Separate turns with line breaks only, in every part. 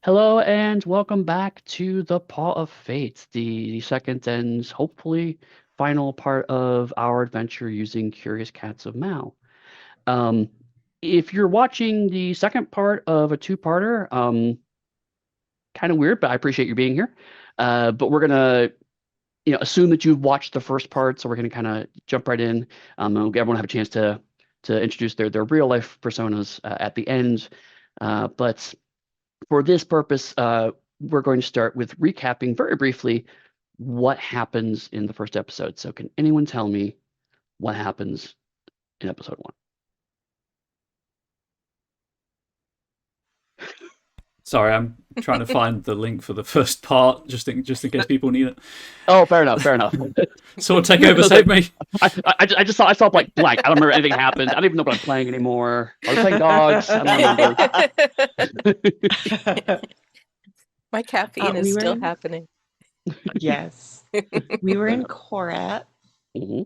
Hello and welcome back to the Paw of Fate, the second and hopefully final part of our adventure using Curious Cats of Mao. Um, if you're watching the second part of a two-parter, kind of weird, but I appreciate you being here. But we're gonna, assume that you've watched the first part, so we're gonna kind of jump right in. And everyone have a chance to introduce their real life personas at the end. But for this purpose, we're going to start with recapping very briefly what happens in the first episode. So, can anyone tell me what happens in episode one?
Sorry, I'm trying to find the link for the first part, just in case people need it.
Oh, fair enough, fair enough.
Someone take over, save me.
I saw like blank. I don't remember anything happened. I don't even know what I'm playing anymore. Are we playing dogs? I don't remember.
My caffeine is still
in,
happening.
yes, we were in Korat.
Mhm.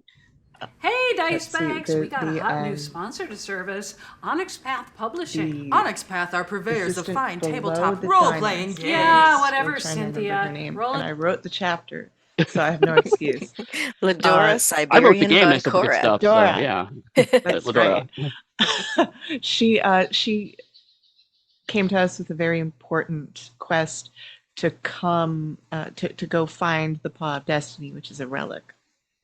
Hey, Dice
Let's see,
Bags! We got a hot new sponsor to service, Onyx Path Publishing. Onyx Path are purveyors of fine tabletop role-playing games. Yeah, whatever, Cynthia. Roll
And
it.
I wrote the chapter, so I have no excuse.
Ladora,
I wrote the
Siberian
game
von
next to the good
Korat.
stuff. So,
Dora.
yeah,
That's
Ladora.
right. She came to us with a very important quest to come to go find the Paw of Destiny, which is a relic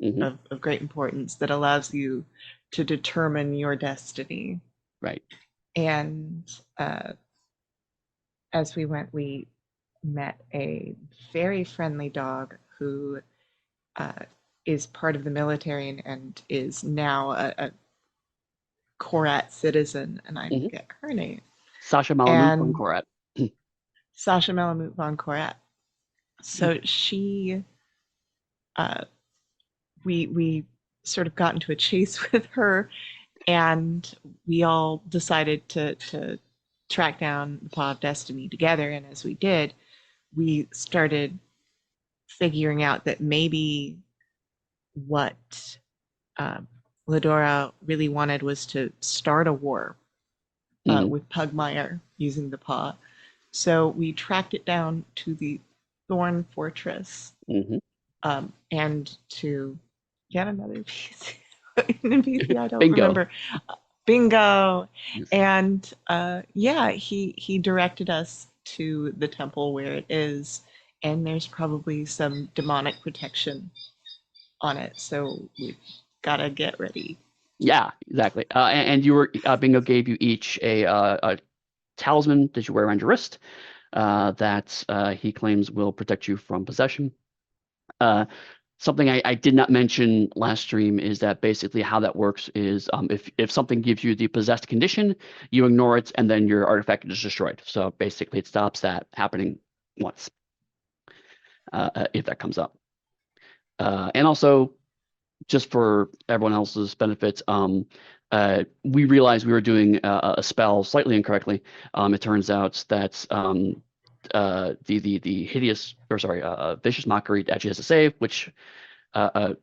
Mhm.
of great importance that allows you to determine your destiny.
Right.
And as we went, we met a very friendly dog who is part of the military and is now a Korat citizen, and I
Mhm.
forget her name.
Sasha Malamute from
And
Korat.
Sasha Malamute von Korat. So she, we sort of got into a chase with her, and we all decided to track down the Paw of Destiny together. And as we did, we started figuring out that maybe what Ladora really wanted was to start a war
Mhm.
with Pugmire using the paw. So we tracked it down to the Thorn Fortress
Mhm.
and to get another piece. NPC, I don't
Bingo.
remember. Bingo.
Yes.
And yeah, he directed us to the temple where it is, and there's probably some demonic protection on it, so we've got to get ready.
Yeah, exactly. And you were Bingo gave you each a talisman that you wear around your wrist that he claims will protect you from possession. Something I did not mention last stream is that basically how that works is if something gives you the possessed condition, you ignore it, and then your artifact is destroyed. So basically, it stops that happening once if that comes up. And also, just for everyone else's benefit, we realized we were doing a spell slightly incorrectly. It turns out that the hideous, or sorry, vicious mockery actually has a save, which I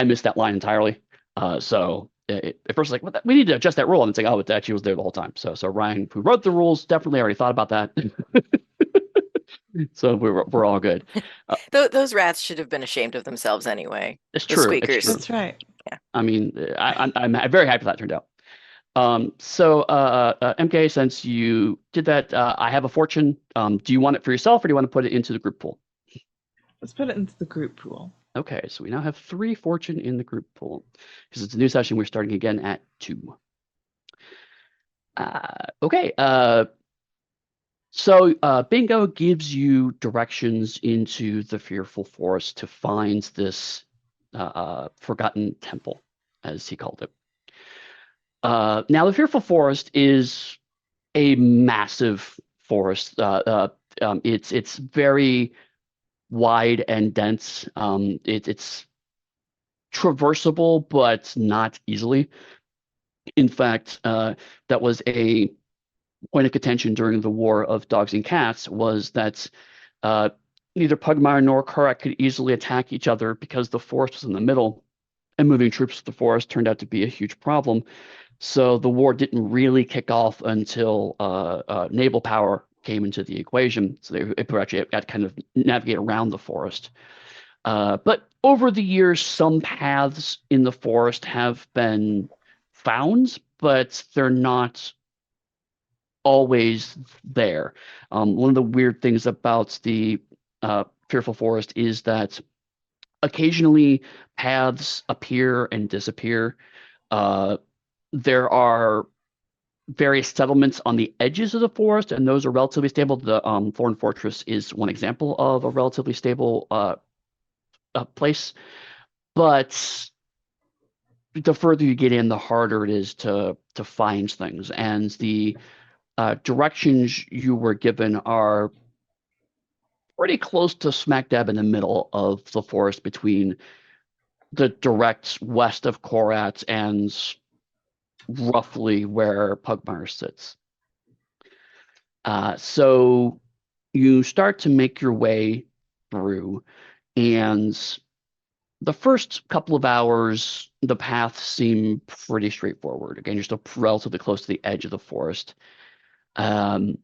missed that line entirely. So at first, like, we need to adjust that rule, and it's like, oh, it actually was there the whole time. So Ryan, who wrote the rules, definitely already thought about that. So we're all good.
Those rats should have been ashamed of themselves anyway.
It's
The
true. It's
squeakers.
true.
That's right.
I mean, I'm very happy that turned out. So MK, since you did that, I have a fortune. Do you want it for yourself, or do you want to put it into the group pool?
Let's put it into the group pool.
Okay, so we now have 3 fortune in the group pool because it's a new session. We're starting again at 2. Okay, so Bingo gives you directions into the Fearful Forest to find this forgotten temple, as he called it. Now, the Fearful Forest is a massive forest. It's very wide and dense. It's traversable, but not easily. In fact, that was a point of contention during the War of Dogs and Cats, was that neither Pugmire nor Karak could easily attack each other because the forest was in the middle, and moving troops to the forest turned out to be a huge problem. So the war didn't really kick off until naval power came into the equation, so they actually had to kind of navigate around the forest. But over the years, some paths in the forest have been found, but they're not always there. One of the weird things about the Fearful Forest is that occasionally paths appear and disappear. There are various settlements on the edges of the forest, and those are relatively stable. The Thorn Fortress is one example of a relatively stable place. But the further you get in, the harder it is to find things. And the directions you were given are pretty close to smack dab in the middle of the forest between the direct west of Korat and roughly where Pugmire sits. So you start to make your way through, and the first couple of hours, the paths seem pretty straightforward. Again, you're still relatively close to the edge of the forest. And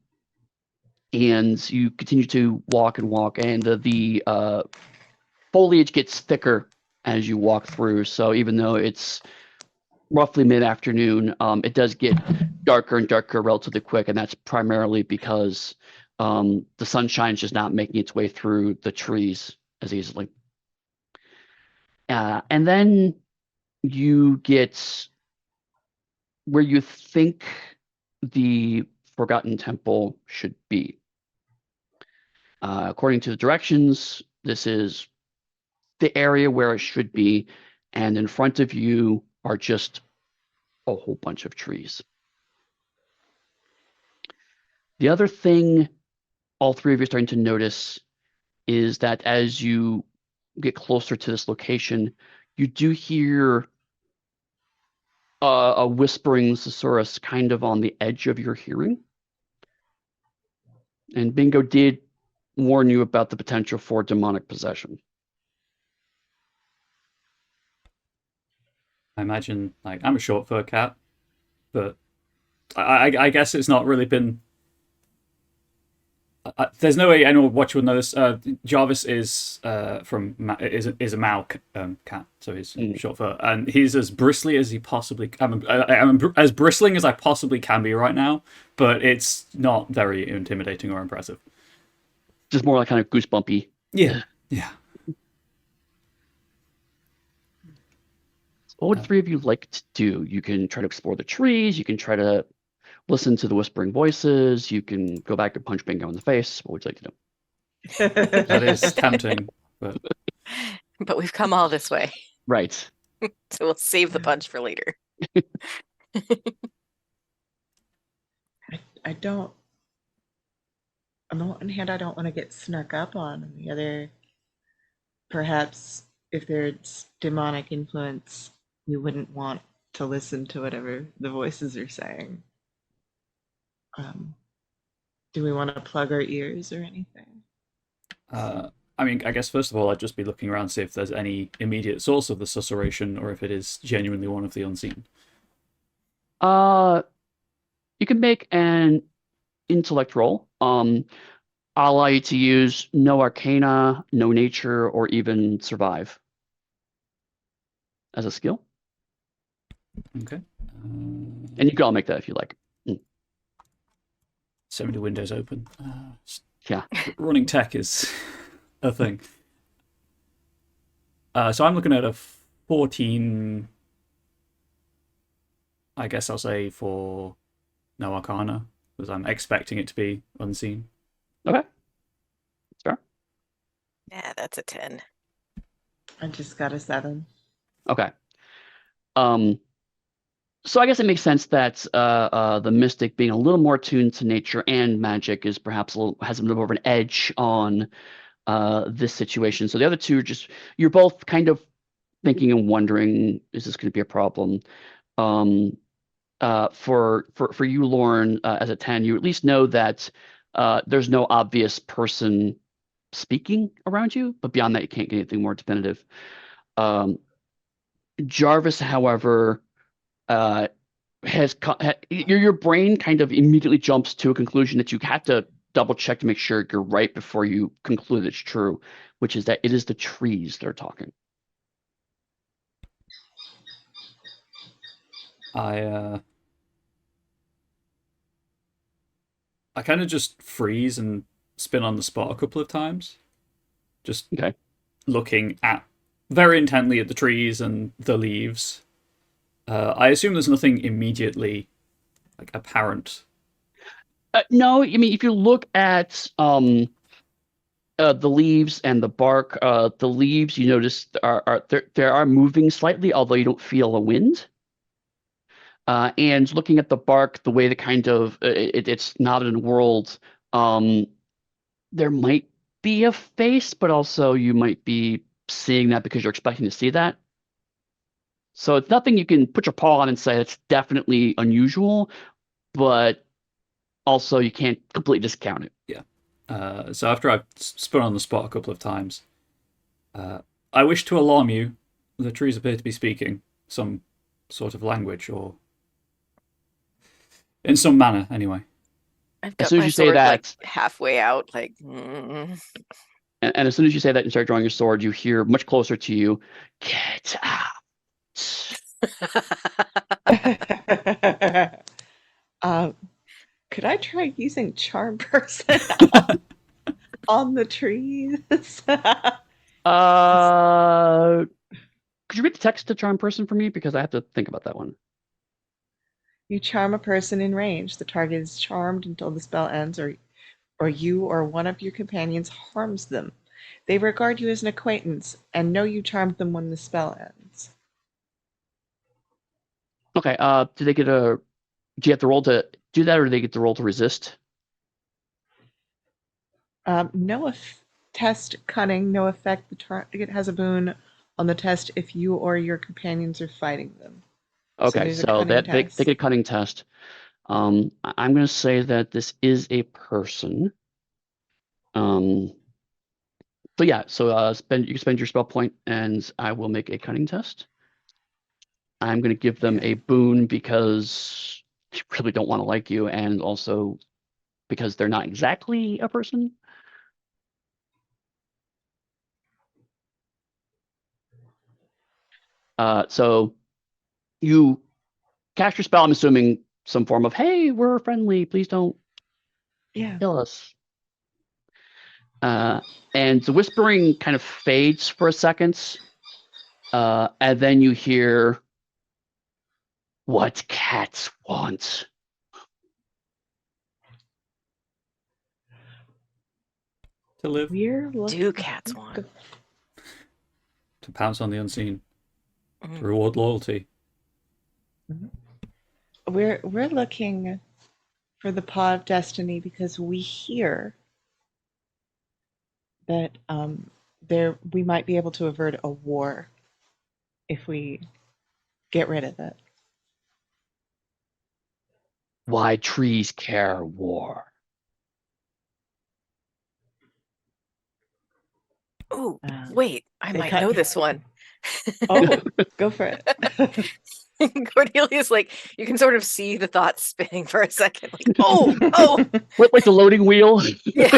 you continue to walk and walk, and the foliage gets thicker as you walk through. So even though it's roughly mid-afternoon, it does get darker and darker relatively quick, and that's primarily because the sunshine's just not making its way through the trees as easily. And then you get where you think the Forgotten Temple should be. According to the directions, this is the area where it should be, and in front of you are just a whole bunch of trees. The other thing all three of you are starting to notice is that as you get closer to this location, you do hear a whispering susurrus kind of on the edge of your hearing. And Bingo did warn you about the potential for demonic possession.
I imagine, like, I'm a short fur cat, but I guess it's not really been. There's no way anyone watch would know this. Jarvis is is a Mao cat, so he's short fur, and he's as bristly as he possibly. I'm as bristling as I possibly can be right now, but it's not very intimidating or impressive.
Just more like kind of goosebumpy.
Yeah.
What would the three of you like to do? You can try to explore the trees. You can try to listen to the whispering voices. You can go back and punch Bingo in the face. What would you like to do?
That is tempting, but
we've come all this way,
Right.
so we'll save the punch for later.
I don't. On the one hand, I don't want to get snuck up on. On the other, perhaps if there's demonic influence, you wouldn't want to listen to whatever the voices are saying. Do we want to plug our ears or anything?
I mean, I guess first of all, I'd just be looking around to see if there's any immediate source of the susurration, or if it is genuinely one of the unseen.
You can make an intellect roll. I'll allow you to use no arcana, no nature, or even survive as a skill.
Okay.
And you can all make that if you like.
So many windows open.
Yeah.
Running tech is a thing. So I'm looking at a 14. I guess I'll say for no arcana, because I'm expecting it to be unseen.
Okay. That's fair.
Yeah, that's a 10.
I just got a 7.
Okay. So I guess it makes sense that the mystic, being a little more tuned to nature and magic, is perhaps has a little more of an edge on this situation. So the other two, you're both kind of thinking and wondering, is this going to be a problem? For you, Lauren, as a 10, you at least know that there's no obvious person speaking around you, but beyond that, you can't get anything more definitive. Jarvis, however, your brain kind of immediately jumps to a conclusion that you have to double check to make sure you're right before you conclude it's true, which is that it is the trees that are talking.
I kind of just freeze and spin on the spot a couple of times, just looking very intently at the trees and the leaves. I assume there's nothing immediately apparent.
No, I mean if you look at the leaves and the bark, the leaves you notice they are moving slightly, although you don't feel a wind. And looking at the bark, the way the kind of it's not in world, there might be a face, but also you might be seeing that because you're expecting to see that. So it's nothing you can put your paw on and say it's definitely unusual, but also you can't completely discount it.
Yeah. So after I've spun on the spot a couple of times, I wish to alarm you. The trees appear to be speaking some sort of language, or in some manner, anyway.
I've got
As soon as
my
you say
sword
that,
like halfway out, like.
and as soon as you say that and start drawing your sword, you hear much closer to you, "Get out."
Could I try using charm person on the trees?
Could you read the text to charm person for me? Because I have to think about that one.
You charm a person in range. The target is charmed until the spell ends, or you or one of your companions harms them. They regard you as an acquaintance and know you charmed them when the spell ends.
Okay. Do you have to roll to do that, or do they get to roll to resist?
No test cunning, no effect. The target has a boon on the test if you or your companions are fighting them.
Okay, so they get a cunning test. I'm going to say that this is a person. So yeah, so you can spend your spell point, and I will make a cunning test. I'm going to give them a boon because they really don't want to like you, and also because they're not exactly a person. So you cast your spell. I'm assuming some form of, "Hey, we're friendly. Please don't kill us." And the whispering kind of fades for a second, and then you hear, "What cats want."
To live.
Do cats want?
To pounce on the unseen. To reward loyalty.
We're looking for the Paw of Destiny because we hear that we might be able to avert a war if we get rid of it.
Why trees care war.
Oh, wait, I might know this one.
Oh, go for it.
Cordelia's like, you can sort of see the thoughts spinning for a second. Like, oh.
Wait, the loading wheel?
Yeah.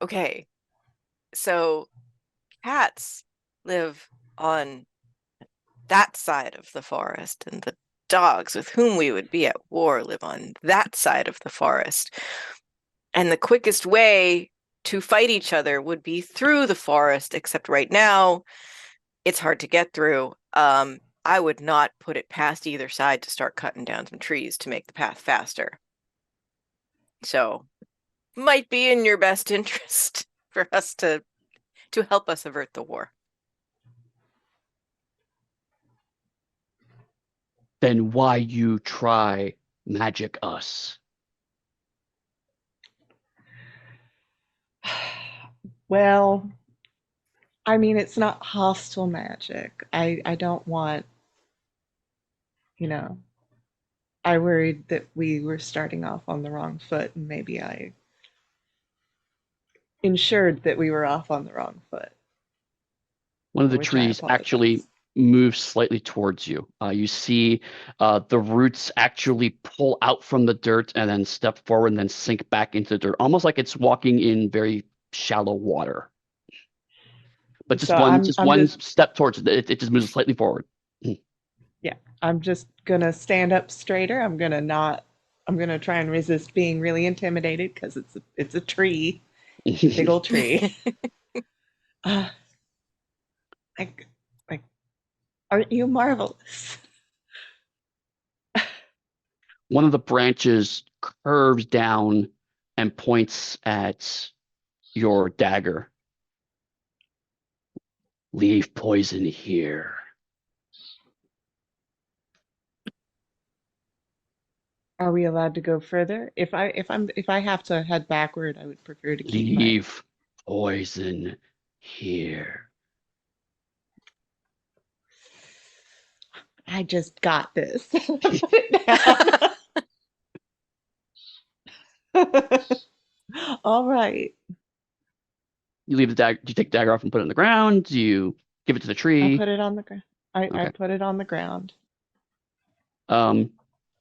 Okay. So cats live on that side of the forest, and the dogs with whom we would be at war live on that side of the forest. And the quickest way to fight each other would be through the forest, except right now it's hard to get through. I would not put it past either side to start cutting down some trees to make the path faster. So might be in your best interest for us to help us avert the war.
Then why you try magic us?
Well, I mean, it's not hostile magic. I don't want, I worried that we were starting off on the wrong foot, and maybe I ensured that we were off on the wrong foot.
One of the trees actually moves slightly towards you. You see the roots actually pull out from the dirt and then step forward and then sink back into the dirt, almost like it's walking in very shallow water. But just
So
one step towards it. It just moves slightly forward.
Yeah, I'm just gonna stand up straighter. I'm gonna try and resist being really intimidated because it's a tree, big old tree. Like, aren't you marvelous?
One of the branches curves down and points at your dagger. Leave poison here.
Are we allowed to go further? If I have to head backward, I would prefer to keep my.
Leave poison here.
I just got this. Put it down. All right.
You leave the dagger. Do you take the dagger off and put it on the ground? Do you give it to the tree?
I put it on the ground. I
Okay.
put it on the ground.
You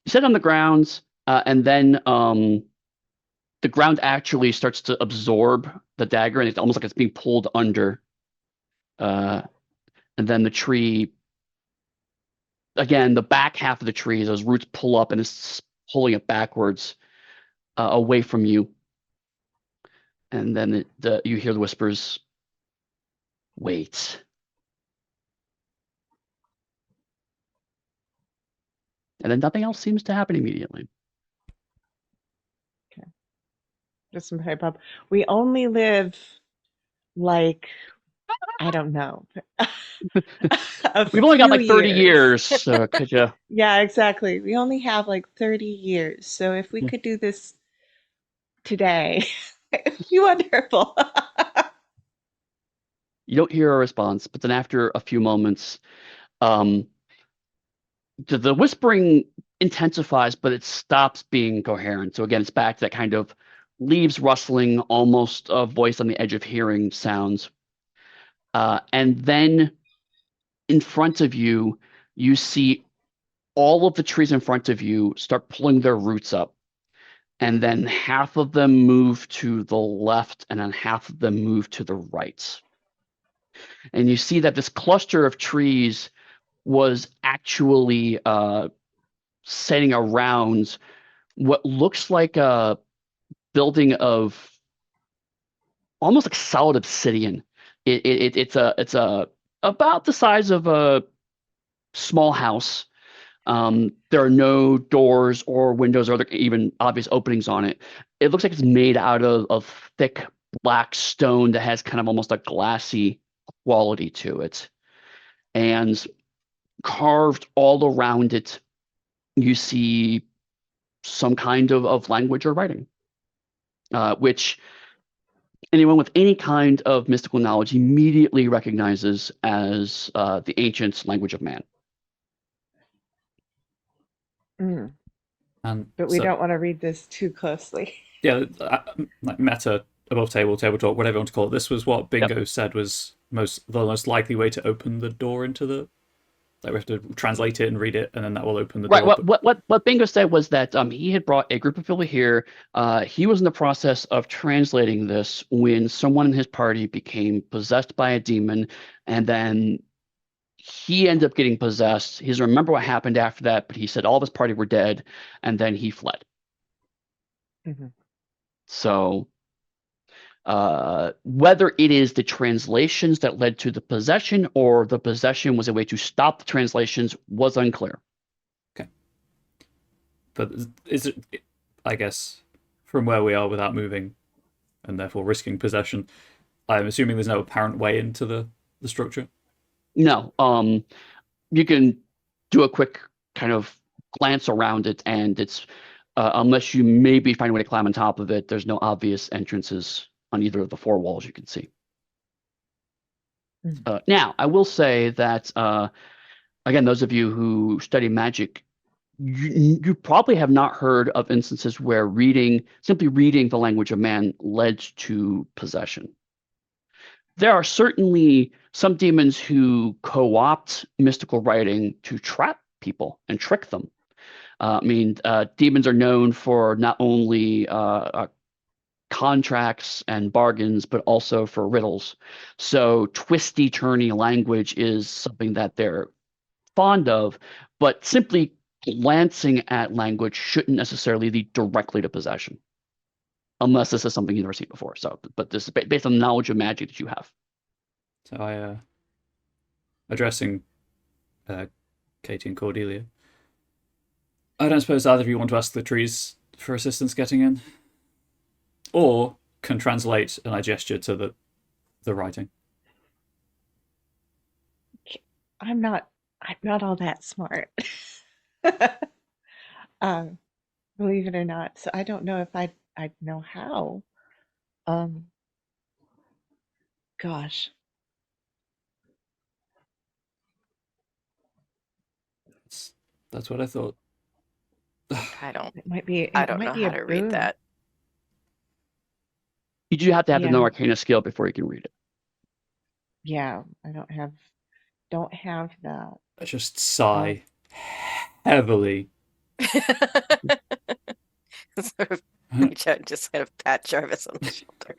set it on the ground, and then the ground actually starts to absorb the dagger, and it's almost like it's being pulled under. And then the tree, again, the back half of the tree, those roots pull up, and it's pulling it backwards away from you. And then you hear the whispers, wait. And then nothing else seems to happen immediately.
Okay. Just some pipe up. We only live like, I don't know.
We've only got like 30 years, so could you?
Yeah, exactly. We only have like 30 years. So if we could do this today, it'd be wonderful.
You don't hear a response, but then after a few moments, the whispering intensifies, but it stops being coherent. So again, it's back to that kind of leaves rustling, almost a voice on the edge of hearing sounds. And then in front of you, you see all of the trees in front of you start pulling their roots up. And then half of them move to the left, and then half of them move to the right. And you see that this cluster of trees was actually setting around what looks like a building of almost like solid obsidian. It's about the size of a small house. There are no doors or windows or other even obvious openings on it. It looks like it's made out of thick black stone that has kind of almost a glassy quality to it. And carved all around it, you see some kind of language or writing, which anyone with any kind of mystical knowledge immediately recognizes as the ancient language of man.
Mm.
And
But we don't want to read this too closely.
Yeah, like meta, above table, table talk, whatever you want to call it. This was what Bingo said was the most likely way to open the door into the. Like we have to translate it and read it, and then that will open the door.
Right. What Bingo said was that he had brought a group of people here. He was in the process of translating this when someone in his party became possessed by a demon, and then he ended up getting possessed. He doesn't remember what happened after that, but he said all of his party were dead, and then he fled.
Mm-hmm.
So whether it is the translations that led to the possession or the possession was a way to stop the translations was unclear.
Okay. But is it, I guess, from where we are without moving and therefore risking possession, I'm assuming there's no apparent way into the structure?
No. You can do a quick kind of glance around it, and it's unless you maybe find a way to climb on top of it, there's no obvious entrances on either of the four walls you can see. Now, I will say that, again, those of you who study magic, you probably have not heard of instances where simply reading the language of man led to possession. There are certainly some demons who co-opt mystical writing to trap people and trick them. Demons are known for not only contracts and bargains, but also for riddles. So twisty, turny language is something that they're fond of, but simply glancing at language shouldn't necessarily lead directly to possession, unless this is something you've never seen before. So, but this is based on the knowledge of magic that you have.
So addressing Katie and Cordelia, I don't suppose either of you want to ask the trees for assistance getting in, or can translate, and I gesture to the writing.
I'm not all that smart. Believe it or not. So I don't know if I'd know how. Gosh.
That's what I thought.
It might be.
I don't know how to read that.
You do have to have the no
Yeah.
arcana skill before you can read it.
Yeah, I don't have that.
I just sigh heavily.
Sort of reach out and just kind of pat Jarvis on the shoulder.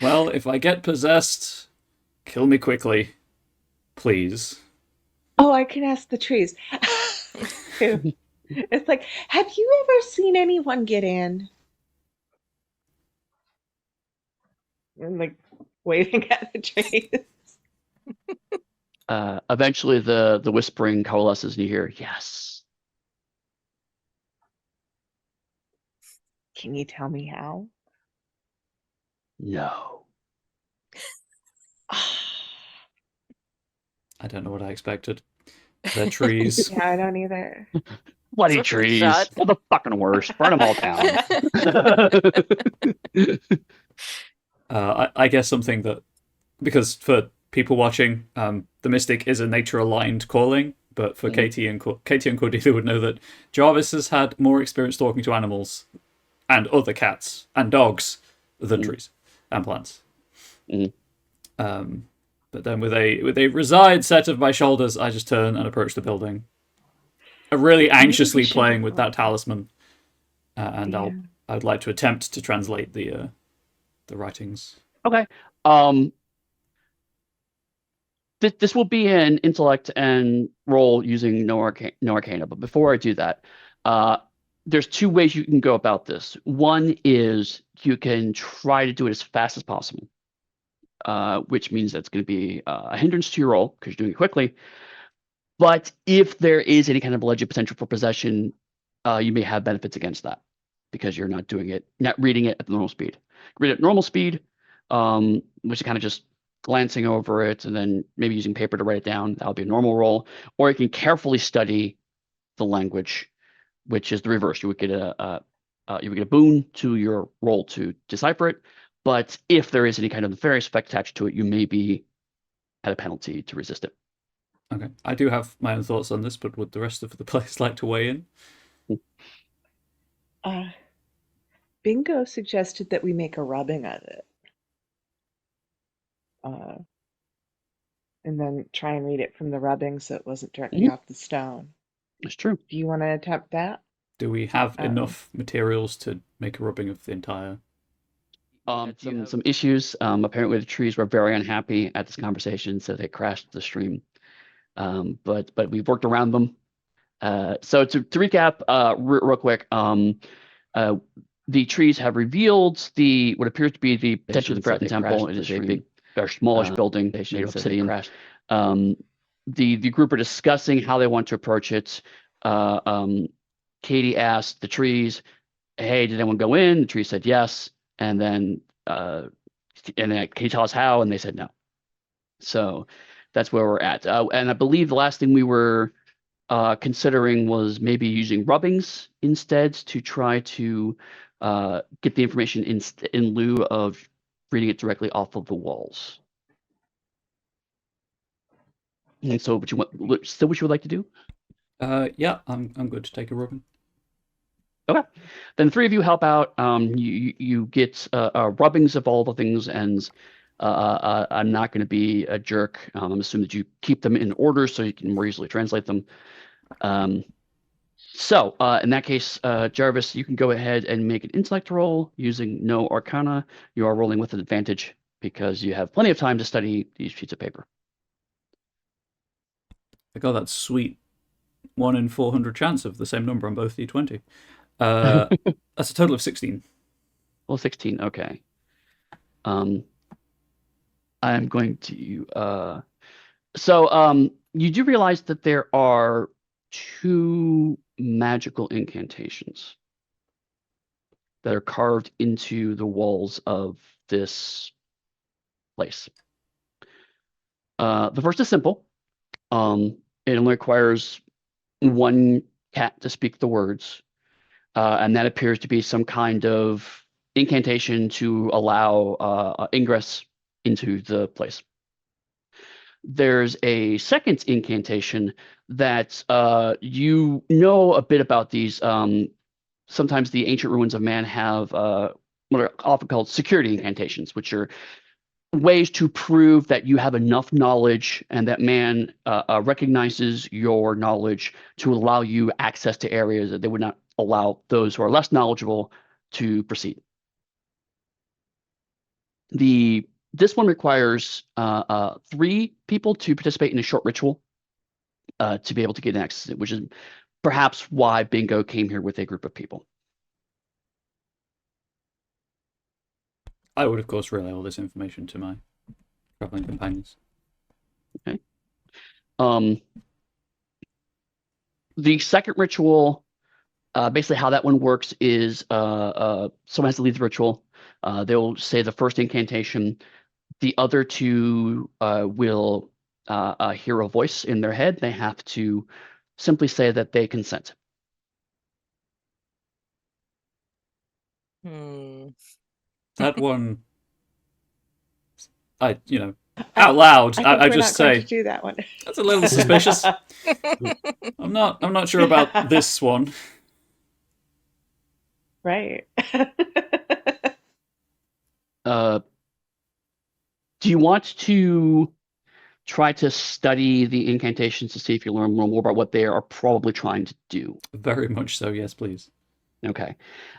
Well, if I get possessed, kill me quickly, please.
Oh, I can ask the trees. It's like, have you ever seen anyone get in? And like waving at the trees.
Eventually, the whispering coalesces, and you hear, "Yes."
Can you tell me how?
No.
I don't know what I expected. They're trees.
Yeah, I don't either.
Bloody
Sort of
trees.
shot.
They're the fucking worst. Burn them all down.
I guess something that, because for people watching, the Mystic is a nature-aligned calling, but for Katie and Cordelia would know that Jarvis has had more experience talking to animals and other cats and dogs than trees and plants. But then with a resigned set of my shoulders, I just turn and approach the building, really anxiously playing with that talisman, and
Yeah.
I'd like to attempt to translate the writings.
Okay. This will be an intellect and roll using no arcana. But before I do that, there's two ways you can go about this. One is you can try to do it as fast as possible, which means that's going to be a hindrance to your roll because you're doing it quickly. But if there is any kind of alleged potential for possession, you may have benefits against that because you're not reading it at the normal speed. Read it at normal speed, which is kind of just glancing over it and then maybe using paper to write it down. That'll be a normal roll. Or you can carefully study the language, which is the reverse. You would get a boon to your roll to decipher it. But if there is any kind of nefarious effect attached to it, you may be at a penalty to resist it.
Okay, I do have my own thoughts on this, but would the rest of the players like to weigh in?
Bingo suggested that we make a rubbing of it. And then try and read it from the rubbing so it wasn't directly off the stone.
That's true.
Do you want to attempt that?
Do we have enough materials to make a rubbing of the entire?
Some issues. Apparently, the trees were very unhappy at this conversation, so they crashed the stream. But we've worked around them. So to recap, real quick, the trees have revealed what appears to be the potential of the Forgotten Temple. It is a big, or smallish building made of obsidian. The group are discussing how they want to approach it. Katie asked the trees, "Hey, did anyone go in?" The trees said yes, and then can you tell us how? And they said no. So that's where we're at. And I believe the last thing we were considering was maybe using rubbings instead to try to get the information in lieu of reading it directly off of the walls. And so, what you would like to do?
Yeah, I'm good to take a rubbing.
Okay, then the three of you help out. You get rubbings of all the things, and I'm not going to be a jerk. I'm assuming that you keep them in order so you can more easily translate them. So in that case, Jarvis, you can go ahead and make an intellect roll using no arcana. You are rolling with an advantage because you have plenty of time to study these sheets of paper.
I got that sweet 1 in 400 chance of the same number on both D20. That's a total of 16.
Well, 16. Okay. I'm going to. You do realize that there are 2 magical incantations that are carved into the walls of this place. The first is simple. It only requires 1 cat to speak the words, and that appears to be some kind of incantation to allow ingress into the place. There's a second incantation that you know a bit about these. Sometimes the ancient ruins of man have what are often called security incantations, which are ways to prove that you have enough knowledge and that man recognizes your knowledge to allow you access to areas that they would not allow those who are less knowledgeable to proceed. This one requires 3 people to participate in a short ritual to be able to get access, which is perhaps why Bingo came here with a group of people.
I would, of course, relay all this information to my traveling companions.
Okay. The second ritual, basically how that one works is someone has to lead the ritual. They'll say the first incantation. The other 2 will hear a voice in their head. They have to simply say that they consent.
That one, out loud, I just say,
to do that one.
That's a little suspicious. I'm not sure about this one.
Right.
Do you want to try to study the incantations to see if you learn more about what they are probably trying to do?
Very much so, yes, please.
Okay.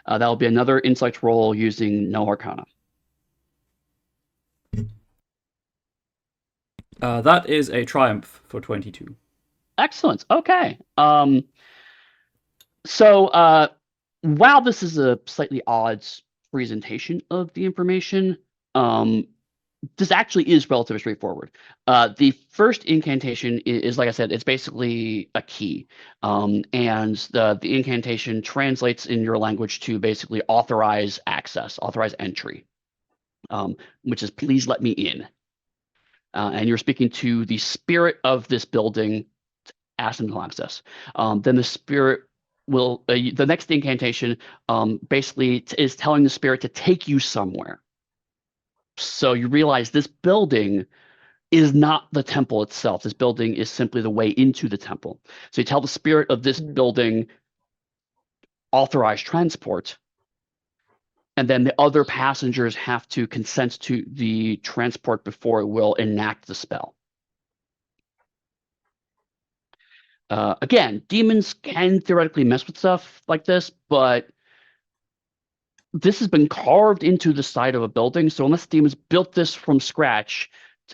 That'll be another intellect roll using no arcana.
That is a triumph for 22.
Excellent. Okay. So while this is a slightly odd presentation of the information, this actually is relatively straightforward. The first incantation is, like I said, it's basically a key. And the incantation translates in your language to basically authorize access, authorize entry, which is please let me in. And you're speaking to the spirit of this building to ask them to access. Then the spirit will, the next incantation basically is telling the spirit to take you somewhere. So you realize this building is not the temple itself. This building is simply the way into the temple. So you tell the spirit of this building, authorize transport, and then the other passengers have to consent to the transport before it will enact the spell. Again, demons can theoretically mess with stuff like this, but this has been carved into the side of a building, so unless demons built this from scratch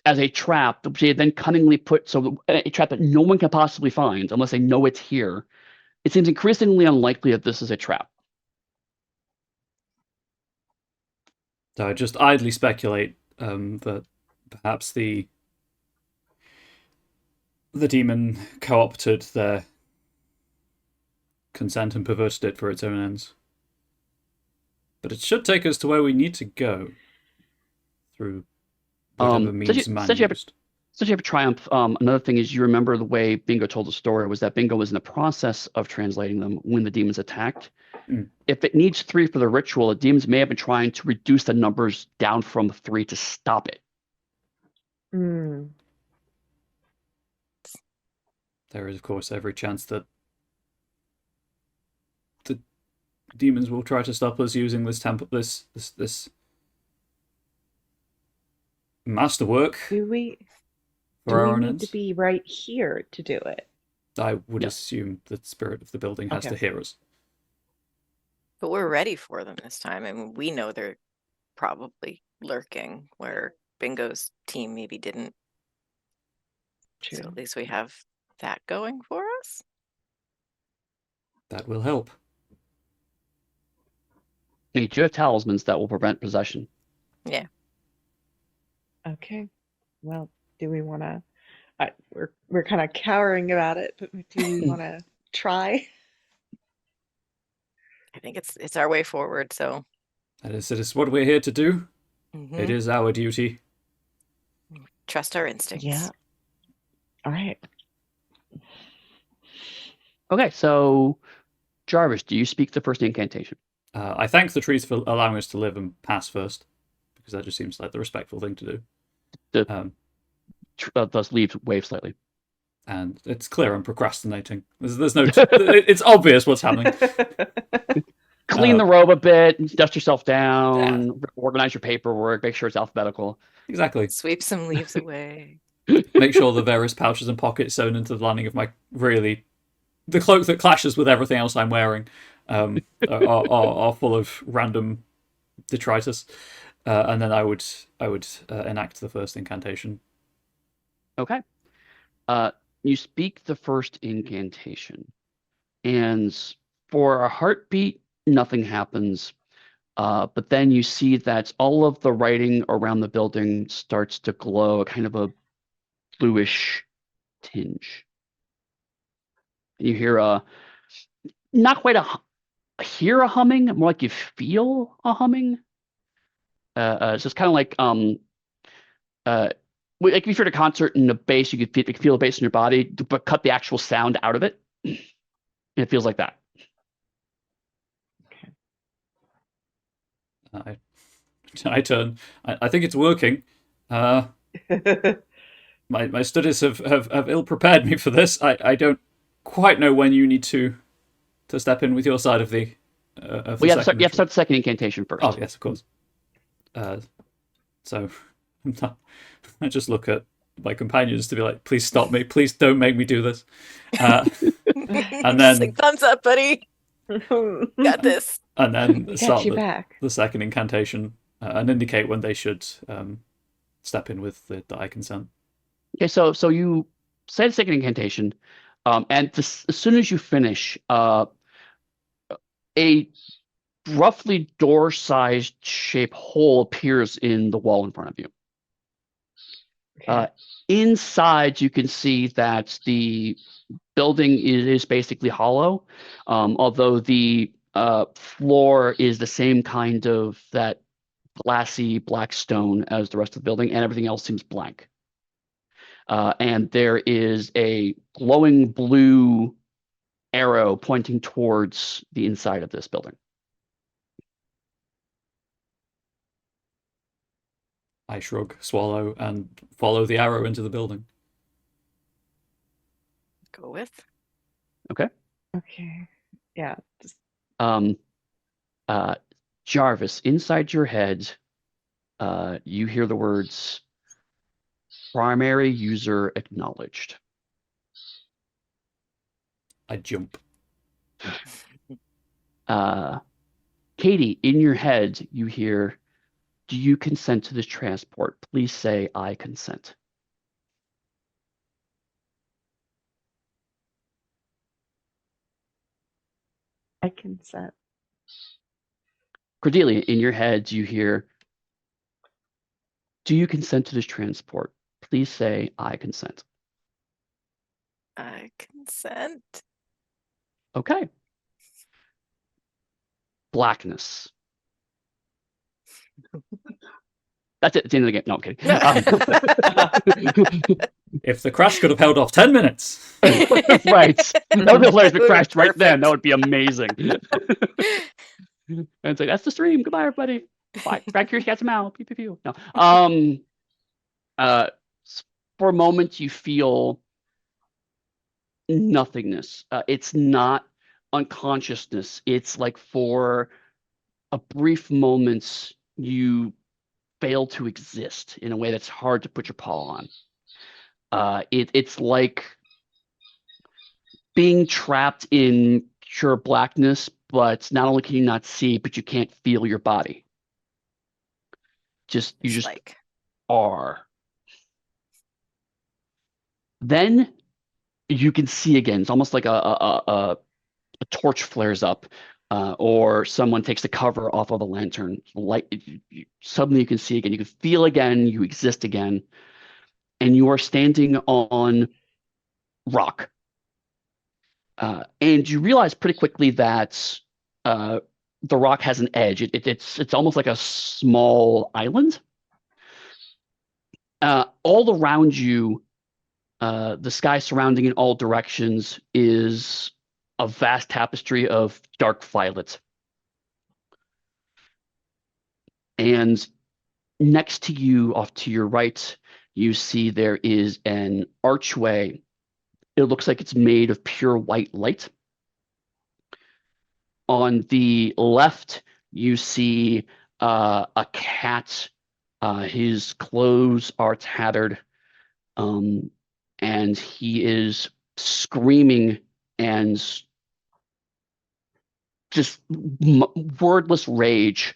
as a trap, which they then cunningly put a trap that no one can possibly find unless they know it's here, it seems increasingly unlikely that this is a trap.
So I just idly speculate that perhaps the demon co-opted their consent and perverted it for its own ends. But it should take us to where we need to go through whatever means man used.
Since you have a triumph, another thing is you remember the way Bingo told the story was that Bingo was in the process of translating them when the demons attacked. If it needs 3 for the ritual, the demons may have been trying to reduce the numbers down from 3 to stop it.
There is, of course, every chance that the demons will try to stop us using this temple, this masterwork
Do we
for our own
need
ends.
to be right here to do it?
I would
No.
assume the spirit of the building has
Okay.
to hear us.
But we're ready for them this time. I mean, we know they're probably lurking where Bingo's team maybe didn't.
True.
So at least we have that going for us.
That will help.
You do have talismans that will prevent possession.
Yeah.
Okay. Well, do we want to? We're kind of cowering about it, but do we want to try?
I think it's our way forward. So
It is what we're here to do.
mhm.
It is our duty.
Trust our instincts.
Yeah. All right.
Okay, so Jarvis, do you speak the first incantation?
I thank the trees for allowing us to live and pass first, because that just seems like the respectful thing to do.
The thus leaves wave slightly.
And it's clear I'm procrastinating. There's no. It's obvious what's happening.
Clean the robe a bit, dust yourself down, organize your paperwork, make sure it's alphabetical.
Exactly.
Sweep some leaves away.
Make sure the various pouches and pockets sewn into the lining of my the cloak that clashes with everything else I'm wearing are full of random detritus, and then I would enact the first incantation.
Okay. You speak the first incantation, and for a heartbeat, nothing happens. But then you see that all of the writing around the building starts to glow, a kind of a bluish tinge. You hear not quite hear a humming, more like you feel a humming. So it's kind of like like if you're at a concert and the bass, you could feel the bass in your body, but cut the actual sound out of it. And it feels like that.
I turn. I think it's working. My studies have ill prepared me for this. I don't quite know when you need to step in with your side of the. Well,
you have to start the second incantation first.
Oh yes, of course. So I just look at my companions to be like, please stop me. Please don't make me do this. And then
like, thumbs up, buddy. Got this.
And then start
the
second incantation and indicate when they should step in with the I consent.
Okay, so you say the second incantation, and as soon as you finish, a roughly door-sized shape hole appears in the wall in front of you. Okay. Inside, you can see that the building is basically hollow, although the floor is the same kind of that glassy black stone as the rest of the building, and everything else seems blank. And there is a glowing blue arrow pointing towards the inside of this building.
I shrug, swallow, and follow the arrow into the building.
Go with.
Okay.
Okay. Yeah. Just...
Jarvis, inside your head, you hear the words primary user acknowledged.
I jump.
Katie, in your head, you hear, do you consent to this transport? Please say, I consent.
I consent.
Cordelia, in your head, you hear, do you consent to this transport? Please say, I consent.
I consent.
Okay. Blackness. That's it. It's the end of the game. No, I'm kidding.
If the crash could have held off 10 minutes.
Right. That would be hilarious if it crashed right then. That would be amazing. And it's like, that's the stream. Goodbye, everybody. Bye. Back here, cats and mouse. Pew, pew, pew. No. For a moment, you feel nothingness. It's not unconsciousness. It's like for a brief moment, you fail to exist in a way that's hard to put your paw on. It's like being trapped in pure blackness, but not only can you not see, but you can't feel your body. You just
like
are. Then you can see again. It's almost like a torch flares up, or someone takes the cover off of a lantern. Suddenly you can see again. You can feel again. You exist again, and you are standing on rock. And you realize pretty quickly that the rock has an edge. It's almost like a small island. All around you, the sky surrounding in all directions is a vast tapestry of dark violet. And next to you, off to your right, you see there is an archway. It looks like it's made of pure white light. On the left, you see a cat. His clothes are tattered, and he is screaming and just wordless rage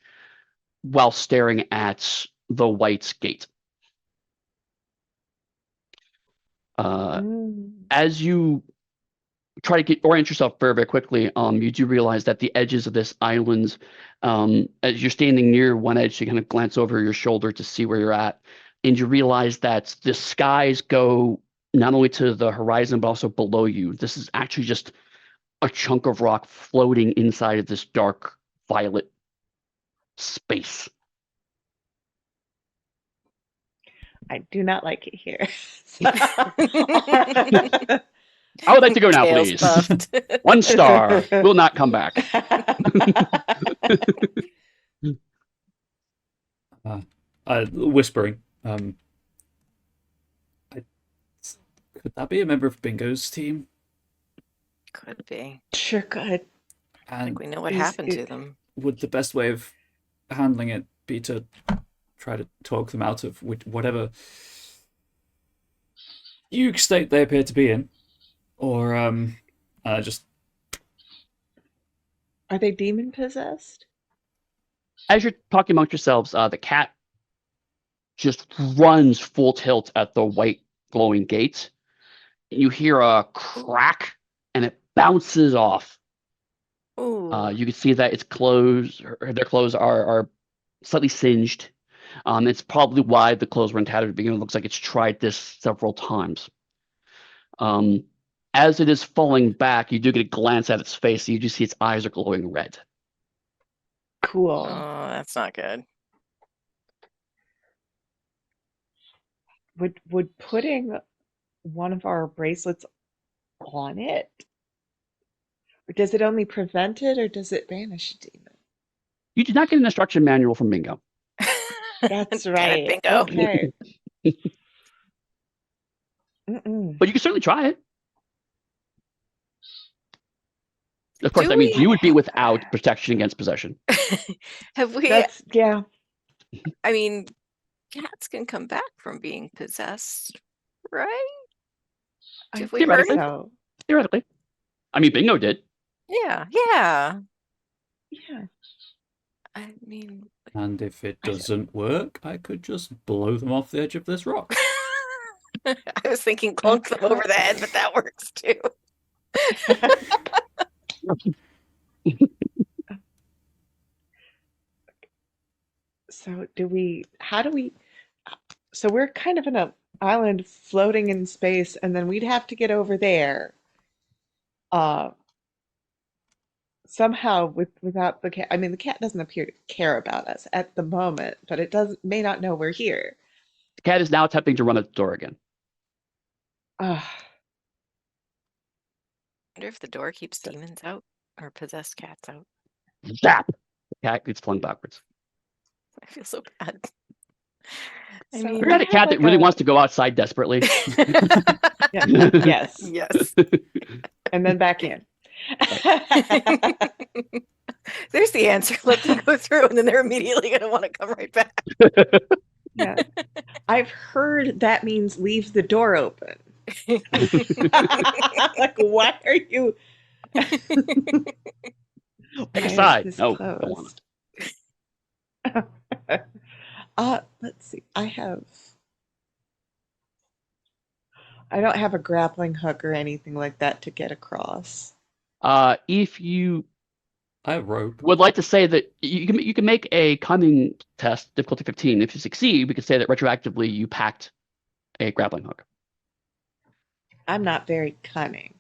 while staring at the white gate. As you try to orient yourself very, very quickly, you do realize that the edges of this island, as you're standing near one edge, you kind of glance over your shoulder to see where you're at, and you realize that the skies go not only to the horizon, but also below you. This is actually just a chunk of rock floating inside of this dark violet space.
I do not like it here.
I would like to go now,
tails
please.
puffed.
1 star. Will not come back.
Whispering. Could that be a member of Bingo's team?
Could be.
Sure could.
I
And
think we know what happened to them.
would the best way of handling it be to try to talk them out of whatever fugue state they appear to be in? Or just...
Are they demon possessed?
As you're talking amongst yourselves, the cat just runs full tilt at the white glowing gate. You hear a crack, and it bounces off.
Ooh.
You can see that its clothes, their clothes are slightly singed. It's probably why the clothes were in tattered because it looks like it's tried this several times. As it is falling back, you do get a glance at its face, and you do see its eyes are glowing red.
Cool.
Oh, that's not good.
Would putting one of our bracelets on it, or does it only prevent it, or does it banish a demon?
You did not get an instruction manual from Bingo.
That's
Damn it,
right.
Bingo.
Okay.
But you can certainly try it. Of course,
Do
that means
we-
you would be without protection against possession.
Have we?
That's yeah.
I mean, cats can come back from being possessed, right?
I
Have we
think
heard
Theoretically.
so.
Theoretically. I mean, Bingo did.
Yeah, yeah.
Yeah.
I mean,
And if it doesn't work, I could just blow them off the edge of this rock.
I was thinking clunk them over the head, but that works too.
So so we're kind of in an island floating in space, and then we'd have to get over there. Somehow without the cat. I mean, the cat doesn't appear to care about us at the moment, but it may not know we're here.
The cat is now attempting to run at the door again.
I wonder if the door keeps demons out or possessed cats out.
Zap! The cat gets flung backwards.
I feel so bad. I
So
mean,
You're not a cat that really wants to go outside desperately.
Yeah, yes.
yes.
And then back in.
There's the answer. Let them go through, and then they're immediately going to want to come right back.
Yeah. I've heard that means leave the door open. Like, why are you?
Take a side. No, don't
Closed? Let's see. I don't have a grappling hook or anything like that to get across.
If you
I have rope.
would like to say that you can make a cunning test, difficulty 15. If you succeed, we could say that retroactively you packed a grappling hook.
I'm not very cunning.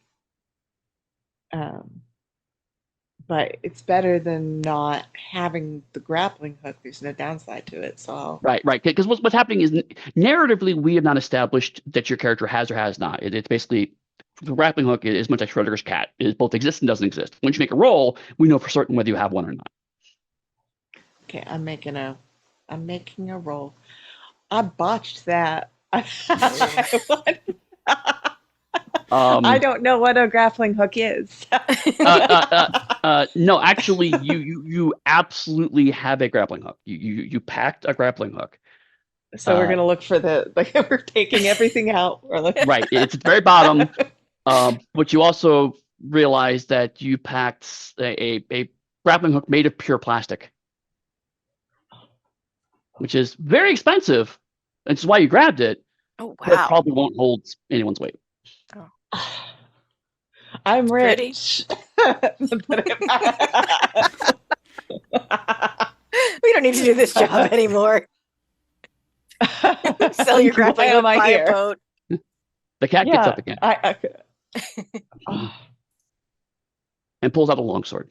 But it's better than not having the grappling hook. There's no downside to it. So
Right. Because what's happening is narratively we have not established that your character has or has not. It's basically the grappling hook is much like Schrodinger's cat. It both exists and doesn't exist. Once you make a roll, we know for certain whether you have one or not.
okay, I'm making a roll. I botched that. I don't know what a grappling hook is.
No, actually, you absolutely have a grappling hook. You packed a grappling hook.
So we're gonna look for we're taking everything out. We're looking.
Right, it's at the very bottom. But you also realize that you packed a grappling hook made of pure plastic, which is very expensive. That's why you grabbed it.
Oh,
But it
wow.
probably won't hold anyone's weight.
I'm
Pretty.
rich.
We don't need to do this job anymore. Sell your grappling
Why
hook,
am I
buy
here?
a boat.
The cat gets up again
Oh.
and pulls out a longsword.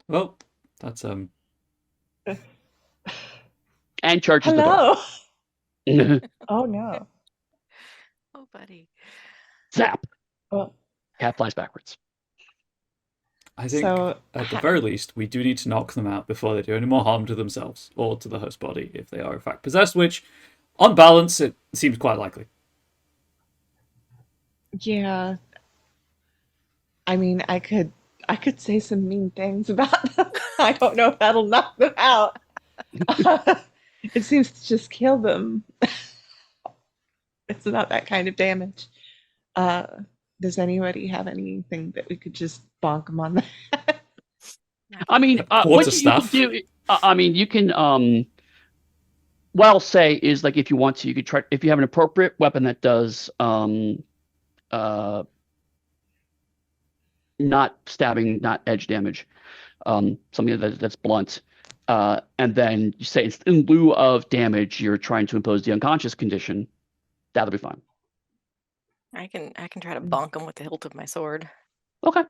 Well, that's
And charges
Hello.
the door.
Oh no.
Oh, buddy.
Zap!
Oh.
Cat flies backwards.
I think
So,
at the very least we do need to knock them out before they do any more harm to themselves or to the host body if they are in fact possessed, which on balance it seems quite likely.
Yeah. I mean, I could say some mean things about them. I don't know if that'll knock them out. It seems to just kill them. It's not that kind of damage. Does anybody have anything that we could just bonk them on the head?
I mean, what
Quarterstaff.
you can do, I mean, you can, what I'll say is, like, if you want to, you could try, if you have an appropriate weapon that does, not stabbing, not edge damage, something that's blunt, and then you say in lieu of damage, you're trying to impose the unconscious condition, that'll be fine.
I can try to bonk him with the hilt of my sword.
Okay.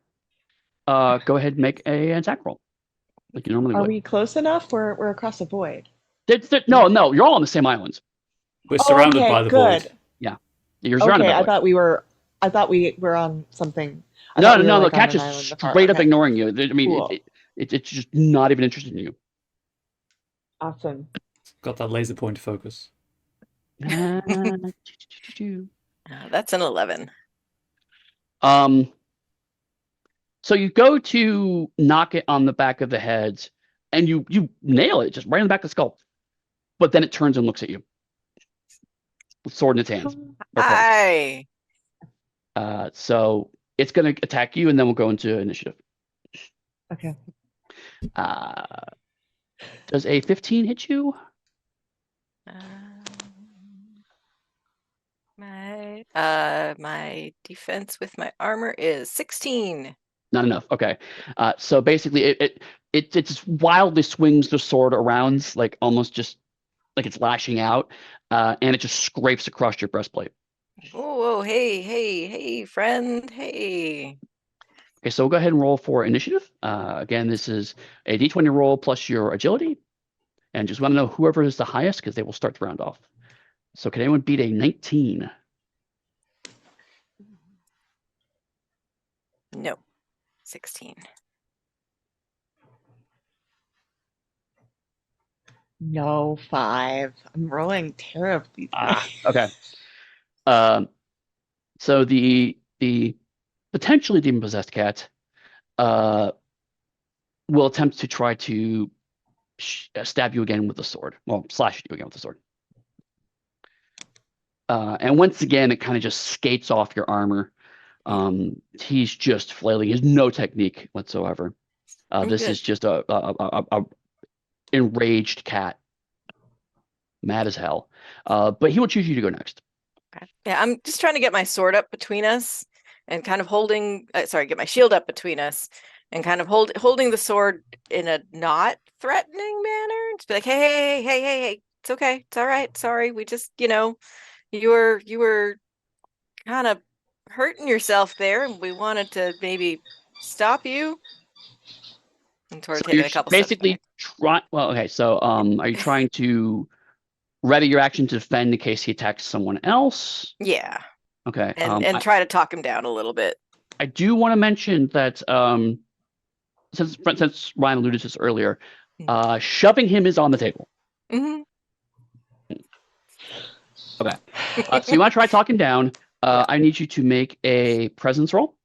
Go ahead and make an attack roll, like you normally
Are
would.
we close enough? We're across the void.
No, you're all on the same island.
We're surrounded by the void.
Yeah, you're surrounded by
I
void.
thought we were on something.
No, the cat's just straight up ignoring you. I mean,
Cool.
it's just not even interested in you.
Awesome.
Got that laser point focus.
That's an 11.
So you go to knock it on the back of the head, and you nail it just right in the back of the skull. But then it turns and looks at you, with sword in its hands.
Aye.
So it's going to attack you, and then we'll go into initiative.
Okay.
Does a 15 hit you?
My defense with my armor is 16.
Not enough. Okay. So basically, it just wildly swings the sword around, like almost just like it's lashing out, and it just scrapes across your breastplate.
Whoa, hey, friend, hey.
Okay, so we'll go ahead and roll for initiative. Again, this is a d20 roll plus your agility, and just want to know whoever is the highest because they will start the round off. So can anyone beat a 19?
No, 16.
No, 5. I'm rolling terribly.
Okay. So the potentially demon possessed cat will attempt to try to stab you again with the sword. Well, slash you again with the sword. And once again, it kind of just skates off your armor. He's just flailing. He has no technique whatsoever. This is just a enraged cat, mad as hell. But he will choose you to go next.
Okay. Yeah, I'm just trying to get my sword up between us and kind of holding. Get my shield up between us and kind of holding the sword in a not threatening manner. Just be like, hey, it's okay, it's all right. Sorry, we just, you were kind of hurting yourself there, and we wanted to maybe stop you. And
So
taking
you're
a couple
basically
steps back.
So are you trying to ready your action to defend in case he attacks someone else?
Yeah.
Okay.
And try to talk him down a little bit.
I do want to mention that since Ryan alluded to this earlier, shoving him is on the table.
Mm-hmm.
Okay. So you want to try talking down. I need you to make a presence roll.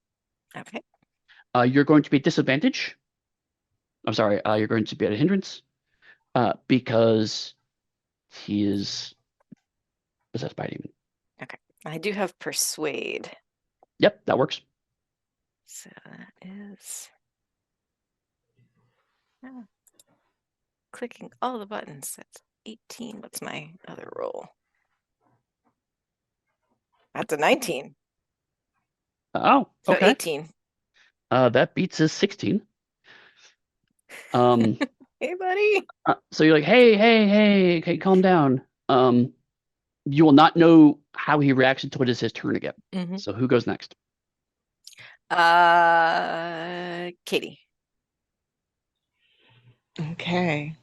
Okay.
You're going to be at disadvantage. I'm sorry. You're going to be at a hindrance because he is possessed by a demon.
Okay. I do have persuade.
Yep, that works.
So that is clicking all the buttons. That's 18. What's my other roll? That's a 19.
Oh,
So
okay.
18.
That beats his 16.
Hey, buddy.
So you're like, hey, okay, calm down. You will not know how he reacts until it is his turn again.
Mm-hmm.
So who goes next?
Katie.
Okay.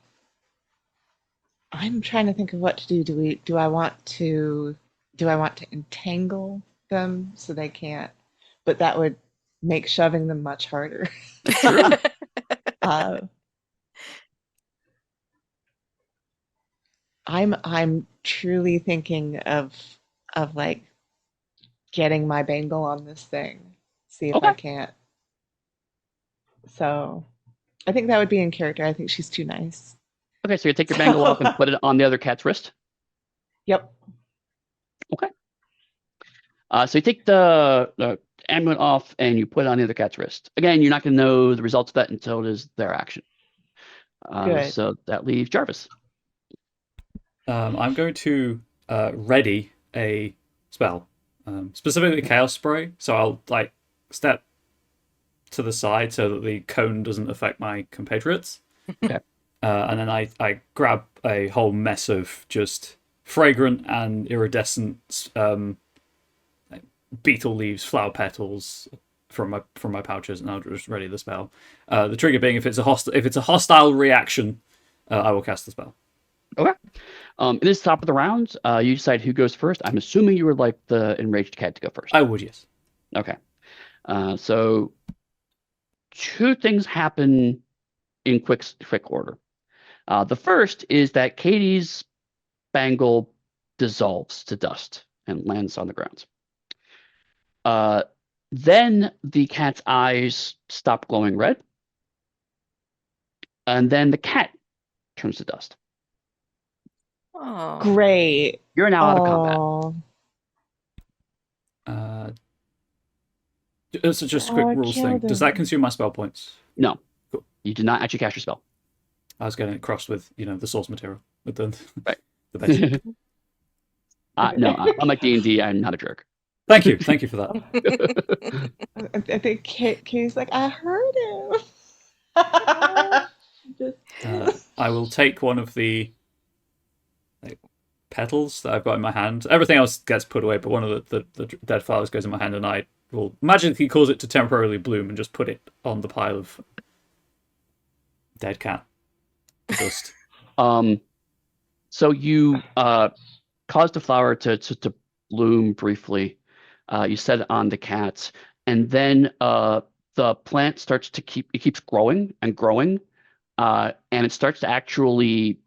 I'm trying to think of what to do. Do I want to entangle them so they can't? But that would make shoving them much harder. I'm truly thinking of like getting my bangle on this thing. See if I can't. So I think that would be in character. I think she's too nice.
Okay, so you take your bangle off and put it on the other cat's wrist?
Yep.
Okay. So you take the amulet off and you put it on the other cat's wrist. Again, you're not going to know the results of that until it is their action.
Good.
So that leaves Jarvis.
I'm going to ready a spell, specifically Chaos Spray. So I'll step to the side so that the cone doesn't affect my compatriots.
Okay.
And then I grab a whole mess of just fragrant and iridescent beetle leaves, flower petals from my pouches, and I'll just ready the spell. The trigger being if it's a hostile reaction, I will cast the spell.
Okay. It is top of the round. You decide who goes first. I'm assuming you would like the enraged cat to go first.
I would, yes.
Okay. So two things happen in quick order. The first is that Katie's bangle dissolves to dust and lands on the ground. Then the cat's eyes stop glowing red. And then the cat turns to dust.
Oh,
great.
You're now out of combat.
It's just a quick rules thing. Does that consume my spell points?
No.
Cool.
You did not actually cast your spell.
I was getting it crossed with, the source material. With the
basic. No, unlike D&D, I'm not a jerk.
Thank you for that.
I think Katie's like, I heard him.
I will take one of the petals that I've got in my hand. Everything else gets put away, but one of the dead flowers goes in my hand, and I will magically cause it to temporarily bloom and just put it on the pile of dead cat dust.
So you caused the flower to bloom briefly. You set it on the cat, and then the plant starts to keeps growing and growing, and it starts to actually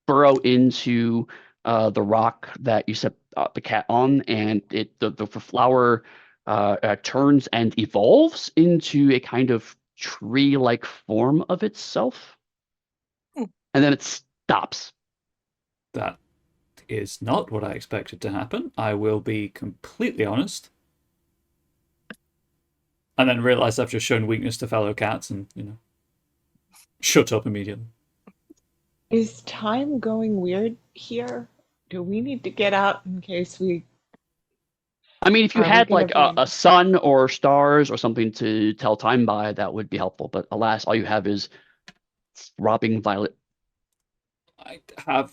burrow into the rock that you set the cat on, and the flower turns and evolves into a kind of tree-like form of itself,
Hmm.
and then it stops.
That is not what I expected to happen. I will be completely honest. And then realize I've just shown weakness to fellow cats and, shut up immediately.
Is time going weird here? Do we need to get out in case we...
I mean, if you
Are we
had
gonna
like
be-
a sun or stars or something to tell time by, that would be helpful. But alas, all you have is throbbing violet.
I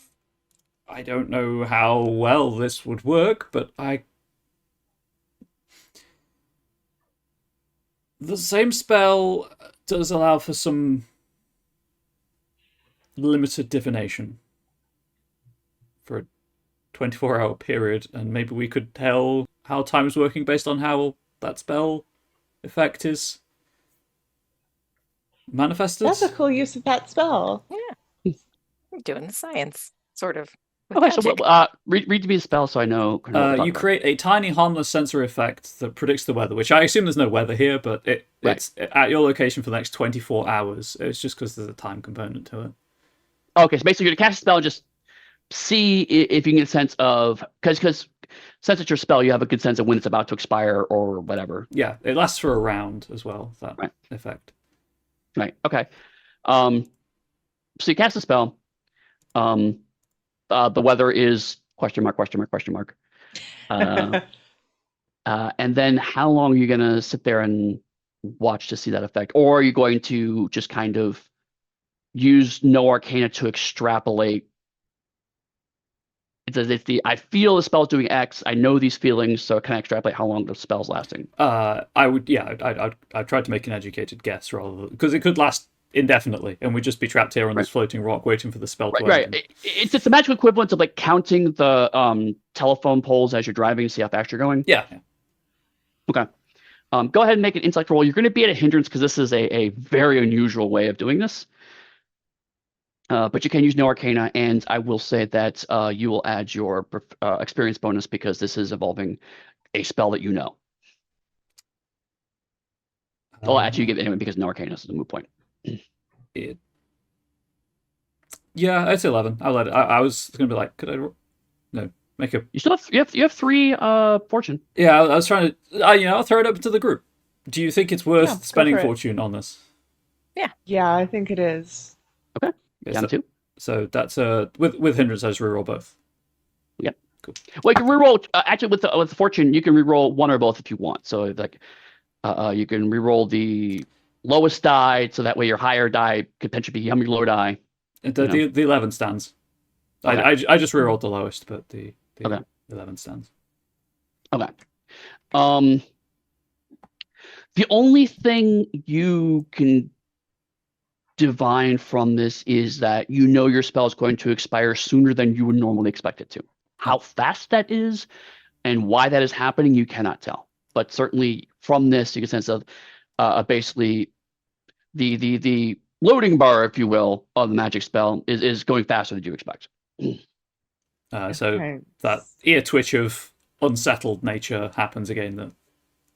don't know how well this would work, but the same spell does allow for some limited divination for a 24-hour period, and maybe we could tell how time is working based on how that spell effect is manifested.
That's a cool use of that spell.
Yeah. We're doing the science, sort of. with
Okay, so
magic.
read me the spell so I know. Kind of what we're
You
talking about.
create a tiny harmless sensory effect that predicts the weather, which I assume there's no weather here, but it's at your location for the next 24 hours. It's just because there's a time component to it.
Okay, so basically, you're gonna cast a spell and just see if you can get a sense of because since it's your spell, you have a good sense of when it's about to expire or whatever.
Yeah, it lasts for a round as well, that effect.
Right. Okay. So you cast a spell. The weather is question mark, question mark, question mark. And then how long are you gonna sit there and watch to see that effect, or are you going to just kind of use no arcana to extrapolate? It says I feel the spell's doing X. I know these feelings, so can I extrapolate how long the spell's lasting?
I'd try to make an educated guess rather than, because it could last indefinitely, and we'd just be trapped here on this floating rock waiting for the spell to end.
Right. It's the magical equivalent of like counting the telephone poles as you're driving to see how fast you're going.
Yeah.
Okay. Go ahead and make an intellect roll. You're going to be at a hindrance because this is a very unusual way of doing this. But you can use no arcana, and I will say that you will add your experience bonus because this is involving a spell that you know. Actually, you get it anyway because no arcana is a moot point.
Yeah, it's 11. I'll let it. I was going to be like, could I? No, make a.
You still have you have 3 fortune.
Yeah, I was trying to. I'll throw it up to the group. Do you think it's worth spending fortune on this?
Yeah, I think it is.
Okay. Down to 2.
So that's with hindrance, I just reroll both.
Yep.
Cool.
Well, you can reroll actually with the fortune. You can reroll one or both if you want. So like, you can reroll the lowest die, so that way your higher die could potentially be your lower die.
The 11 stands. Okay. I just rerolled the lowest, but the 11 stands.
Okay. The only thing you can divine from this is that you know your spell is going to expire sooner than you would normally expect it to. How fast that is and why that is happening, you cannot tell. But certainly from this, you get a sense of basically the loading bar, if you will, of the magic spell is going faster than you expect.
So that ear twitch of unsettled nature happens again that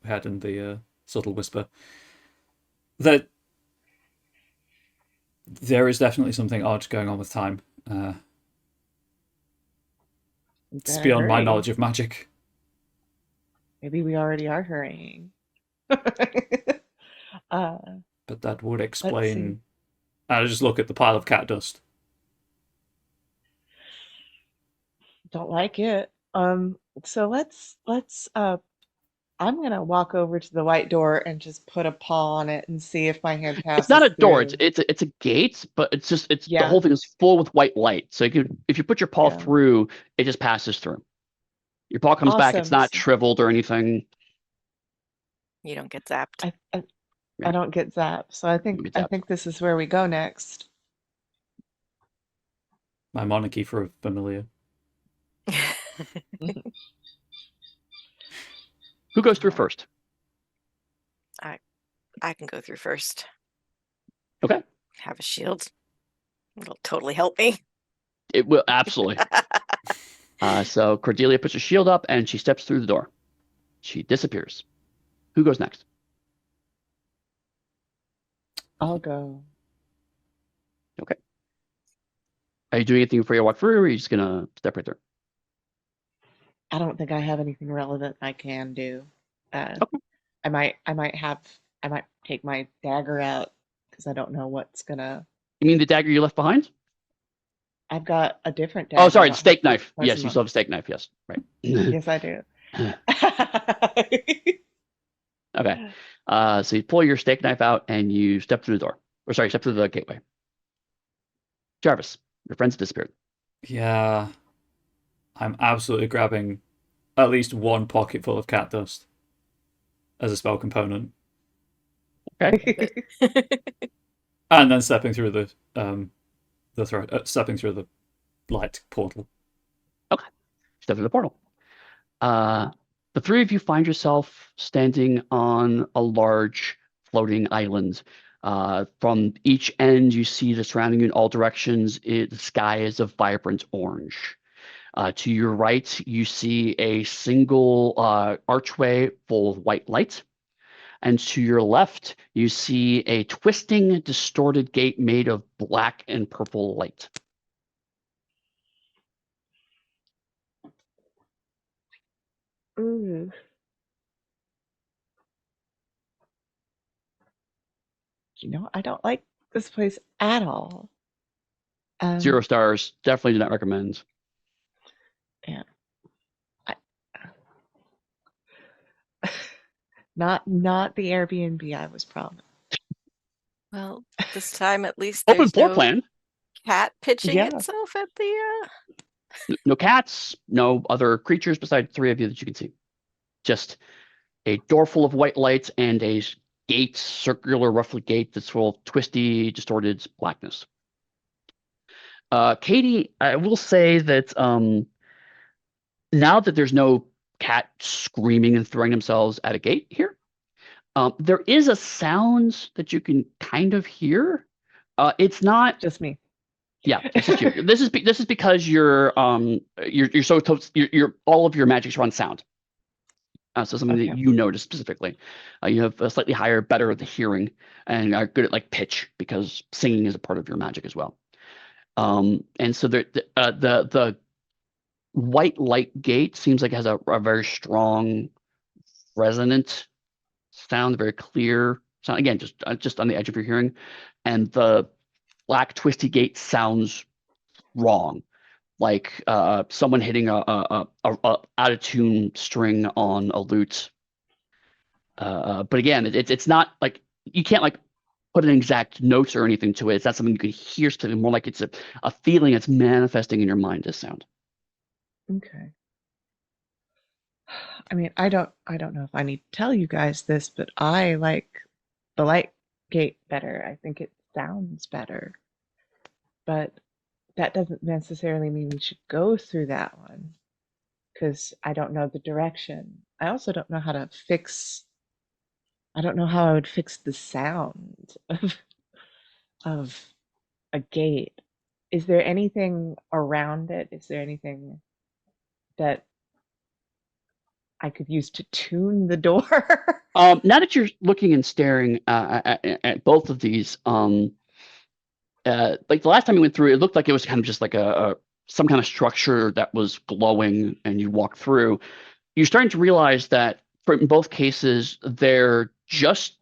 we had in the subtle whisper. That there is definitely something odd going on with time. It's beyond my knowledge of magic.
Maybe we already are hurrying.
But that would explain. I just look at the pile of cat dust.
Don't like it. So let's I'm gonna walk over to the white door and just put a paw on it and see if my hand passes.
It's not a door.
through.
It's a gate, but it's the whole thing is full with white light. So if you put your paw through, it just passes through. Your paw comes back. It's not shriveled or anything.
You don't get zapped.
I don't get zapped. So I think this is where we go next.
My monarchy for a familiar.
Who goes through first?
I can go through first.
Okay.
Have a shield. It'll totally help me.
It will absolutely. So Cordelia puts her shield up and she steps through the door. She disappears. Who goes next?
I'll go.
Okay. Are you doing anything before you walk through, or are you just gonna step right through?
I don't think I have anything relevant I can do.
Okay.
I might take my dagger out because I don't know what's gonna.
You mean the dagger you left behind?
I've got a different dagger.
Oh, sorry, the
on
steak knife.
once a
Yes, you
month.
still have a steak knife. Yes, right.
Yes, I do.
Okay. So you pull your steak knife out and you step through the door. Or sorry, step through the gateway. Jarvis, your friends disappeared.
Yeah, I'm absolutely grabbing at least one pocket full of cat dust as a spell component,
Okay.
and then stepping through the light portal.
Okay. Step through the portal. The three of you find yourself standing on a large floating island. From each end, you see the surrounding you in all directions. The sky is a vibrant orange. To your right, you see a single archway full of white light. And to your left, you see a twisting, distorted gate made of black and purple light.
Ooh. I don't like this place at all.
0 stars. Definitely do not recommend.
Yeah. Not the Airbnb I was promised.
Well, this time at least
Open
there's
floor
no
plan.
cat pitching
Yeah.
itself at the.
No cats, no other creatures besides 3 of you that you can see. Just a door full of white lights and a gate, circular, roughly gate that's full of twisty, distorted blackness. Katie, I will say that now that there's no cat screaming and throwing themselves at a gate here, there is a sound that you can kind of hear. It's not
Just me.
Yeah, it's just you. This is because you're so you're all of your magics are on sound. So something
Okay.
that you notice specifically. You have a slightly higher, better at the hearing, and are good at like pitch because singing is a part of your magic as well. And so the white light gate seems like it has a very strong, resonant sound, very clear sound. Again, just on the edge of your hearing, and the black twisty gate sounds wrong, like someone hitting a out of tune string on a lute. But again, it's not like you can't like put an exact notes or anything to it. It's not something you can hear. It's more like it's a feeling that's manifesting in your mind as sound.
Okay. I mean, I don't know if I need to tell you guys this, but I like the light gate better. I think it sounds better. But that doesn't necessarily mean we should go through that one because I don't know the direction. I also don't know how to fix. I don't know how I would fix the sound of a gate. Is there anything around it? Is there anything that I could use to tune the door?
Now that you're looking and staring at both of these, like the last time you went through, it looked like it was kind of just like a some kind of structure that was glowing, and you walk through. You're starting to realize that in both cases, they're just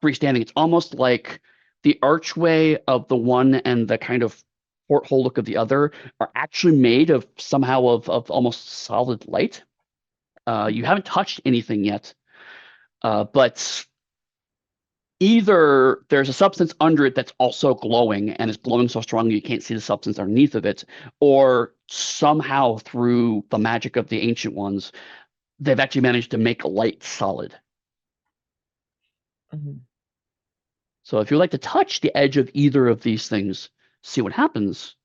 freestanding. It's almost like the archway of the one and the kind of porthole look of the other are actually made of somehow of almost solid light. You haven't touched anything yet, but either there's a substance under it that's also glowing and is glowing so strongly you can't see the substance underneath of it, or somehow through the magic of the ancient ones, they've actually managed to make light solid.
Mhm.
So if you like to touch the edge of either of these things, see what happens,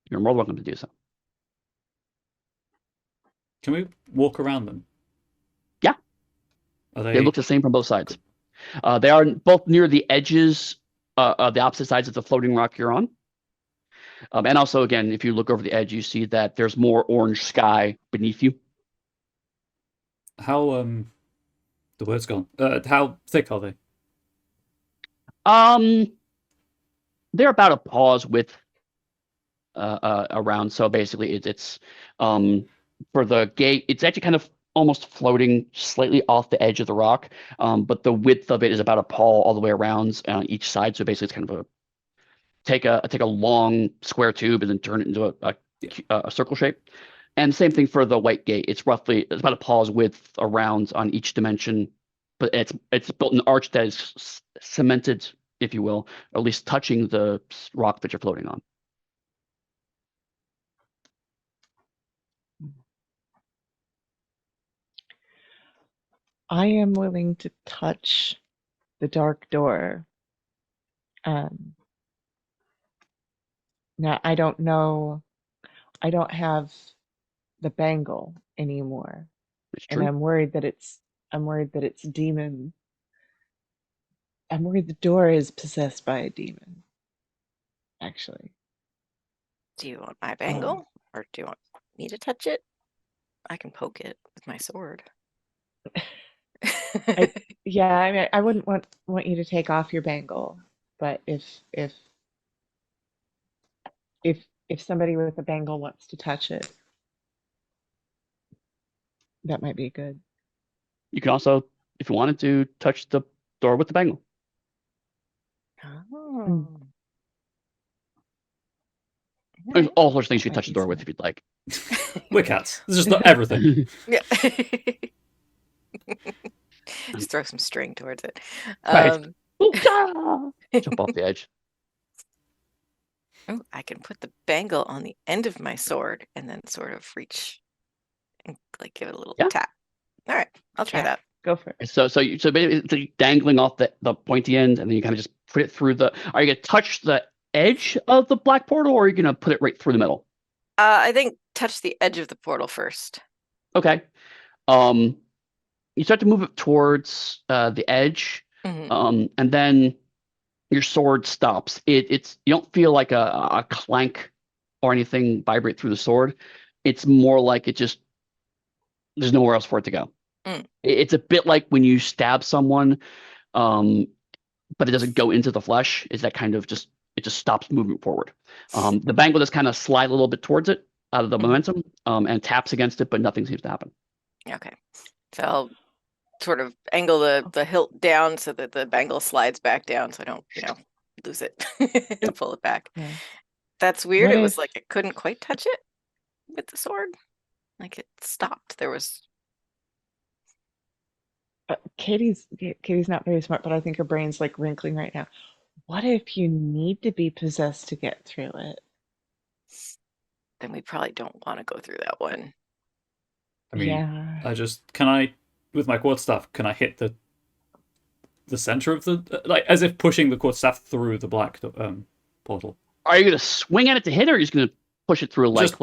you're more welcome to do so.
Can we walk around them?
Yeah.
Are
They look the same from both sides. They are both near the edges of the opposite sides of the floating rock you're on. And also, again, if you look over the edge, you see that there's more orange sky beneath you.
How the word's gone. How thick are they?
They're about a paw's width around. So basically, it's for the gate. It's actually kind of almost floating slightly off the edge of the rock. But the width of it is about a paw all the way around on each side. So basically, it's kind of take a long square tube and then turn it into a circle shape. And same thing for the white gate. It's about a paw's width around on each dimension, but it's built an arch that is cemented, if you will, or at least touching the rock that you're floating on.
I am willing to touch the dark door. Now I don't know. I don't have the bangle anymore, and I'm worried that it's demon. I'm worried the door is possessed by a demon. Actually,
Do you want my bangle, or do you want me to touch it? I can poke it with my sword.
yeah, I mean, I wouldn't want you to take off your bangle, but if somebody with a bangle wants to touch it, that might be good.
You can also, if you wanted to, touch the door with the bangle.
Oh.
There's all sorts of things you can touch the door with if you'd like.
We're cats. It's just not everything.
Yeah. Just throw some string towards it.
Right. Jump off the edge.
Oh, I can put the bangle on the end of my sword and then sort of reach and like give it a little tap. All right, I'll try that.
Go for it.
So basically it's dangling off the pointy end, and then you kind of just put it through the. Are you gonna touch the edge of the black portal, or are you gonna put it right through the middle?
I think touch the edge of the portal first.
Okay. You start to move it towards the edge, and then your sword stops. It's you don't feel like a clank or anything vibrate through the sword. It's more like there's nowhere else for it to go. It's a bit like when you stab someone, but it doesn't go into the flesh. Is that kind of just stops moving forward. The bangle just kind of slide a little bit towards it out of the momentum, and taps against it, but nothing seems to happen.
Okay, so I'll sort of angle the hilt down so that the bangle slides back down, so I don't lose it to pull it back. Yeah. That's weird. It was like it couldn't quite touch it with the sword. Like it stopped. There was.
Katie's not very smart, but I think her brain's like wrinkling right now. What if you need to be possessed to get through it?
Then we probably don't want to go through that one.
I mean, can I, with my quarterstaff, can I hit the center of the, like, as if pushing the quarterstaff through the black portal? Are
you going to swing at it to hit, or are you just going to push it through
just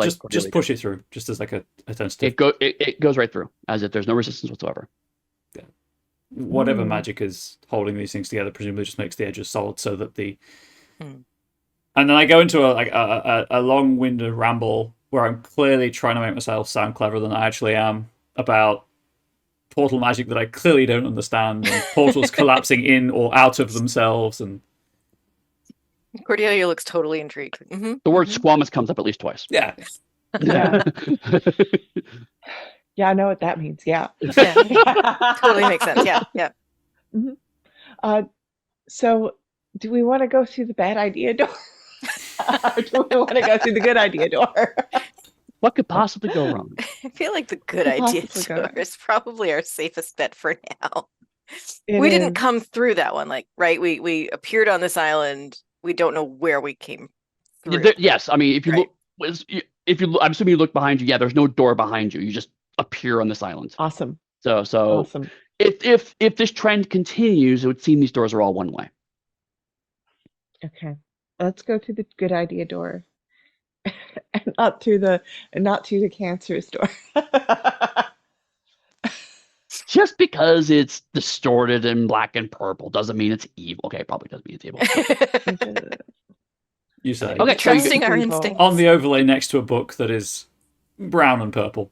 push it through, just as like a tentative?
It goes right through, as if there's no resistance whatsoever.
Yeah. Whatever magic is holding these things together presumably just makes the edges solid, so that the. And then I go into a long-winded ramble where I'm clearly trying to make myself sound cleverer than I actually am about portal magic that I clearly don't understand, and portals collapsing in or out of themselves. And
Cordelia looks totally intrigued.
The word squamous comes up at least twice.
Yeah.
Yeah. Yeah, I know what that means. Yeah.
Totally makes sense. Yeah.
So, do we want to go through the bad idea door? Or do we want to go through the good idea door?
What could possibly go wrong?
I feel like the good idea door is probably our safest bet for now. We didn't come through that one, right? We appeared on this island. We don't know where we came through.
Yes, I mean, if you look, I'm assuming you look behind you. Yeah, there's no door behind you. You just appear on this island.
Awesome.
So
awesome.
If this trend continues, it would seem these doors are all one way.
Okay, let's go through the good idea door, and not through the cancerous door.
Just because it's distorted and black and purple doesn't mean it's evil. Okay, it probably doesn't mean it's evil.
You say.
Okay, trusting our instincts.
On the overlay next to a book that is brown and purple.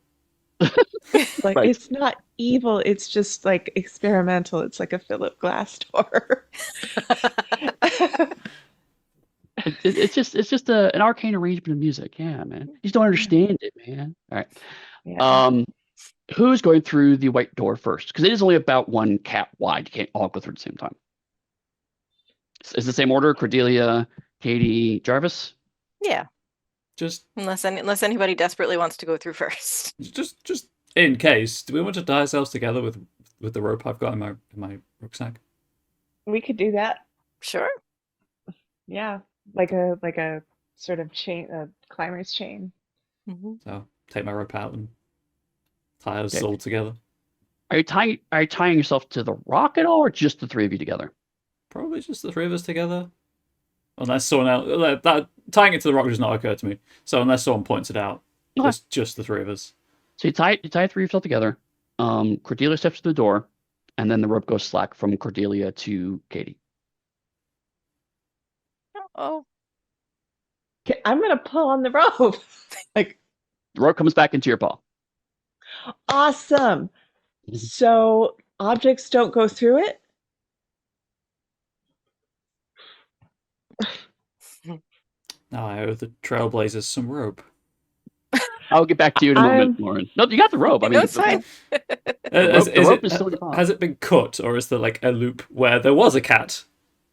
Like, right. It's not evil. It's just like experimental. It's like a Philip Glass door.
It's just an arcane arrangement of music. Yeah, man. You just don't understand it, man. All right.
Yeah.
Who's going through the white door first? Because it is only about one cat wide. You can't all go through at the same time. Is the same order? Cordelia, Katie, Jarvis?
Yeah.
Just
Unless anybody desperately wants to go through first.
just in case, do we want to tie ourselves together with the rope I've got in my rucksack?
We could do that.
Sure.
Yeah. Like a sort of chain, a climber's chain.
Mm-hmm.
So take my rope out and tie us all together.
Are you tying yourself to the rock at all, or just the three of you together?
Probably just the three of us together. Unless someone else... tying it to the rock does not occur to me. So unless someone points it out, it's just the three of us.
So you tie three of yourself together. Cordelia steps to the door, and then the rope goes slack from Cordelia to Katie.
Oh.
Okay, I'm gonna pull on the rope. Like,
the rope comes back into your paw.
Awesome. So objects don't go through it?
Now I owe the Trailblazers some rope.
I'll get back to you in a moment, Lauren. No, you got the rope. I mean,
no, it's fine.
The rope is still in your paw.
Has it been cut, or is there like a loop where there was a cat?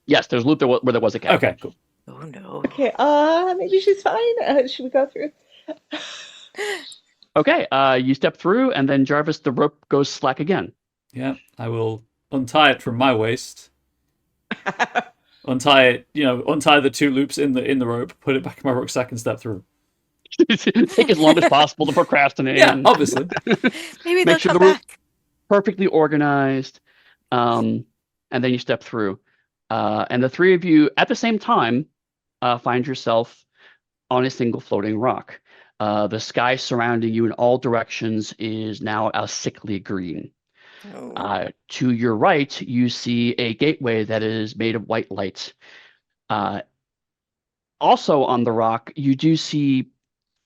Yes, there's a loop where there was a cat.
Okay, cool.
Oh no.
Okay, maybe she's fine. Should we go through?
Okay, you step through, and then Jarvis, the rope goes slack again.
Yeah, I will untie it from my waist. Untie the two loops in the rope, put it back in my rucksack, and step through.
Take as long as possible to procrastinate.
Yeah, obviously.
Maybe they'll
Make sure
come
the rope
back.
perfectly organized, and then you step through. And the three of you, at the same time, find yourself on a single floating rock. The sky surrounding you in all directions is now a sickly green.
Oh.
To your right, you see a gateway that is made of white light. Also on the rock, you do see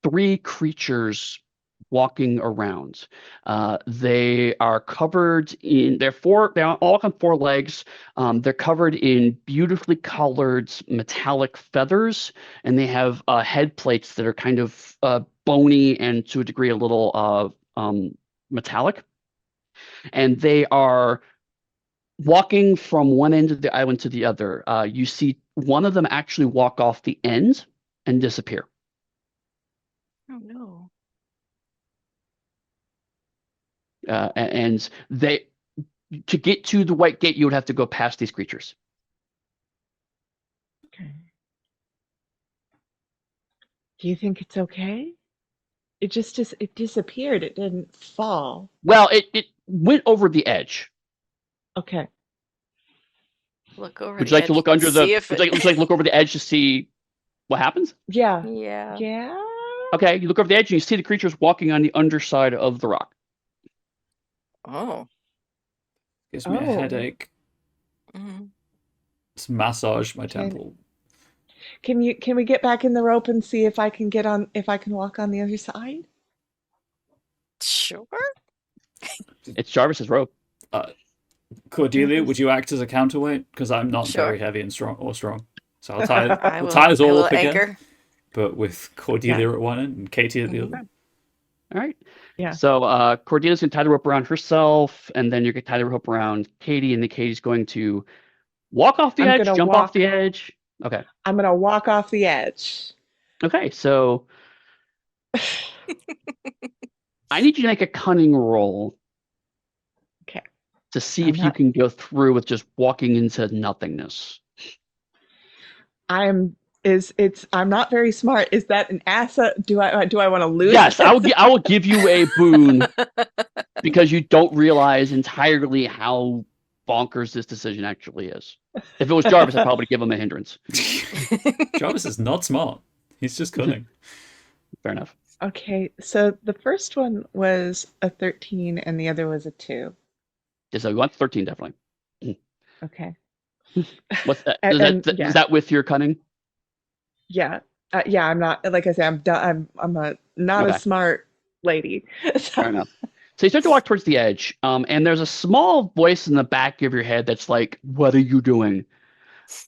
three creatures walking around. They are covered in they're all on four legs. They're covered in beautifully colored metallic feathers, and they have head plates that are kind of bony and to a degree a little metallic. And they are walking from one end of the island to the other. You see one of them actually walk off the end and disappear.
Oh no.
And to get to the white gate, you would have to go past these creatures.
Okay. Do you think it's okay? It disappeared. It didn't fall.
Well, it went over the edge.
Okay.
Look over.
Would you like to look under the? Would you like to look over the edge to see what happens?
Yeah.
Yeah.
Yeah.
Okay, you look over the edge and you see the creatures walking on the underside of the rock.
Oh.
Gives me a headache.
Mm-hmm.
Let's massage my temple.
Can we get back in the rope and see if I can walk on the other side?
Sure.
It's Jarvis's rope.
Cordelia, would you act as a counterweight? Because I'm not
Sure.
very heavy and strong. So I'll tie
I will,
tie us all
I will
up again,
anchor.
but with Cordelia at one end and Katie at the other.
All right.
Yeah.
So Cordelia's going to tie the rope around herself, and then you're going to tie the rope around Katie, and then Katie's going to walk off the edge, jump off the edge. Okay.
I'm going to walk off the edge.
Okay, so I need you to make a cunning roll.
Okay.
To see if you can go through with just walking into nothingness.
I'm not very smart. Is that an asset? Do I want to lose?
Yes, I will give you a boon because you don't realize entirely how bonkers this decision actually is. If it was Jarvis, I'd probably give him a hindrance.
Jarvis is not smart. He's just cunning.
Fair enough.
Okay, so the first one was a 13 and the other was a 2.
Yeah, so you want 13 definitely.
Okay.
What's that?
Yeah.
Is that with your cunning?
Yeah. I'm not, like I say, I'm not
Okay.
a smart lady. So.
Fair enough. So you start to walk towards the edge, and there's a small voice in the back of your head that's like, "What are you doing?"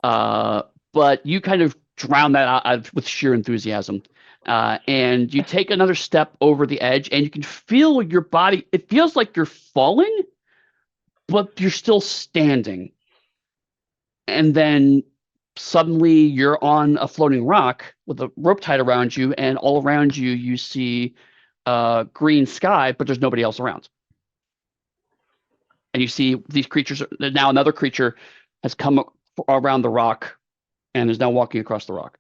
But you kind of drown that out with sheer enthusiasm. And you take another step over the edge, and you can feel your body. It feels like you're falling, but you're still standing. And then suddenly you're on a floating rock with a rope tied around you, and all around you, you see green sky, but there's nobody else around. And you see these creatures. Now another creature has come around the rock and is now walking across the rock.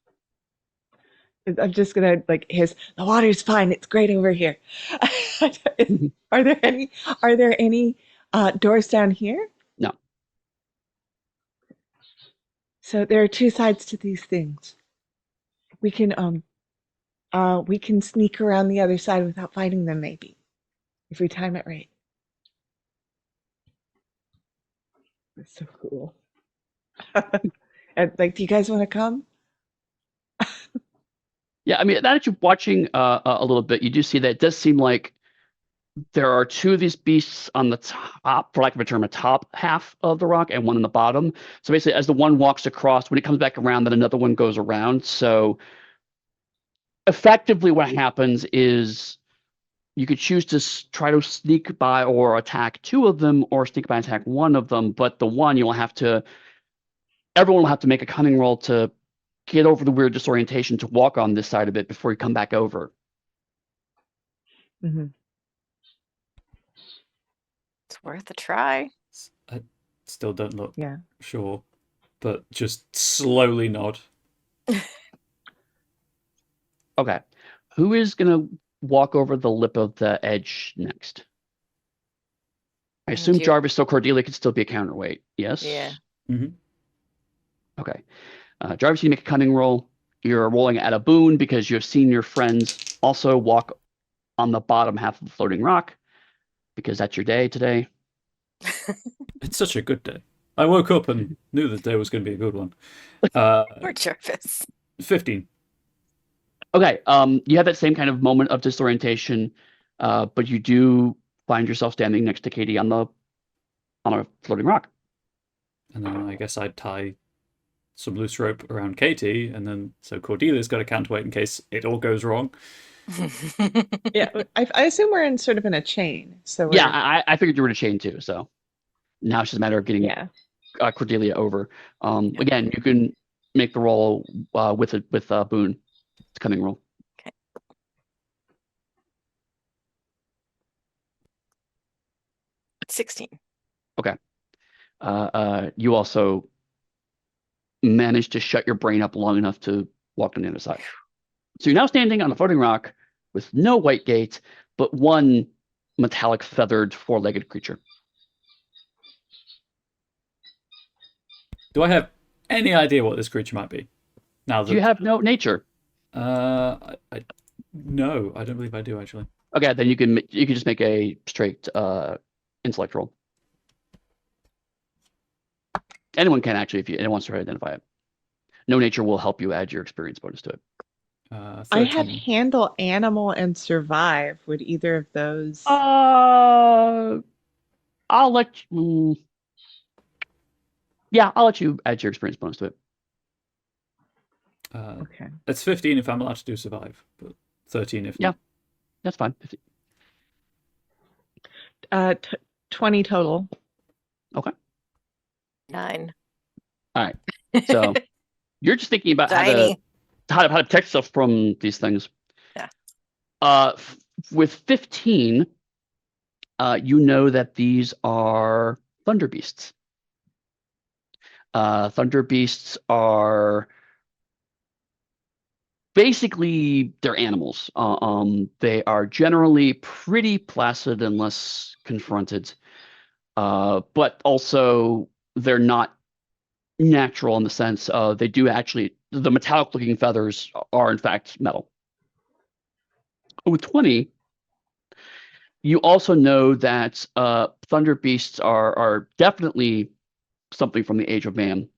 I'm just gonna like hiss, the water's fine, it's great over here. Are there any doors down here?
No.
So there are two sides to these things. We can sneak around the other side without fighting them, maybe, if we time it right. That's so cool. And like, do you guys want to come?
Yeah, I mean, now that you're watching a little bit, you do see that it does seem like there are two of these beasts on the top, for lack of a term, a top half of the rock, and one in the bottom. So basically, as the one walks across, when it comes back around, then another one goes around. So effectively, what happens is you could choose to try to sneak by or attack two of them, or sneak by and attack one of them. But the one you'll have to, everyone will have to make a cunning roll to get over the weird disorientation to walk on this side of it before you come back over.
Mm-hmm.
It's worth a try.
I still don't look
Yeah.
sure, but just slowly nod.
Okay. Who is going to walk over the lip of the edge next? I assume
you.
Jarvis, so Cordelia could still be a counterweight. Yes?
Yeah.
Mm-hmm.
Okay. Jarvis, you make a cunning roll. You're rolling at a boon because you have seen your friends also walk on the bottom half of the floating rock, because that's your day today.
It's such a good day. I woke up and knew the day was going to be a good one.
Poor Jarvis.
15.
Okay. You have that same kind of moment of disorientation, but you do find yourself standing next to Katie on a floating rock.
And then I guess I'd tie some loose rope around Katie, and then so Cordelia's got a counterweight in case it all goes wrong.
Yeah, I assume we're sort of in a chain. So
Yeah, I figured you were in a chain too. So now it's just a matter of getting Cordelia over. Again, you can make the roll with Boone. It's a cunning roll.
Okay. It's 16.
Okay. You also managed to shut your brain up long enough to walk on the other side. So you're now standing on a floating rock with no white gate, but one metallic feathered four-legged creature.
Do I have any idea what this creature might be? Now that
Do you have no nature?
no, I don't believe I do actually.
Okay, then you can just make a straight intellect roll. Anyone can actually if anyone wants to identify it. No nature will help you add your experience bonus to it.
I had handle, animal, and survive. Would either of those?
I'll let you. Yeah, I'll let you add your experience bonus to it.
Okay.
It's 15 if I'm allowed to do survive, but 13 if not.
That's fine.
20 total.
Okay.
9.
All right. So you're just thinking about how to protect stuff from these things.
Yeah.
With 15, you know that these are thunder beasts. Thunder beasts are basically they're animals. They are generally pretty placid unless confronted, but also they're not natural in the sense of they do actually, the metallic looking feathers are in fact metal. With 20, you also know that thunder beasts are definitely something from the Age of Man,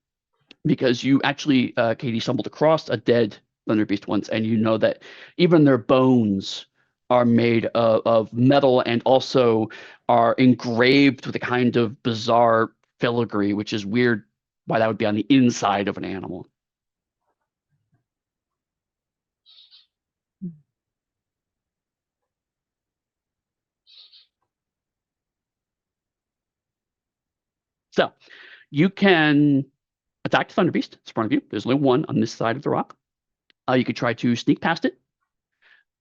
because you actually, Katie, stumbled across a dead thunder beast once, and you know that even their bones are made of metal and also are engraved with a kind of bizarre filigree, which is weird why that would be on the inside of an animal. So you can attack the Thunder Beast. It's in front of you. There's only one on this side of the rock. You could try to sneak past it,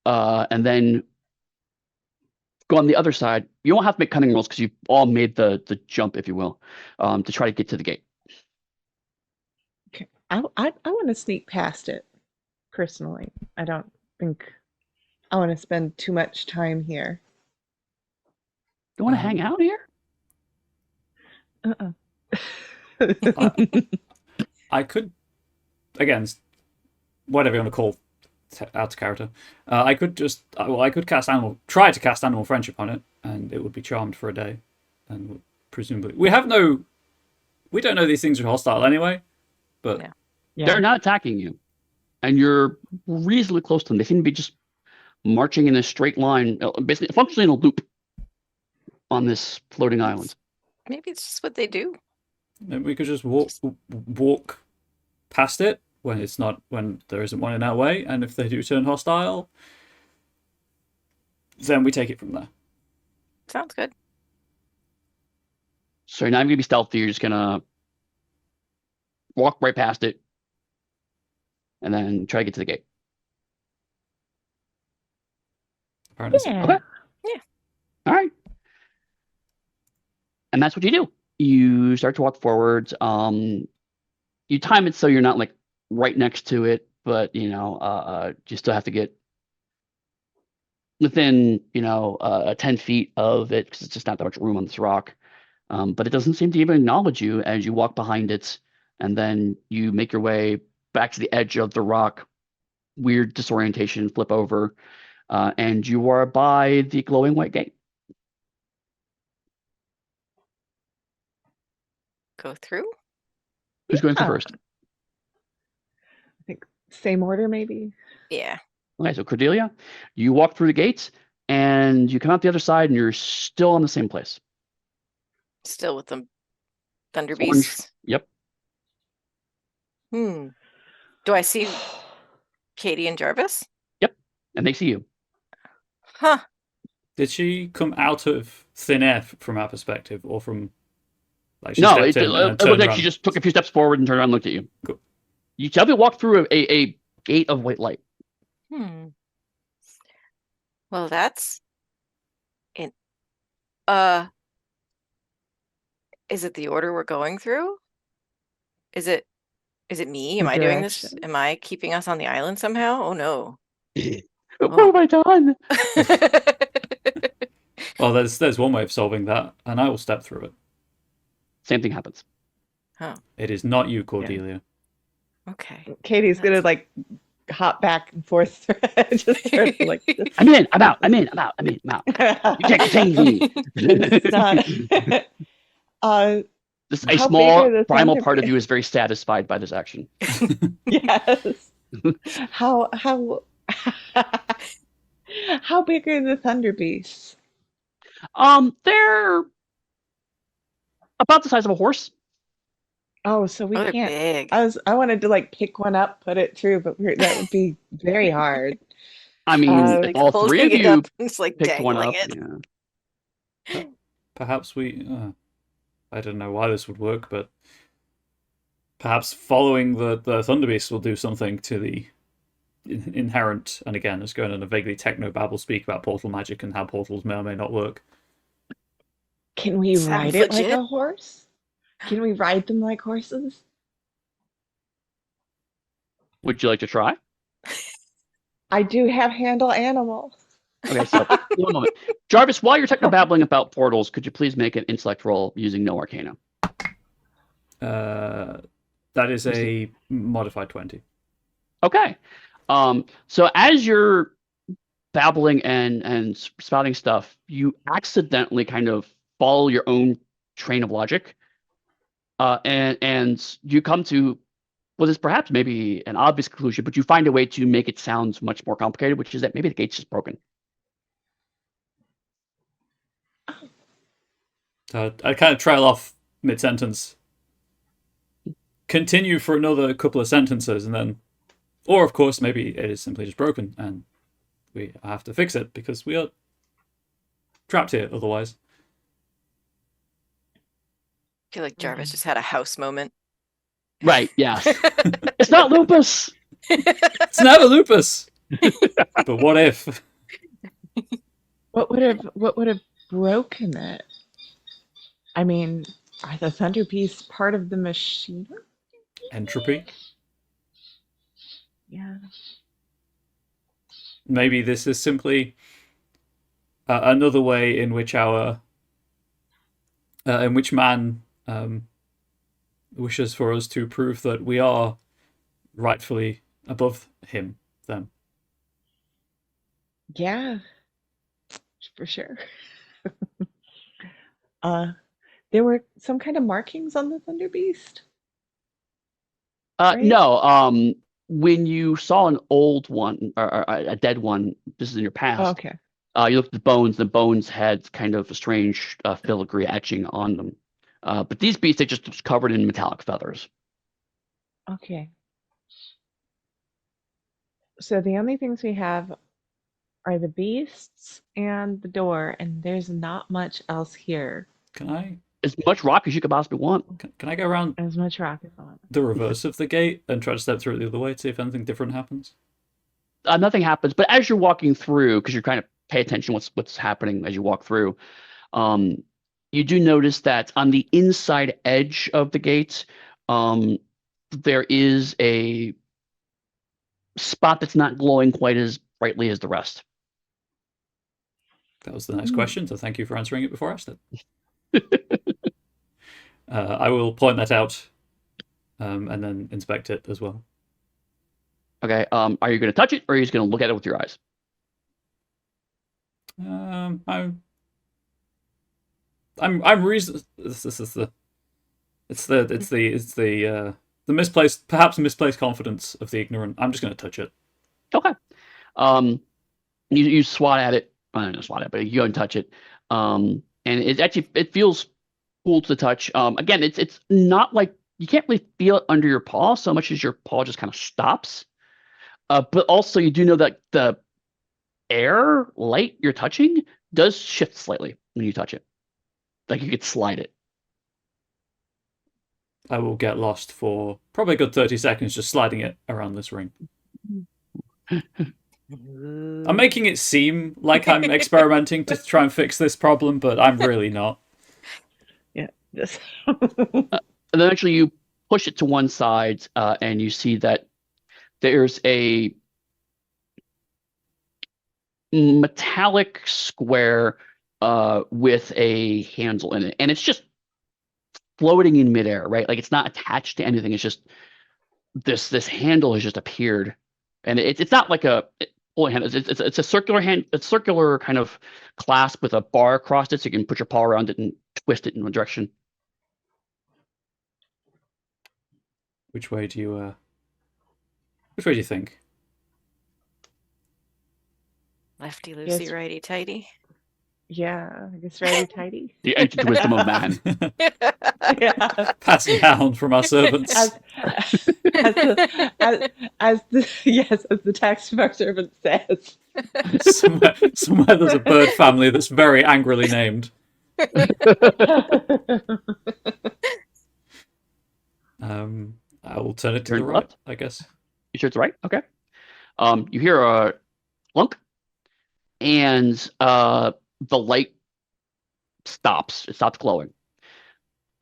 and then go on the other side. You won't have to make cunning rolls because you've all made the jump, if you will, to try to get to the gate.
Okay. I want to sneak past it, personally. I don't think I want to spend too much time here.
You want to hang out here?
I could, again, whatever you want to call out of character. I could just, I could try to cast animal friendship on it, and it would be charmed for a day, and presumably we don't know these things are hostile anyway, but
Yeah.
They're not attacking you, and you're reasonably close to them. They seem to be just marching in a straight line, basically functionally in a loop on this floating island.
Maybe it's just what they do.
maybe we could just walk past it when there isn't one in our way, and if they do turn hostile, then we take it from there.
Sounds good.
So you're not even gonna be stealthy. You're just gonna walk right past it, and then try to get to the gate.
Apparently,
Yeah.
Okay.
Yeah.
All right. And that's what you do. You start to walk forwards. You time it so you're not like right next to it, but you still have to get within 10 feet of it because it's just not that much room on this rock. But it doesn't seem to even acknowledge you as you walk behind it, and then you make your way back to the edge of the rock. Weird disorientation, flip over, and you are by the glowing white gate.
Go through.
Who's going through
Yeah.
first?
I think same order, maybe.
Yeah.
Okay, so Cordelia, you walk through the gates and you come out the other side and you're still in the same place.
Still with the thunder
It's orange.
beasts.
Yep.
Do I see Katie and Jarvis?
And they see you.
Huh.
did she come out of thin air from our perspective, or from like she
No,
stepped
it
in and
looked
turned
like
around?
she just took a few steps forward and turned around and looked at you.
Cool.
You definitely walked through a gate of white light.
Well, that's in. Is it the order we're going through? Is it me? Am I doing this?
Direction.
Am I keeping us on the island somehow? Oh no.
What have I done?
Well, there's one way of solving that, and I will step through it.
Same thing happens.
It is not you, Cordelia.
Okay.
Katie's gonna like hop back and forth. Just sort of like
I'm in. I'm out. I'm in. I'm out. I'm in. I'm out. You can't contain me. This, a
How big
small
are the
primal
thunder
part of
beasts?
you is very satisfied by this action.
Yes. How how big are the thunder beasts?
They're about the size of a horse.
Oh, so we
Oh, they're
can't.
big.
I wanted to like pick one up, put it through, but that would be very hard.
I mean, if
Like
all three of
holding it
you
up and just like
picked one
dangling
up.
it.
Yeah.
Perhaps we. I don't know why this would work, but perhaps following the Thunder Beast will do something to the inherent. And again, it's going on a vaguely techno babble speak about portal magic and how portals may or may not work.
Can we
Sounds
ride it like
legit.
a horse? Can we ride them like horses?
Would you like to try?
I do have handle animal.
Okay, so one moment. Jarvis, while you're techno-babbling about portals, could you please make an intellect roll using no arcana?
That is a modified 20.
Okay. So as you're babbling and spouting stuff, you accidentally kind of follow your own train of logic. And you come to what is perhaps maybe an obvious conclusion, but you find a way to make it sound much more complicated, which is that maybe the gate's just broken.
I kind of trail off mid-sentence. Continue for another couple of sentences, and then... Or, of course, maybe it is simply just broken, and we have to fix it, because we are trapped here otherwise.
I feel like Jarvis just had a house moment.
Right, yes. It's not lupus!
It's never lupus! But what if?
What would have broken it? I mean, are the Thunder Beasts part of the machine?
Entropy?
Yeah.
Maybe this is simply another way in which man wishes for us to prove that we are rightfully above him. Then,
Yeah, for sure. There were some kind of markings on the Thunder Beast. Right?
No. When you saw an old one or a dead one, this is in your past.
Oh, okay.
You looked at the bones. The bones had kind of a strange filigree etching on them. But these beasts, they just covered in metallic feathers.
Okay. So the only things we have are the beasts and the door, and there's not much else here.
can I
As much rock as you could possibly want.
can I go around
As much rock as I want.
the reverse of the gate and try to step through it the other way to see if anything different happens?
Nothing happens, but as you're walking through, because you're trying to pay attention what's happening as you walk through, you do notice that on the inside edge of the gate, there is a spot that's not glowing quite as brightly as the rest.
That was the next question, so thank you for answering it before I asked it. I will point that out and then inspect it as well.
Okay. Are you going to touch it, or are you just going to look at it with your eyes?
I'm reason. This is the misplaced confidence of the ignorant. I'm just going to touch it.
Okay. You swat at it. Not swat at it, but you go and touch it. And it feels cool to touch. Again, it's not like you can't really feel it under your paw so much as your paw just kind of stops. But also you do know that the light you're touching does shift slightly when you touch it. Like you could slide it.
I will get lost for probably a good 30 seconds just sliding it around this ring. I'm making it seem like I'm experimenting to try and fix this problem, but I'm really not.
Yeah. Yes.
And then actually you push it to one side and you see that there's a metallic square with a handle in it. And it's just floating in midair, right? Like it's not attached to anything. It's just this handle has just appeared. And it's not like a fully hand. It's a circular kind of clasp with a bar across it, so you can put your paw around it and twist it in one direction.
Which way do you think?
Lefty loosey,
Yes.
righty tighty.
Yeah, I guess righty tighty.
The ancient wisdom of man.
Yeah.
Passing down from our servants.
As the text of our servant says.
Somewhere there's a bird family that's very angrily named. I will turn it to
Turn
the right,
left?
I guess.
You sure it's right? Okay. You hear a clunk, and the light stops. It stops glowing.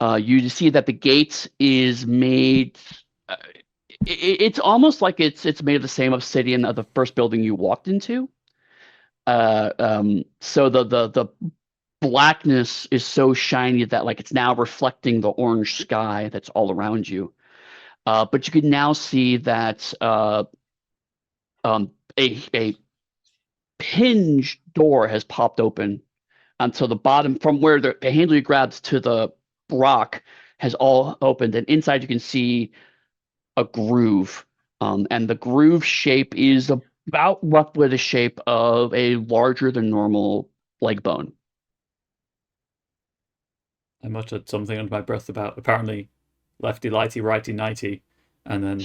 You see that the gate is made. It's almost like it's made of the same obsidian of the first building you walked into. So the blackness is so shiny that like it's now reflecting the orange sky that's all around you. But you can now see that a hinge door has popped open until the bottom, from where the handle you grabbed to the rock has all opened, and inside you can see a groove. And the groove shape is about roughly the shape of a larger than normal leg bone.
I muttered something under my breath about apparently lefty lighty, righty nighty, and then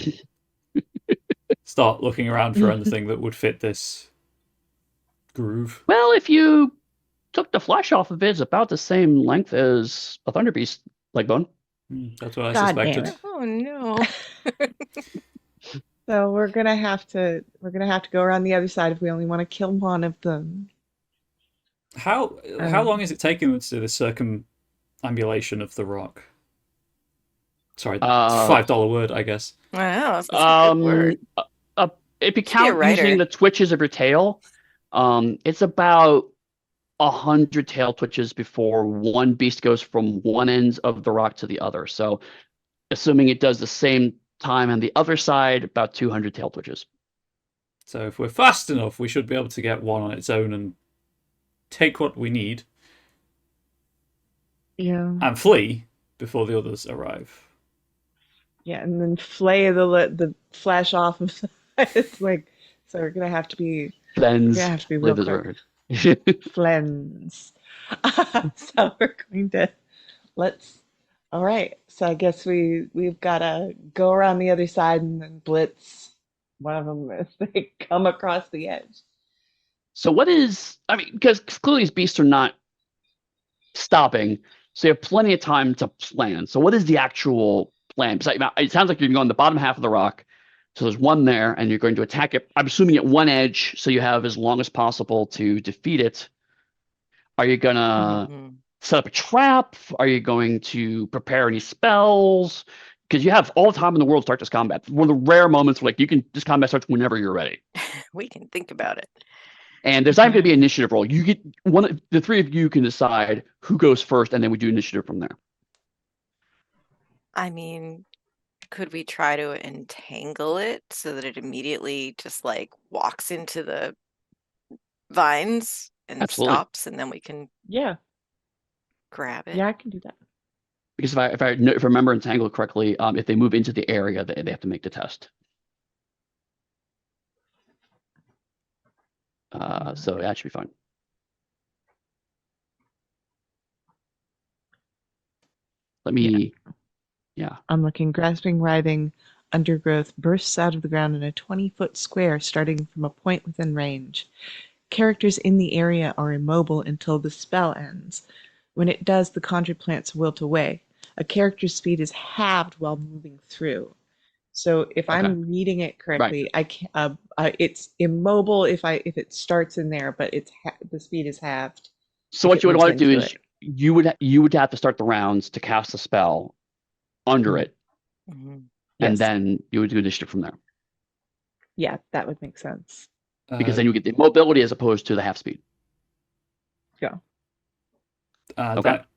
start looking around for anything that would fit this groove.
Well, if you took the flesh off of it, it's about the same length as a Thunder Beast leg bone.
That's what I
God damn
suspected.
it.
Oh no.
So we're gonna have to go around the other side if we only want to kill one of them.
How long is it taking them to do the circumambulation of the rock? Sorry, $5 word, I guess.
Wow, that's a good word.
If you
Should be a
count using
writer.
the twitches of your tail, it's about 100 tail twitches before one beast goes from one end of the rock to the other. So, assuming it does the same time on the other side, about 200 tail twitches.
So if we're fast enough, we should be able to get one on its own and take what we need
Yeah.
and flee before the others arrive.
Yeah, and then flay the flesh off of it's like, so we're gonna have to be
Cleanse.
real quick. Cleanse. So we're going to all right. So I guess we've gotta go around the other side and then blitz one of them as they come across the edge.
So because clearly these beasts are not stopping, so you have plenty of time to plan. So what is the actual plan? It sounds like you're going on the bottom half of the rock. So there's one there, and you're going to attack it, I'm assuming at one edge, so you have as long as possible to defeat it. Are you going to set up a trap? Are you going to prepare any spells? Because you have all the time in the world to start this combat. One of the rare moments where this combat starts whenever you're ready.
We can think about it.
And there's not going to be an initiative roll. You get the three of you can decide who goes first, and then we do initiative from there.
I mean, could we try to entangle it so that it immediately just like walks into the vines and
Absolutely.
stops, and then we can grab it?
Yeah, I can do that.
Because if I remember entangle correctly, if they move into the area, they have to make the test. So that should be fine. Let me,
I'm looking. Grasping, writhing undergrowth bursts out of the ground in a 20-foot square starting from a point within range. Characters in the area are immobile until the spell ends. When it does, the conjured plants wilt away. A character's speed is halved while moving through. So if I'm reading it correctly, I can, it's immobile if it starts in there, but the speed is halved.
So what you would want to do is you would have to start the rounds to cast a spell under it, and then you would do initiative from there.
Yeah, that would make sense.
Because then you get the mobility as opposed to the half speed.
Yeah.
That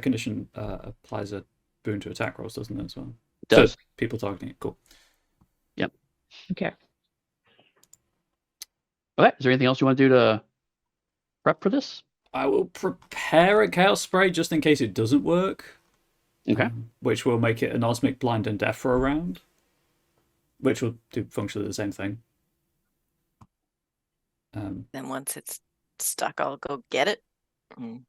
condition applies a boon to attack rolls, doesn't it, as well?
It does.
So people targeting it. Cool.
Yep.
Okay.
Okay. Is there anything else you want to do to prep for this?
I will prepare a chaos spray just in case it doesn't work.
Okay.
Which will make it an Osmic Blind and Deaf for a round. Which will do functionally the same thing.
Then once it's stuck, I'll go get it.
And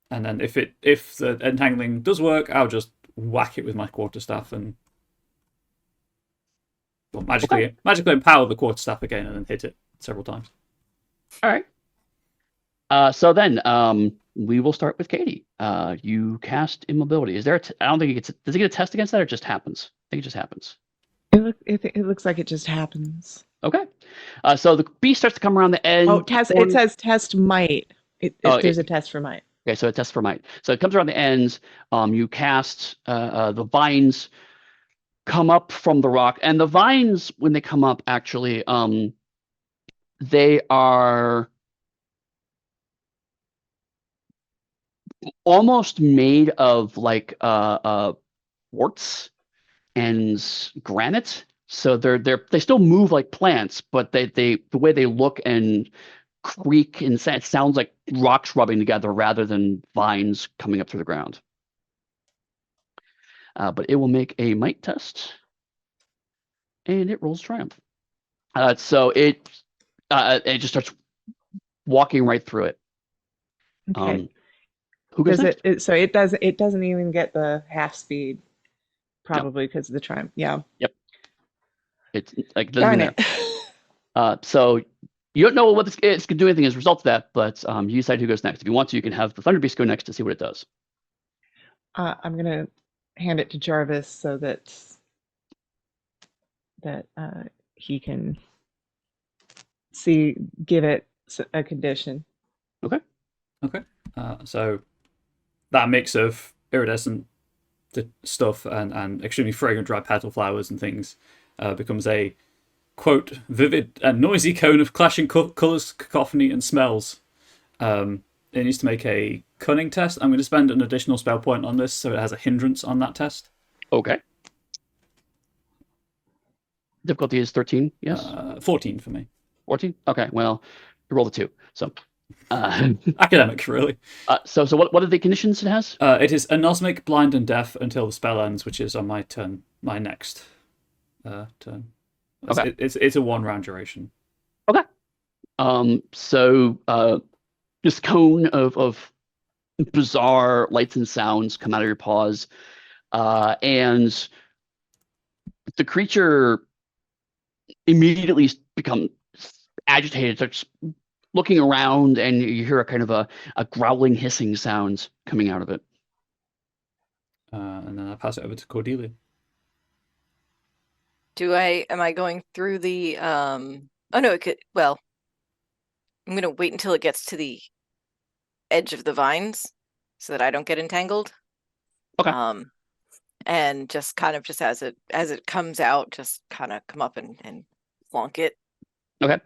then if the entangling does work, I'll just whack it with my quarterstaff and magically empower the quarterstaff again and then hit it several times.
All right. So then we will start with Katie. You cast immobility. Is there? I don't think it gets. Does it get a test against that, or it just happens? I think it just happens.
It looks like it just happens.
Okay. So the beast starts to come around the end.
Oh, test. It says test might. There's a test for might.
Okay, so a test for might. So it comes around the ends. You cast the vines come up from the rock, and the vines, when they come up, actually, they are almost made of like quartz and granite. So they still move like plants, but the way they look and creak and it sounds like rocks rubbing together rather than vines coming up through the ground. But it will make a might test, and it rolls triumph. So it just starts walking right through it.
Okay.
Who goes next?
So it doesn't even get the half speed, probably because of the triumph. Yeah.
Yep. It's like
Darn it.
So you don't know what it's going to do anything as a result of that, but you decide who goes next. If you want to, you can have the Thunder Beast go next to see what it does.
I'm gonna hand it to Jarvis so that he can give it a condition.
Okay.
So that mix of iridescent stuff and extremely fragrant dry petal flowers and things becomes a, quote, vivid and noisy cone of clashing colours, cacophony, and smells. It needs to make a cunning test. I'm going to spend an additional spell point on this so it has a hindrance on that test.
Okay. Difficulty is 13, yes?
14 for me.
14? Okay, well, you rolled a 2, so...
Academic, really.
So what are the conditions it has?
It is anosmic, blind, and deaf until the spell ends, which is on my turn, my next turn.
Okay.
It's a 1-round duration.
Okay. So this cone of bizarre lights and sounds come out of your paws, and the creature immediately becomes agitated, starts looking around, and you hear a kind of a growling, hissing sound coming out of it.
And then I pass it over to Cordelia.
Am I going through the oh no, I'm gonna wait until it gets to the edge of the vines so that I don't get entangled.
Okay.
And just kind of just as it comes out, just kind of come up and flonk it.
Okay.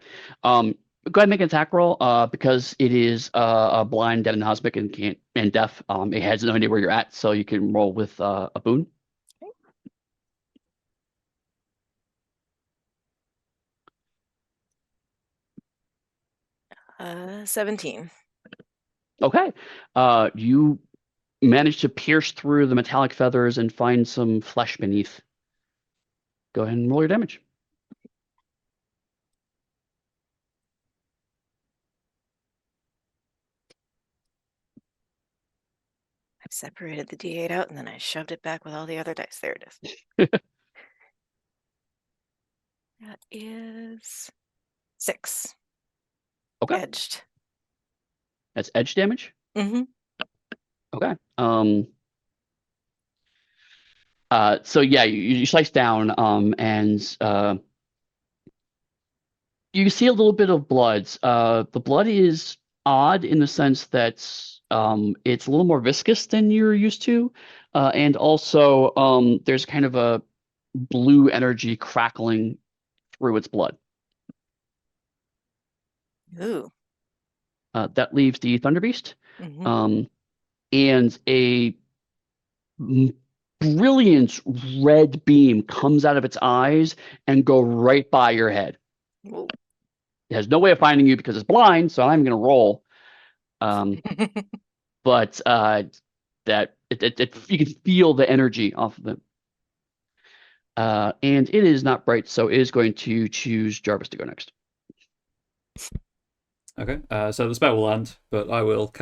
Go ahead and make an attack roll, because it is a blind, dead, and anosmic, and deaf. It has no idea where you're at, so you can roll with a boon.
17.
Okay. You manage to pierce through the metallic feathers and find some flesh beneath. Go ahead and roll your damage.
I separated the D8 out and then I shoved it back with all the other dice. There it is. That is 6.
Okay.
Edged.
That's edge damage?
Mm-hmm.
Okay. So yeah, you slice down, and you see a little bit of blood. The blood is odd in the sense that it's a little more viscous than you're used to, and also there's kind of a blue energy crackling through its blood.
Ooh.
That leaves the Thunder Beast,
Mm-hmm.
and a brilliant red beam comes out of its eyes and go right by your head.
Whoa.
It has no way of finding you because it's blind, so I'm going to roll. But that you can feel the energy off of it. And it is not bright, so it is going to choose Jarvis to go next.
Okay, so the spell will end, but I will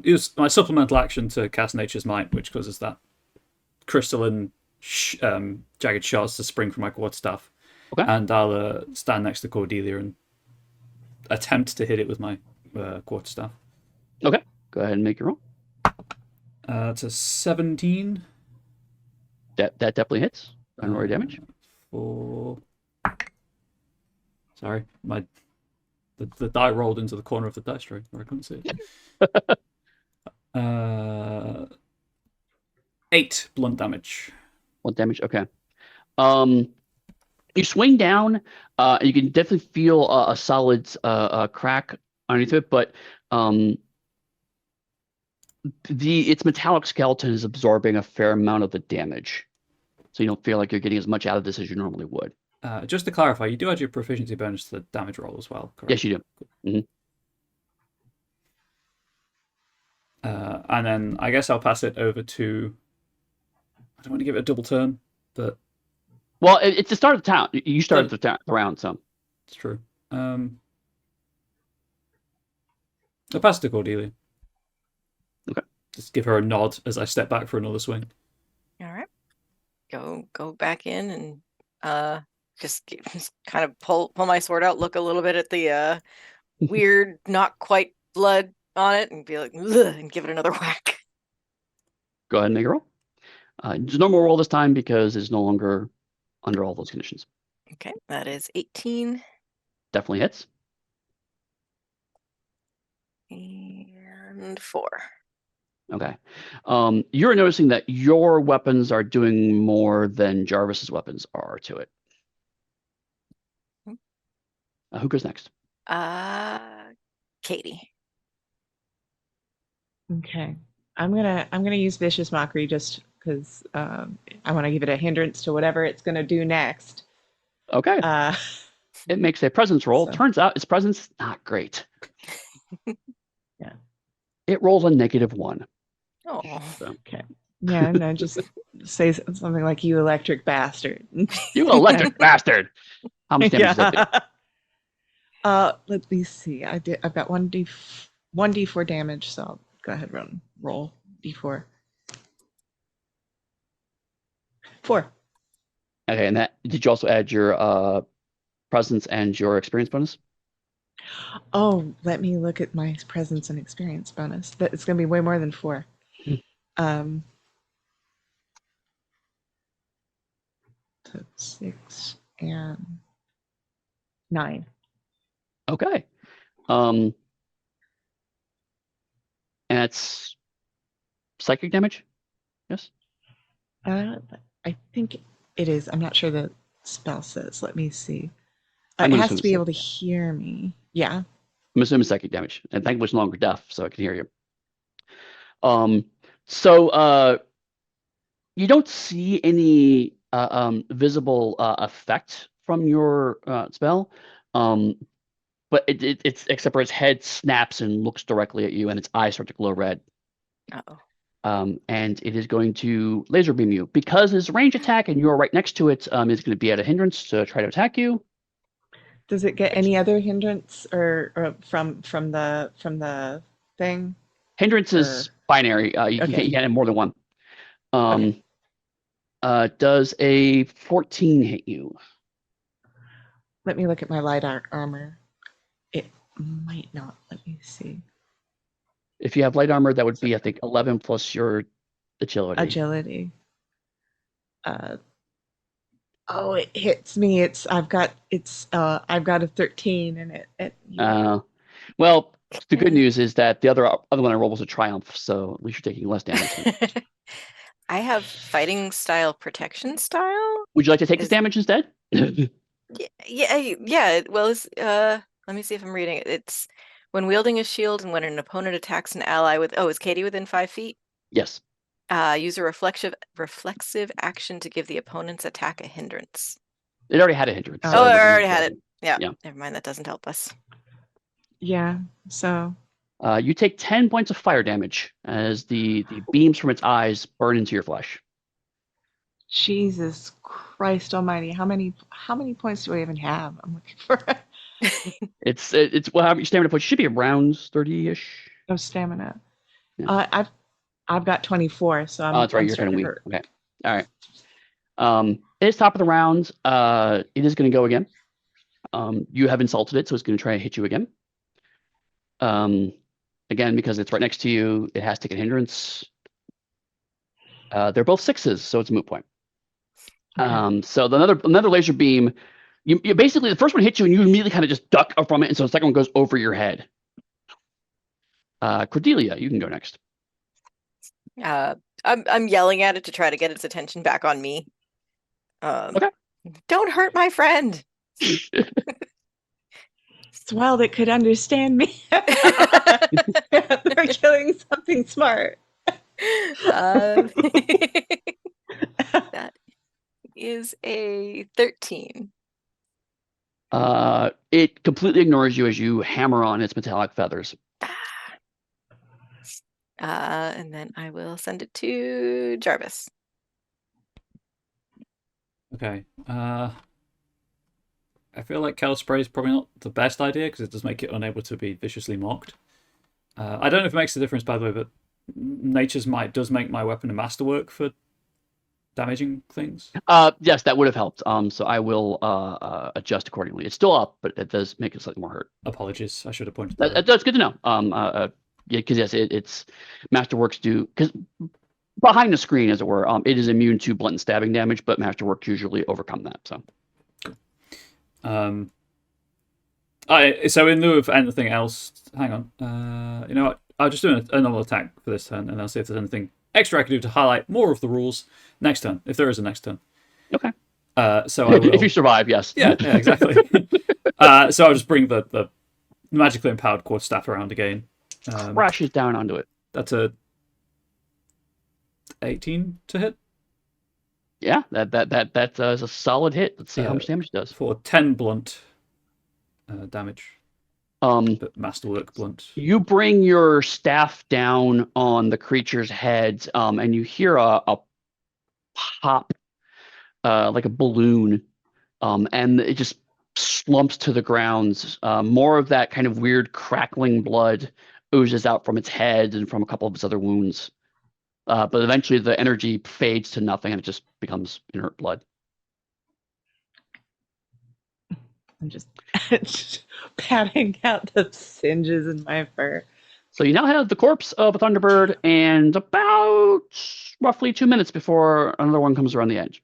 use my supplemental action to cast Nature's Might, which causes that crystalline jagged shards to spring from my quarterstaff.
Okay.
And I'll stand next to Cordelia and attempt to hit it with my quarterstaff.
Okay, go ahead and make your roll.
It's a 17.
That definitely hits. And roll your damage.
Sorry, the die rolled into the corner of the dice tray where I couldn't see it. 8 blunt damage.
Blunt damage. Okay. You swing down. You can definitely feel a solid crack underneath it, but its metallic skeleton is absorbing a fair amount of the damage, so you don't feel like you're getting as much out of this as you normally would.
Just to clarify, you do add your proficiency bonus to the damage roll as well, correct?
Yes, you do. Mm-hmm.
And then I guess I'll pass it over to... I don't want to give it a double turn, but...
Well, it's the start of the town. You started the round, so...
It's true. I'll pass it to Cordelia. just give her a nod as I step back for another swing.
All right. Go back in and just kind of pull my sword out, look a little bit at the weird, not quite blood on it, and be like, "Ugh," and give it another whack.
Go ahead and make a roll. There's no more roll this time because it's no longer under all those conditions.
Okay, that is 18
Definitely hits.
and 4.
Okay. You're noticing that your weapons are doing more than Jarvis's weapons are to it. Who goes next?
Katie.
Okay. I'm gonna use vicious mockery just because I want to give it a hindrance to whatever it's gonna do next.
Okay. It makes a presence roll.
So-
Turns out its presence not great.
Yeah.
It rolls a -1.
Oh,
So,
Okay. Yeah, no, just say something like "you electric bastard."
you electric bastard! How much damage does that do?
Let me see. I've got 1d4 damage, so I'll go ahead and roll d4. 4.
Okay, and that did you also add your presence and your experience bonus?
Oh, let me look at my presence and experience bonus. That it's gonna be way more than 4. So 6 and 9.
Okay. And it's psychic damage? Yes?
I think it is. I'm not sure the spell says. Let me see.
I'm
It
gonna
has
assume
to be
it's
able to
psychic.
hear me. Yeah.
I'm assuming psychic damage. And thankfully it's no longer deaf, so I can hear you. So you don't see any visible effect from your spell, but it's except for its head snaps and looks directly at you, and its eyes start to glow red.
uh-oh.
And it is going to laser beam you because it's a range attack, and you're right next to it. It's going to be at a hindrance to try to attack you.
Does it get any other hindrance or from the thing?
Hindrance is binary. You
Okay.
can't have more than one.
Okay.
Does a 14 hit you?
Let me look at my light armor. It might not. Let me see.
If you have light armor, that would be, I think, 11 plus your agility.
Agility. Oh, it hits me. I've got a 13 and it
Well, the good news is that the other one I rolled was a triumph, so at least you're taking less damage.
I have fighting style, protection style.
Would you like to take this damage instead?
Yeah. Well, let me see if I'm reading it. It's when wielding a shield and when an opponent attacks an ally with. Oh, is Katie within 5 feet?
Yes.
Use a reflexive action to give the opponent's attack a hindrance.
It already had a hindrance.
Oh,
so
I
it
already had it. Yeah.
Yeah.
Never mind. That doesn't help us.
yeah. So
You take 10 points of fire damage as the beams from its eyes burn into your flesh.
Jesus Christ Almighty! How many points do I even have? I'm looking for.
It's well, how many stamina points? Should be around 30-ish.
No stamina.
Yeah.
I've got 24, so I'm.
Oh, that's right.
I'm
You're kind of
starting
weak.
to hurt.
Okay. All right. It is top of the round. It is going to go again. You have insulted it, so it's going to try to hit you again. Again, because it's right next to you, it has to take a hindrance. They're both 6s, so it's a moot point.
Okay.
So another laser beam. You basically, the first one hits you, and you immediately kind of just duck up from it, and so the second one goes over your head. Cordelia, you can go next.
I'm yelling at it to try to get its attention back on me.
Okay.
Don't hurt my friend.
Swell that could understand me. They're killing something smart.
That is a 13.
It completely ignores you as you hammer on its metallic feathers.
And then I will send it to Jarvis.
Okay. I feel like Kel Spray is probably not the best idea because it does make it unable to be viciously mocked. I don't know if it makes a difference, by the way, but Nature's Might does make my weapon a masterwork for damaging things.
Yes, that would have helped. So I will adjust accordingly. It's still up, but it does make it slightly more hurt.
Apologies, I should have pointed that out.
That's good to know. Yeah, because yes, it's Masterworks do, because behind the screen, as it were, it is immune to blunt and stabbing damage, but Masterworks usually overcome that. So.
So in lieu of anything else, hang on. You know what? I'll just do a normal attack for this turn, and I'll see if there's anything extra I can do to highlight more of the rules next turn, if there is a next turn.
Okay.
So I will...
if you survive, yes.
Yeah, exactly. So I'll just bring the magically empowered quarterstaff around again.
Crashes down onto it.
That's a 18 to hit.
Yeah, that is a solid hit. Let's see how much damage it does.
For 10 blunt damage. But masterwork blunt.
You bring your staff down on the creature's head, and you hear a pop, like a balloon, and it just slumps to the ground. More of that kind of weird crackling blood oozes out from its head and from a couple of its other wounds. But eventually the energy fades to nothing and it just becomes inert blood.
I'm just patting out the singes in my fur.
So you now have the corpse of a Thunderbird and about roughly 2 minutes before another one comes around the edge.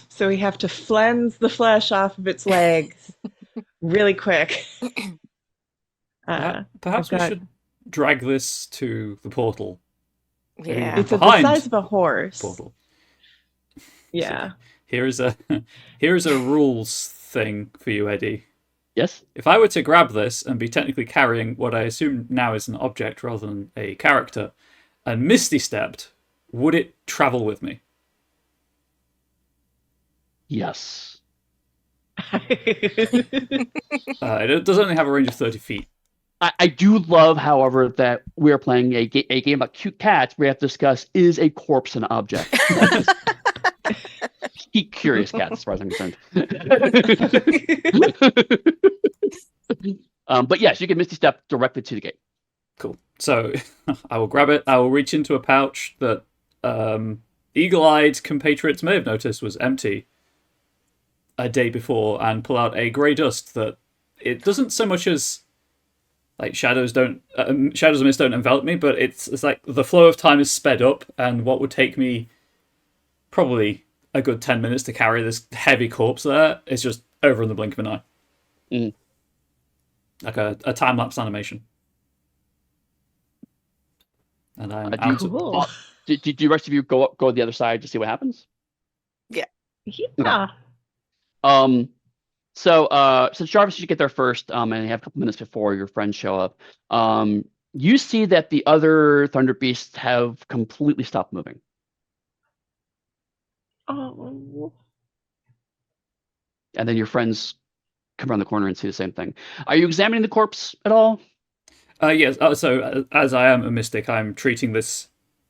So we have to flens the flesh off of its legs really quick.
Perhaps we should drag this to the portal.
Yeah.
It's the size of a horse.
Portal.
Yeah.
So here's a rules thing for you, Eddie.
Yes?
If I were to grab this and be technically carrying what I assume now is an object rather than a character, and Misty stepped, would it travel with me?
Yes.
It does only have a range of 30 feet.
I do love, however, that we're playing a game about cute cats. We have to discuss, is a corpse an object? Keep curious cats, as far as I'm concerned. But yes, you can Misty Step directly to the gate.
Cool. So I will grab it. I will reach into a pouch that eagle-eyed compatriots may have noticed was empty a day before, and pull out a grey dust that it doesn't so much as like shadows of mist don't envelop me, but it's like the flow of time is sped up, and what would take me probably a good 10 minutes to carry this heavy corpse there is just over in the blink of an eye.
Mm.
Like a time-lapse animation. And I'm out of...
Do the rest of you go to the other side to see what happens?
Yeah.
Yeah.
So since Jarvis should get there first, and you have a couple minutes before your friends show up, you see that the other Thunder Beasts have completely stopped moving.
Oh.
And then your friends come around the corner and see the same thing. Are you examining the corpse at all?
Yes. So as I am a mystic, I'm treating this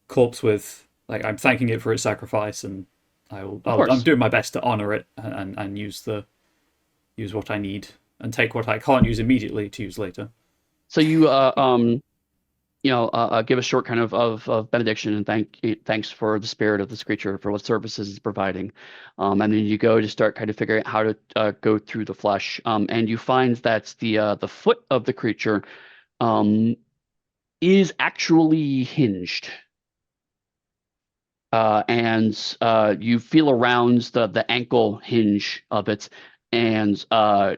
corpse with, like, I'm thanking it for its sacrifice, and I'm doing my best to honor it and use what I need and take what I can't use immediately to use later.
So you give a short kind of benediction and thanks for the spirit of this creature for what services it's providing, and then you go to start kind of figuring out how to go through the flesh, and you find that the foot of the creature is actually hinged. And you feel around the ankle hinge of it, and all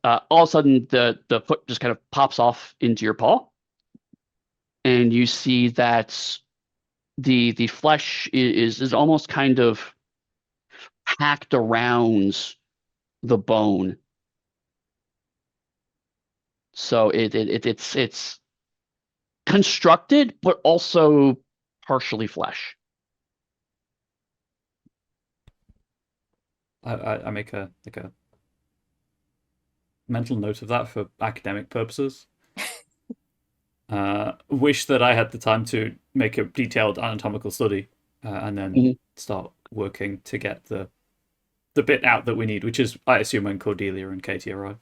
of a sudden the foot just kind of pops off into your paw, and you see that the flesh is almost kind of packed around the bone. So it's constructed, but also partially flesh.
I make a mental note of that for academic purposes. Wish that I had the time to make a detailed anatomical study and then start working to get the bit out that we need, which is, I assume, when Cordelia and Katie arrive.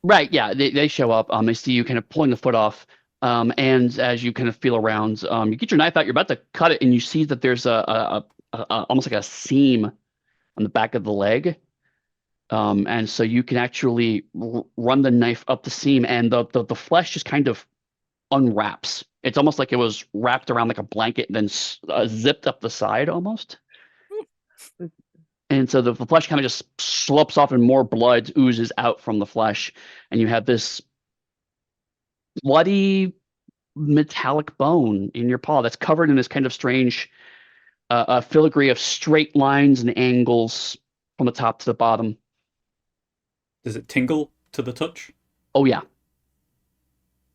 Right, yeah, they show up. They see you kind of pulling the foot off, And as you kind of feel around, you get your knife out. You're about to cut it, and you see that there's a almost like a seam on the back of the leg. And so you can actually run the knife up the seam, and the flesh just kind of unwraps. It's almost like it was wrapped around like a blanket and then zipped up the side almost. And so the flesh kind of just slopes off and more blood oozes out from the flesh. And you have this bloody metallic bone in your paw that's covered in this kind of strange filigree of straight lines and angles from the top to the bottom.
Does it tingle to the touch?
Oh, yeah.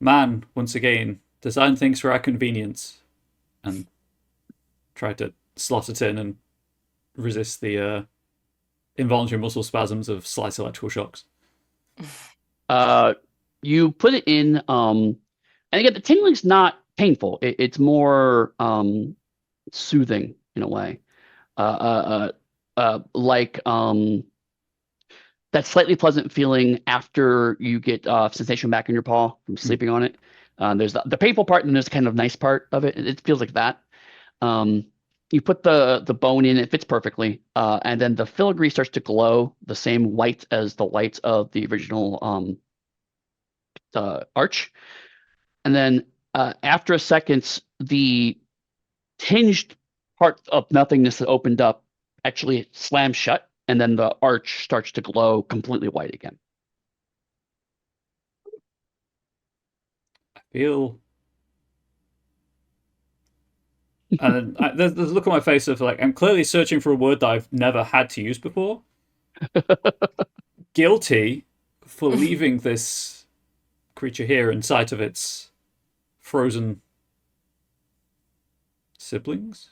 Man, once again, design things for our convenience. And try to slot it in and resist the involuntary muscle spasms of slight electrical shocks.
You put it in, and again, the tingling's not painful. It's more soothing in a way. Like that slightly pleasant feeling after you get sensation back in your paw from sleeping on it. There's the painful part, and there's the kind of nice part of it. It feels like that. You put the bone in, it fits perfectly, and then the filigree starts to glow the same white as the white of the original arch. And then after a second, the tinged part of nothingness that opened up actually slams shut, and then the arch starts to glow completely white again.
I feel... And there's a look on my face of like, I'm clearly searching for a word that I've never had to use before. Guilty for leaving this creature here in sight of its frozen siblings.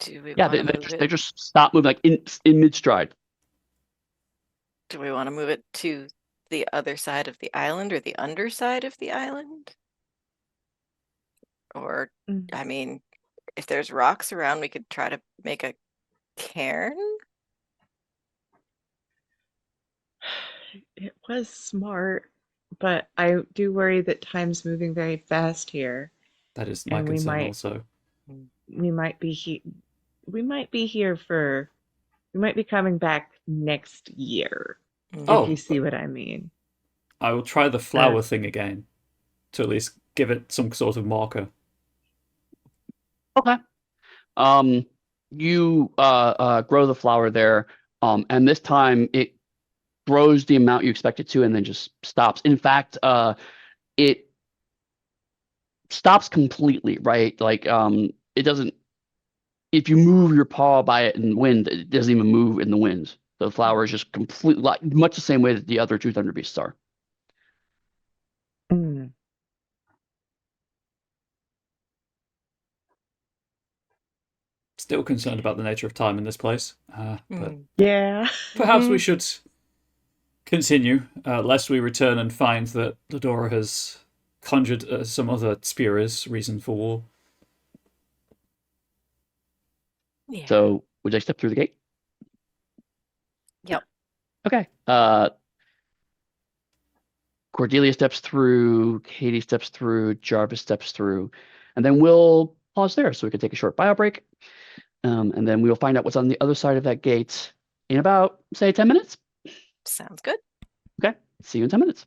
Yeah, they just stop moving like in mid stride.
Do we want to move it to the other side of the island or the underside of the island? Or, I mean, if there's rocks around, we could try to make a cairn.
It was smart, but I do worry that time's moving very fast here.
That is my concern also.
We might be coming back next year. If you see what I mean.
I will try the flower thing again to at least give it some sort of marker.
Okay. You grow the flower there, and this time it grows the amount you expect it to, and then just stops. In fact, it stops completely, right? Like it doesn't. If you move your paw by it in the wind, it doesn't even move in the wind. The flower is just completely, like, much the same way that the other two thunder beasts are.
Still concerned about the nature of time in this place. But
yeah.
Perhaps we should continue, lest we return and find that Ladora has conjured some other spurious reason for war.
Yeah.
So, would I step through the gate?
Yep.
Okay. Cordelia steps through, Katie steps through, Jarvis steps through, and then we'll pause there so we can take a short bio break. And then we'll find out what's on the other side of that gate in about, say, 10 minutes.
Sounds good.
Okay. See you in 10 minutes.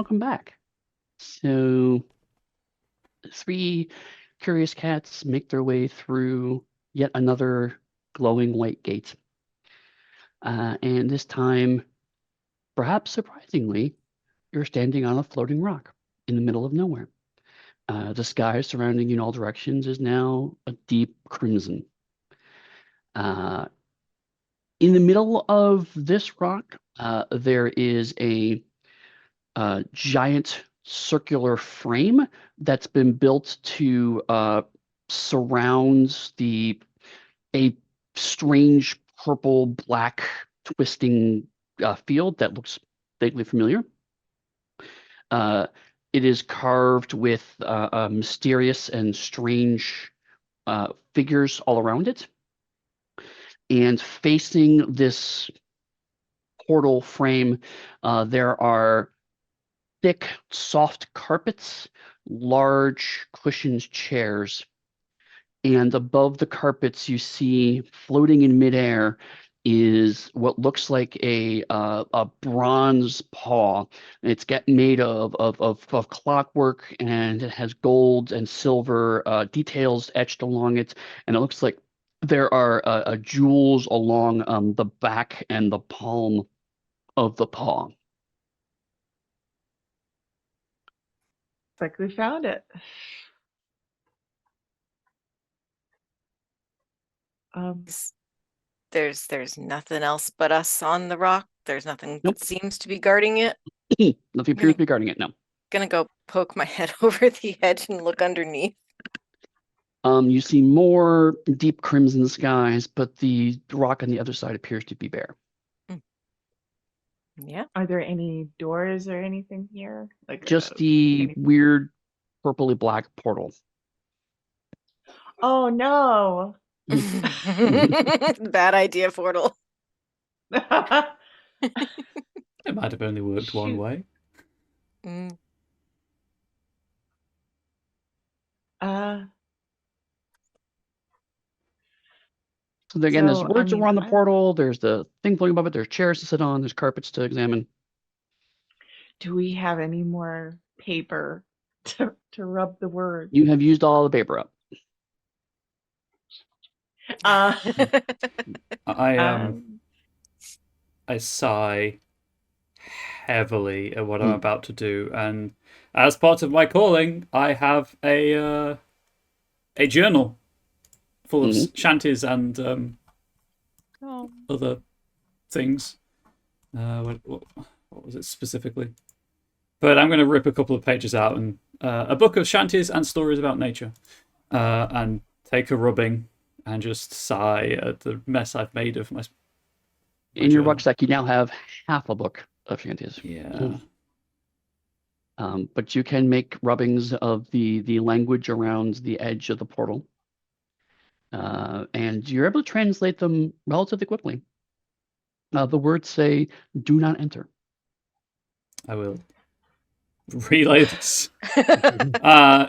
welcome back. So, 3 curious cats make their way through yet another glowing white gate. And this time, perhaps surprisingly, you're standing on a floating rock in the middle of nowhere. The sky surrounding you in all directions is now a deep crimson. In the middle of this rock, there is a giant circular frame that's been built to surround a strange purple black twisting field that looks vaguely familiar. It is carved with mysterious and strange figures all around it. And facing this portal frame, there are thick, soft carpets, large cushioned chairs, and above the carpets you see floating in midair is what looks like a bronze paw. It's made of clockwork, and it has gold and silver details etched along it, and it looks like there are jewels along the back and the palm of the paw.
It's like we found it.
There's nothing else but us on the rock. There's nothing
Nope.
that seems to be guarding it.
Nothing appears to be guarding it, no.
Gonna go poke my head over the edge and look underneath.
You see more deep crimson skies, but the rock on the other side appears to be bare.
Yeah.
Are there any doors or anything here? Like
Just the
anything?
weird purpley black portal.
Oh no.
Bad idea, portal.
It might have only worked one
Shoot.
way.
Mm.
So again, there's
So,
words around the portal. There's the thing floating above it. There's chairs to sit on. There's carpets to examine.
do we have any more paper to rub the words?
You have used all the paper up.
I sigh heavily at what I'm about to do, and as part of my calling, I have a journal full of shanties and other things. What was it specifically? But I'm going to rip a couple of pages out and a book of shanties and stories about nature, and take a rubbing and just sigh at the mess I've made of my.
In your rucksack, you now have half a book of shanties.
Yeah.
But you can make rubbings of the language around the edge of the portal. And you're able to translate them relatively quickly. The words say, "Do not enter."
I will relay this.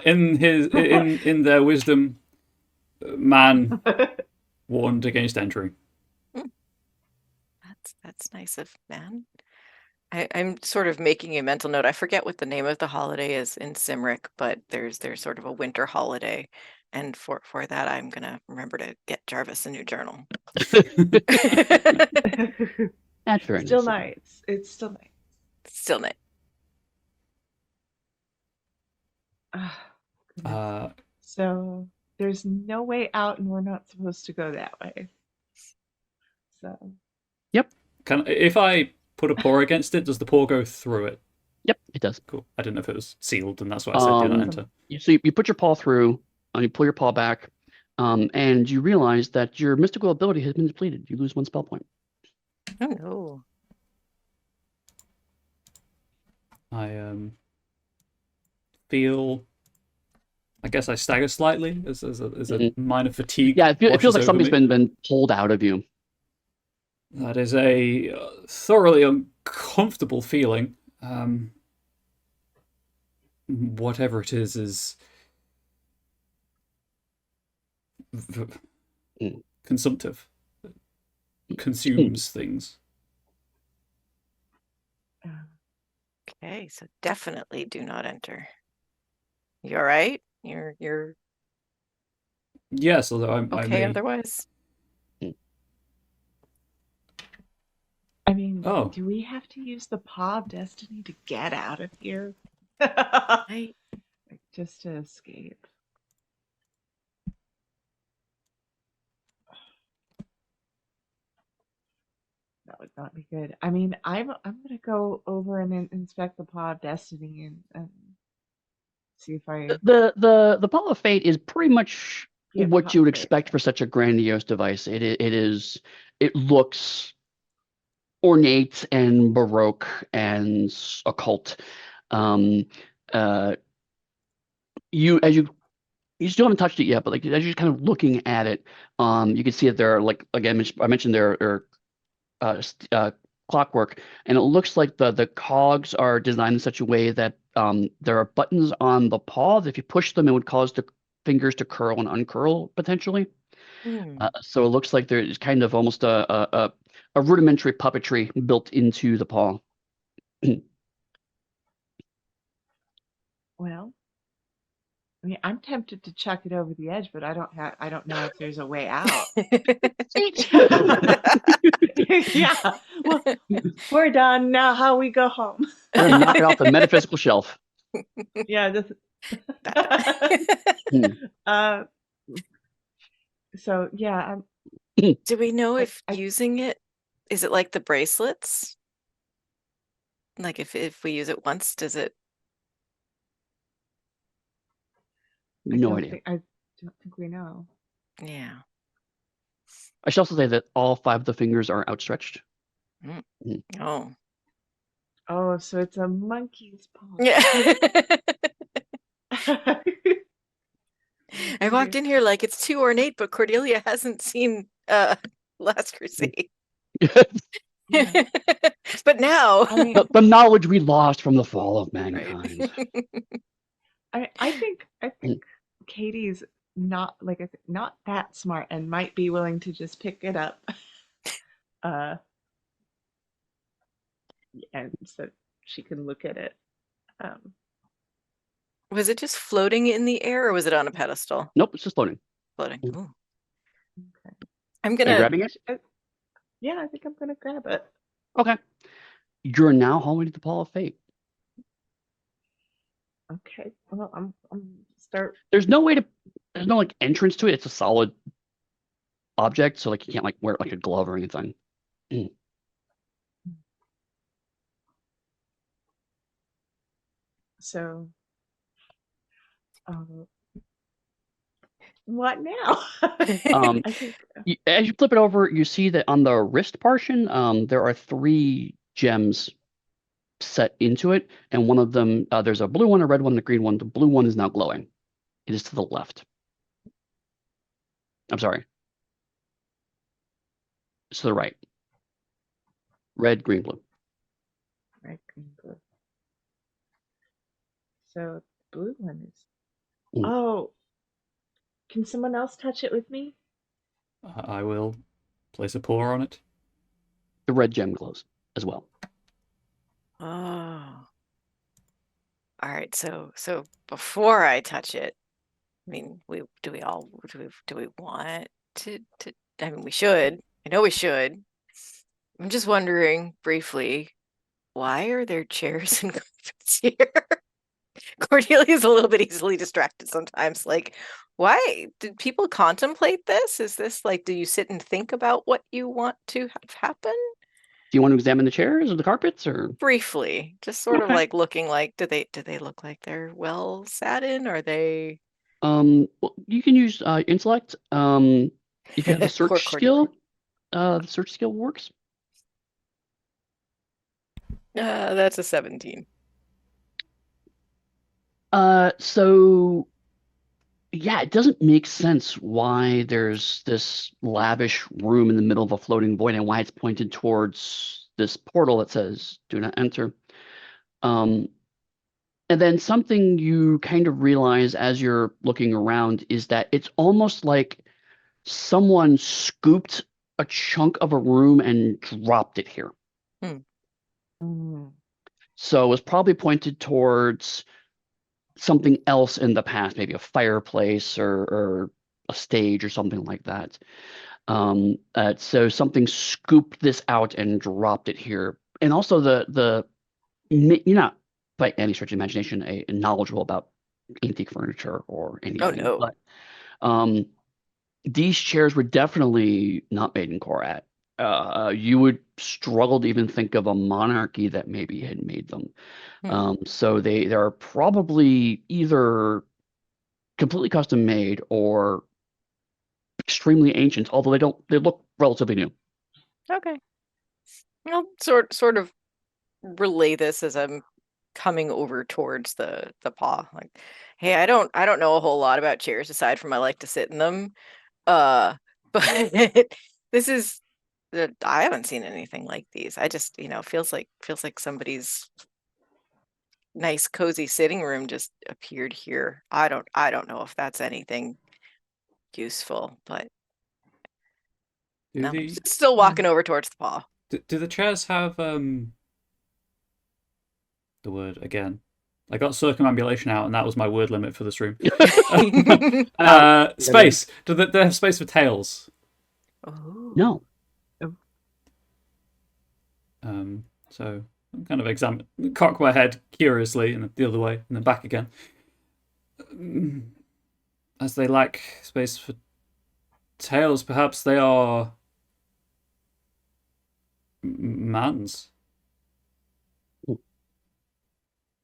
In their wisdom, man warned against entering.
That's nice of man. I'm sort of making a mental note. I forget what the name of the holiday is in Cymric, but there's sort of a winter holiday. And for that, I'm going to remember to get Jarvis a new journal.
That's very
still
nice.
nice. It's still nice.
Still nice.
So there's no way out, and we're not supposed to go that way. So.
Yep.
If I put a paw against it, does the paw go through it?
Yep, it does.
Cool. I didn't know if it was sealed, and that's why I said do not enter.
So you put your paw through, and you pull your paw back, and you realize that your mystical ability has been depleted. You lose 1 spell point.
Oh no.
I feel. I guess I stagger slightly as a minor fatigue.
Yeah, it feels like something's been pulled out of you.
That is a thoroughly uncomfortable feeling. Whatever it is consumptive. Consumes things.
Okay, so definitely do not enter. You all right? You're
Yes, although I
okay
may.
otherwise.
I mean,
Oh.
do we have to use the Paw of Destiny to get out of here?
I
Like, just to escape. That would not be good. I mean, I'm gonna go over and inspect the Paw of Destiny and see if I
The Paw of Fate is pretty much
yeah,
what you would
Fate,
expect for such a grandiose device. It looks ornate and baroque and occult. Um, uh, you still haven't touched it yet, but like as you're kind of looking at it, you can see that there are like again I mentioned there are clockwork, and it looks like the cogs are designed in such a way that there are buttons on the paw that if you push them, it would cause the fingers to curl and uncurl potentially. So it looks like there's kind of almost a rudimentary puppetry built into the paw.
well, I mean, I'm tempted to chuck it over the edge, but I don't know if there's a way out. Yeah. Well, we're done now. How we go home?
We're gonna knock it off the metaphysical shelf.
Yeah. So yeah.
Do we know if
I
using it, is it like the bracelets? Like if we use it once, does it?
No idea.
I don't think we know.
Yeah.
I should also say that all 5 of the fingers are outstretched.
Oh.
Oh, so it's a monkey's paw.
Yeah. I walked in here like it's too ornate, but Cordelia hasn't seen Last Crusade.
Yeah.
But now
I mean,
the knowledge we lost from the fall of mankind.
I think Katie's not not that smart and might be willing to just pick it up. And so she can look at it.
Was it just floating in the air or was it on a pedestal?
Nope, it's just floating.
Floating. Ooh.
Okay.
I'm
Are you
gonna
grabbing it?
Yeah, I think I'm gonna grab it.
Okay. You're now home to the Paw of Fate.
Okay. Well, I'm start.
There's no like entrance to it. It's a solid object, so like you can't like wear it like a glove or anything.
So, what now?
Um,
I think.
as you flip it over, you see that on the wrist portion, there are 3 gems set into it, and one of them, there's a blue one, a red one, and a green one. The blue one is now glowing. It is to the left. I'm sorry. It's to the right. Red, green, blue.
Red, green, blue. So the blue one is.
Mm.
Oh, can someone else touch it with me?
I will place a paw on it.
The red gem glows as well.
Oh. All right, so before I touch it, I mean, do we want to I mean, we should. I know we should. I'm just wondering briefly, why are there chairs and carpets here? Cordelia's a little bit easily distracted sometimes. Like, why did people contemplate this? Is this like, do you sit and think about what you want to have happen?
Do you want to examine the chairs or the carpets, or
Briefly, just sort of
Okay.
like looking like, do they look like they're well sat in? Are they?
Well, you can use intellect. If you have the
Poor
search
Cordelia.
skill, the search skill works.
That's a 17.
So yeah, it doesn't make sense why there's this lavish room in the middle of a floating void and why it's pointed towards this portal that says "Do not enter." And then something you kind of realize as you're looking around is that it's almost like someone scooped a chunk of a room and dropped it here.
Mm.
So it was probably pointed towards something else in the past, maybe a fireplace or a stage or something like that. So something scooped this out and dropped it here. And also you're not by any stretch of imagination knowledgeable about antique furniture or
Oh
anything,
no.
but these chairs were definitely not made in Korat. You would struggle to even think of a monarchy that maybe had made them. So they are probably either completely custom made or extremely ancient, although they look relatively new.
Okay. I'll sort of relay this as I'm coming over towards the paw. Like, hey, I don't know a whole lot about chairs aside from I like to sit in them. But this is I haven't seen anything like these. I just, feels like somebody's nice cozy sitting room just appeared here. I don't know if that's anything useful, but
Do
no,
the
still walking over towards the paw.
do the chairs have the word again? I got circumambulation out, and that was my word limit for this room. Space. Do they have space for tails?
Oh.
No.
So I'm kind of cock my head curiously, and the other way, and then back again. As they lack space for tails, perhaps they are mans.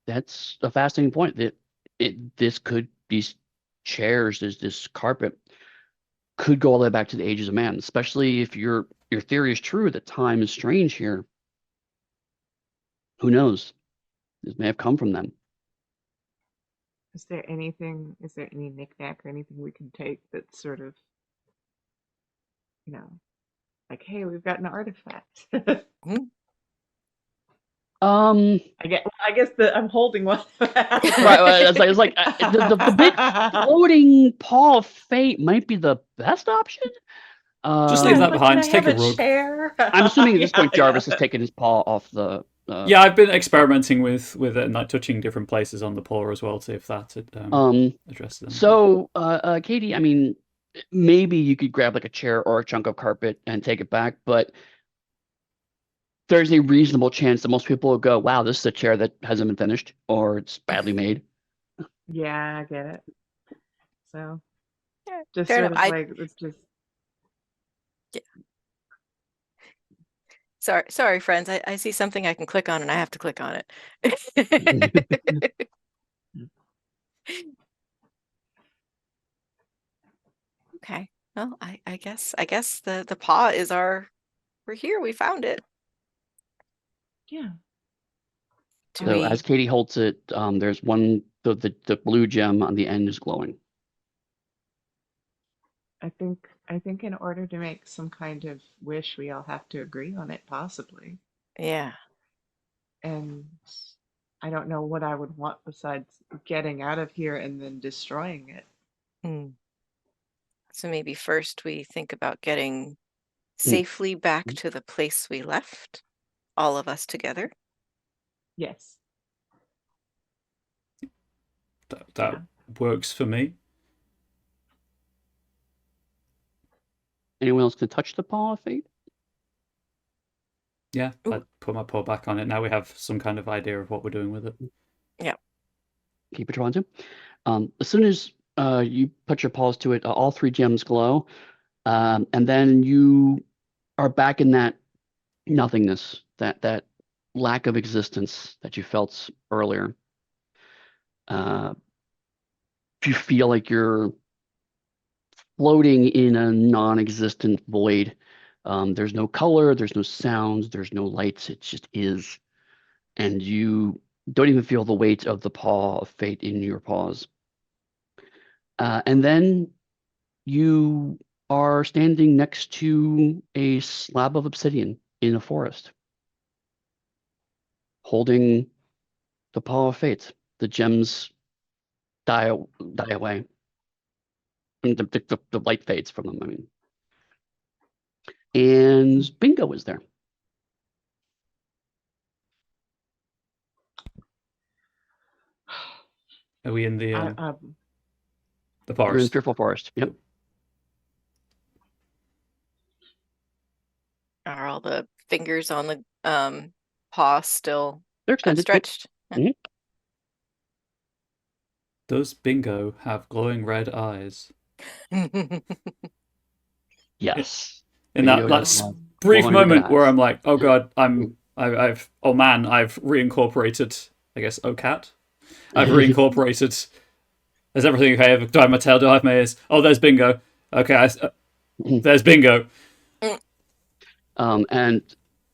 That's a fascinating point. This could be chairs. This carpet could go all the way back to the ages of man, especially if your theory is true that time is strange here. Who knows? This may have come from them.
Is there any knickknack or anything we can take that's sort of, like, hey, we've got an artifact?
I
guess I'm holding one.
right. It's like the big floating Paw of Fate might be the best option.
Just leave that behind. Just take a rug.
Chair?
I'm assuming at this point Jarvis has taken his paw off the.
Yeah, I've been experimenting with it and like touching different places on the paw as well, to see if that addresses them.
So, Katie, I mean, maybe you could grab like a chair or a chunk of carpet and take it back, but there's a reasonable chance that most people will go, "Wow, this is a chair that hasn't been finished, or it's badly made."
Yeah, I get it. So, just
fair
sort
enough.
of like it's just.
Yeah. Sorry, friends. I see something I can click on, and I have to click on it. Okay. Well, I guess the paw is we're here. We found it.
Yeah.
So as Katie holds it, there's the blue gem on the end is glowing.
I think in order to make some kind of wish, we all have to agree on it, possibly.
Yeah.
And I don't know what I would want besides getting out of here and then destroying it.
So maybe first we think about getting safely back to the place we left, all of us together.
Yes.
That works for me.
Anyone else can touch the Paw of Fate?
Yeah, I put my paw back on it. Now we have some kind of idea of what we're doing with it.
Yeah.
Keep it trying to. As soon as you put your paws to it, all three gems glow, and then you are back in that nothingness, that lack of existence that you felt earlier. You feel like you're floating in a non-existent void. There's no color, there's no sounds, there's no lights. It just is. And you don't even feel the weight of the Paw of Fate in your paws. And then you are standing next to a slab of obsidian in a forest, holding the Paw of Fate. The gems die away. And the light fades from them, I mean. And Bingo is there.
Are we in the
You're in
forest?
Fearful Forest. Yep.
Are all the fingers on the paw still
They're extended. Yep.
outstretched?
Mhm.
Does Bingo have glowing red eyes?
Yes.
In
Bingo
that
has
brief
glowing red
moment where
eyes.
I'm like, oh god, I've oh man, I've reincorporated. I guess cat. I've reincorporated. Is everything okay? Do I have my tail? Do I have my ears? Oh, there's Bingo. Okay, there's Bingo.
And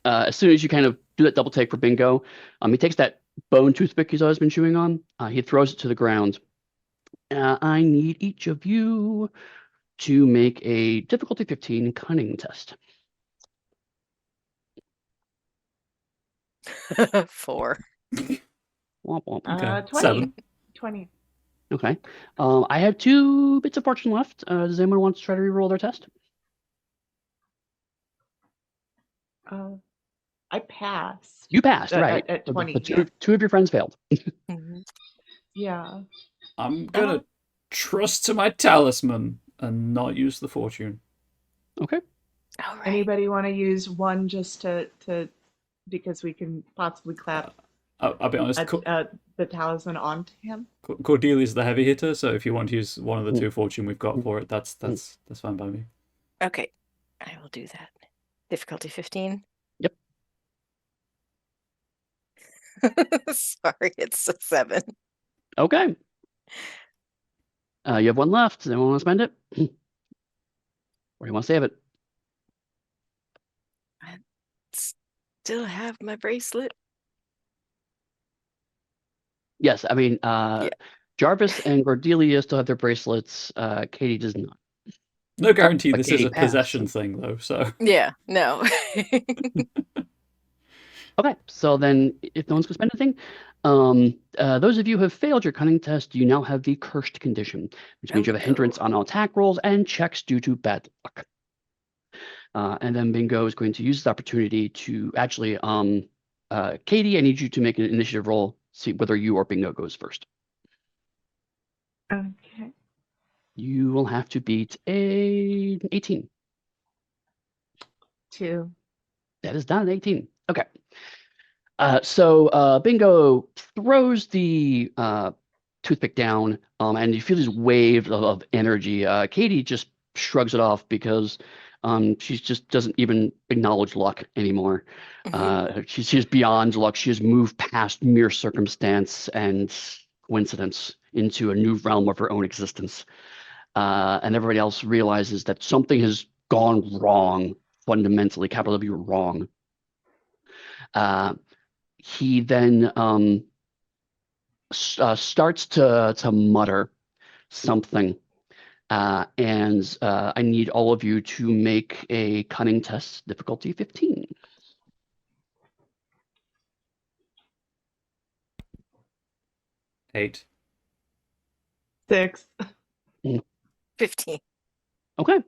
as soon as you kind of do that double take for Bingo, he takes that bone toothpick he's always been chewing on. He throws it to the ground. I need each of you to make a difficulty 15 cunning test.
4.
Womp womp.
Okay,
20.
7.
20.
Okay. I have 2 bits of fortune left. Does anyone want to try to reroll their test?
I passed.
You passed, right?
At 20.
But two of your friends failed.
Yeah.
I'm gonna trust to my talisman and not use the fortune.
Okay.
All right.
Anybody want to use one just to because we can possibly clap
I'll be honest.
the talisman onto him?
Cordelia's the heavy hitter, so if you want to use one of the 2 fortune we've got for it, that's fine by me.
Okay, I will do that. Difficulty 15.
Yep.
Sorry, it's a 7.
Okay. You have 1 left. Does anyone want to spend it? Or do you want to save it?
I still have my bracelet.
Yes, I mean, Jarvis and Cordelia still have their bracelets. Katie does not.
No guarantee
But
this
Katie
is a
passed.
possession thing, though, so...
Yeah, no.
Okay, so then if no one's going to spend anything, those of you who have failed your cunning test, you now have the cursed condition, which means you have a hindrance on all attack rolls and checks due to bad luck. And then Bingo is going to use this opportunity to actually, Katie, I need you to make an initiative roll, see whether you or Bingo goes first.
Okay.
You will have to beat an 18.
2.
That is not an 18. Okay. So Bingo throws the toothpick down, and you feel these waves of energy. Katie just shrugs it off because she just doesn't even acknowledge luck anymore. She's beyond luck. She has moved past mere circumstance and coincidence into a new realm of her own existence. And everybody else realizes that something has gone wrong, fundamentally, capital W, wrong. He then starts to mutter something, and I need all of you to make a cunning test, difficulty 15.
Eight.
6.
15.
Okay.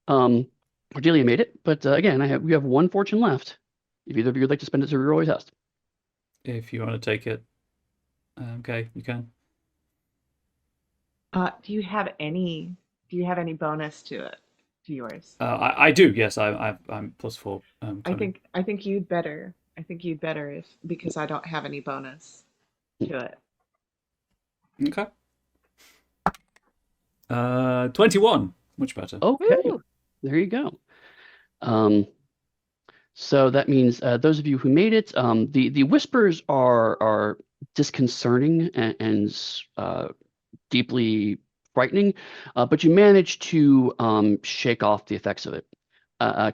Cordelia made it, but again, we have 1 fortune left. If either of you would like to spend it to reroll your test.
If you want to take it, okay, you can.
Do you have any bonus to it, to yours?
I do. Yes, I'm +4.
I think you'd better. I think you'd better if because I don't have any bonus to it.
Okay. 21. Much better.
Okay.
Woo!
There you go. So that means those of you who made it, the whispers are disconcerting and deeply frightening, but you manage to shake off the effects of it.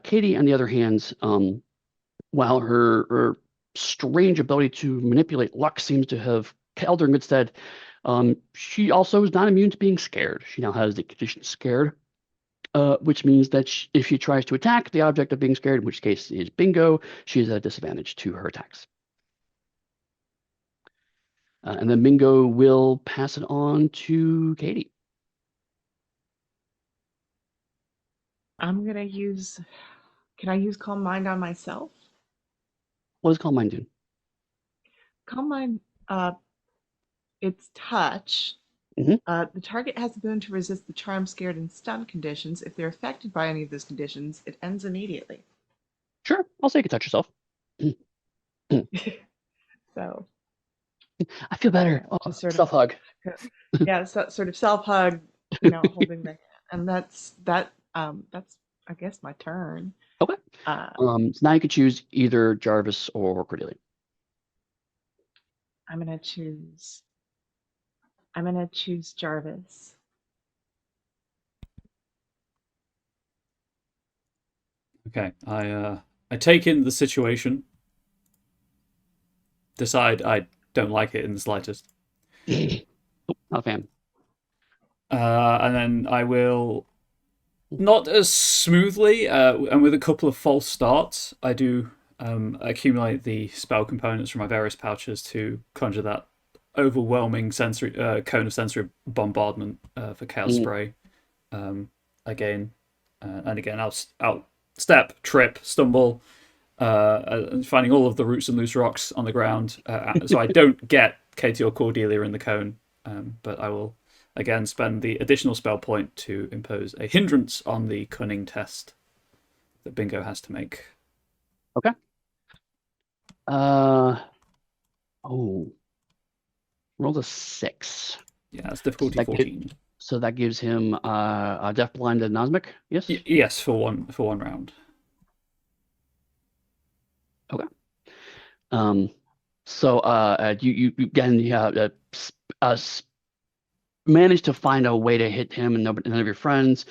Katie, on the other hand, while her strange ability to manipulate luck seems to have held her in good stead, she also is not immune to being scared. She now has the condition scared. Which means that if she tries to attack the object of being scared, in which case is Bingo, she is at a disadvantage to her attacks. And then Bingo will pass it on to Katie.
I'm gonna use. Can I use Calm Mind on myself?
What does Calm Mind do?
Calm Mind It's touch.
Mhm.
The target has the boon to resist the charm, scared, and stun conditions. If they're affected by any of those conditions, it ends immediately.
Sure, I'll say you can touch yourself.
So
I feel better. Oh,
just sort of,
self hug.
yeah, so, sort of self hug, you know, holding the hand, and that's I guess my turn.
Okay. So now you can choose either Jarvis or Cordelia.
I'm gonna choose Jarvis.
Okay, I take in the situation, decide I don't like it in the slightest,
Not a fan.
and then I will, not as smoothly, and with a couple of false starts, I do accumulate the spell components from my various pouches to conjure that overwhelming sensory cone of sensory bombardment for Chaos Spray. Again, and again, I'll step, trip, stumble, finding all of the roots and loose rocks on the ground, so I don't get Katie or Cordelia in the cone, but I will again spend the additional spell point to impose a hindrance on the cunning test that Bingo has to make.
Okay. Oh. Rolled a 6.
Yeah, that's difficulty 14.
So that gives him a deaf, blind, and Nosmic. Yes.
Yes, for one round.
Okay. So you again manage to find a way to hit him and none of your friends.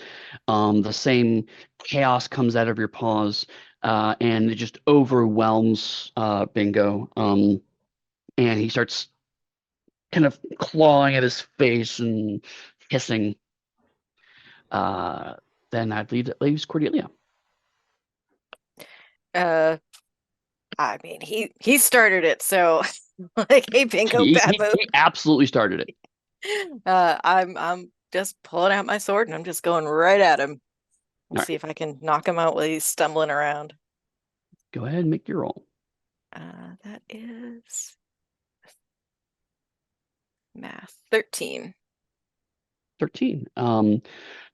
The same chaos comes out of your paws, and it just overwhelms Bingo. And he starts kind of clawing at his face and hissing. Then I believe that leaves Cordelia.
I mean, he started it, so like, hey, Bingo, bad move.
He absolutely started it.
I'm just pulling out my sword and I'm just going right at him. We'll
All
see if I can knock him out while he's stumbling around.
Go ahead and make your roll.
That is math 13.
13.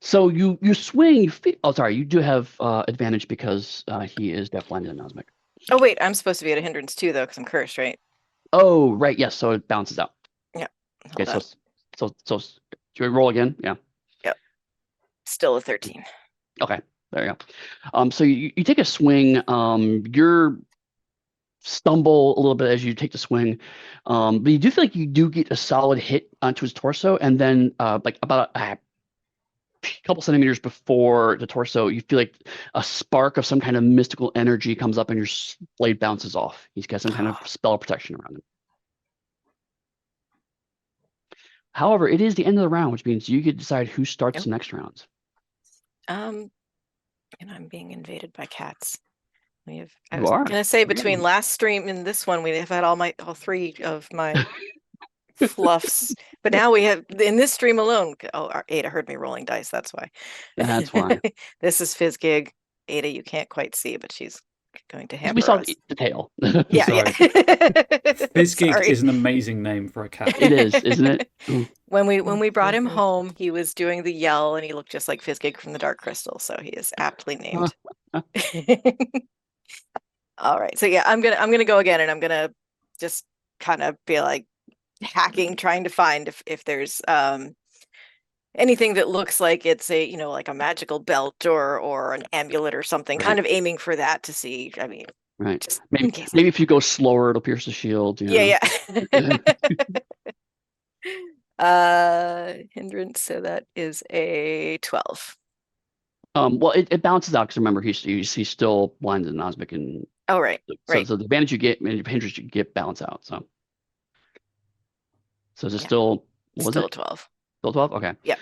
So you swing. Oh, sorry. You do have advantage because he is deaf, blind, and Nosmic.
Oh wait, I'm supposed to be at a hindrance too, though, because I'm cursed, right?
Oh, right. Yes. So it balances out.
Yeah.
Okay. So do we roll again? Yeah.
Yep. Still a 13.
Okay. There you go. So you take a swing. You're stumble a little bit as you take the swing, but you do feel like you do get a solid hit onto his torso, and then like about a couple centimeters before the torso, you feel like a spark of some kind of mystical energy comes up and your blade bounces off. He's got some kind of spell protection around him. However, it is the end of the round, which means you get to decide who starts the next round.
And I'm being invaded by cats. I
You
was
are.
gonna say, between last stream and this one, we have had all three of my fluffs, but now we have in this stream alone. Oh, Ada heard me rolling dice. That's why.
That's why.
This is Fizzgig. Ada, you can't quite see, but she's going to hammer
We saw
us.
the tail.
Yeah,
Sorry.
yeah.
Fizzgig is an amazing name for a cat.
It is, isn't it?
When we brought him home, he was doing the yell, and he looked just like Fizzgig from the Dark Crystal, so he is aptly named. All right, so yeah, I'm gonna go again, and I'm gonna just kind of be like hacking, trying to find if there's anything that looks like it's a, like a magical belt or an amulet or something,
Right.
kind of aiming for that to see. I mean,
Right.
just
Maybe
in case.
if you go slower, it'll pierce the shield.
Yeah. Hindrance, so that is a 12.
Well, it balances out because remember he's still blind and Nosmic, and
Oh, right.
so the advantage you get and the hindrance you get balance out. So is it still
still a 12?
Still 12? Okay.
Yeah.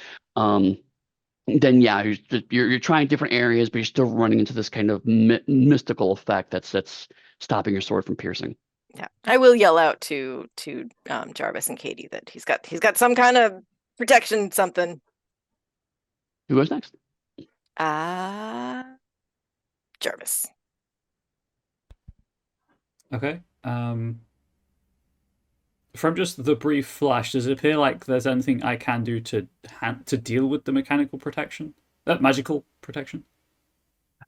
Then yeah, you're trying different areas, but you're still running into this kind of mystical effect that's stopping your sword from piercing.
Yeah, I will yell out to Jarvis and Katie that he's got some kind of protection, something.
Who goes next?
Jarvis.
Okay. From just the brief flash, does it appear like there's anything I can do to deal with the mechanical protection, magical protection?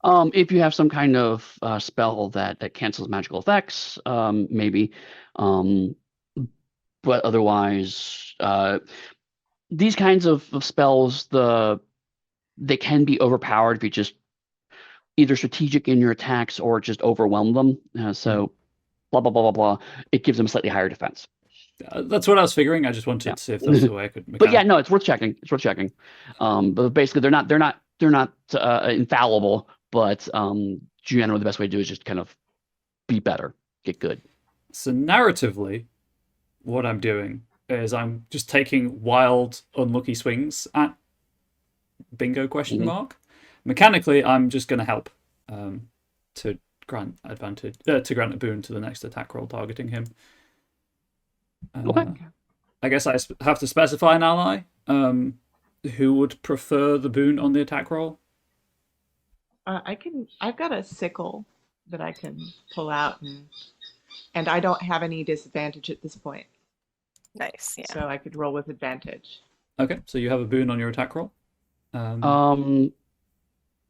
If you have some kind of spell that cancels magical effects, maybe. But otherwise, these kinds of spells, they can be overpowered if you just either strategic in your attacks or just overwhelm them. So blah, blah, blah, blah, blah. It gives them a slightly higher defense.
That's what I was figuring. I just wanted to see if there was a way I could.
But yeah, no, it's worth checking. It's worth checking. But basically, they're not infallible. But generally, the best way to do is just kind of be better, get good.
So narratively, what I'm doing is I'm just taking wild, unlucky swings at Bingo ? Mechanically, I'm just going to help to grant advantage to grant a boon to the next attack roll targeting him.
Okay.
I guess I have to specify an ally who would prefer the boon on the attack roll.
I've got a sickle that I can pull out, and I don't have any disadvantage at this point.
Nice, yeah.
So I could roll with advantage.
Okay, so you have a boon on your attack roll.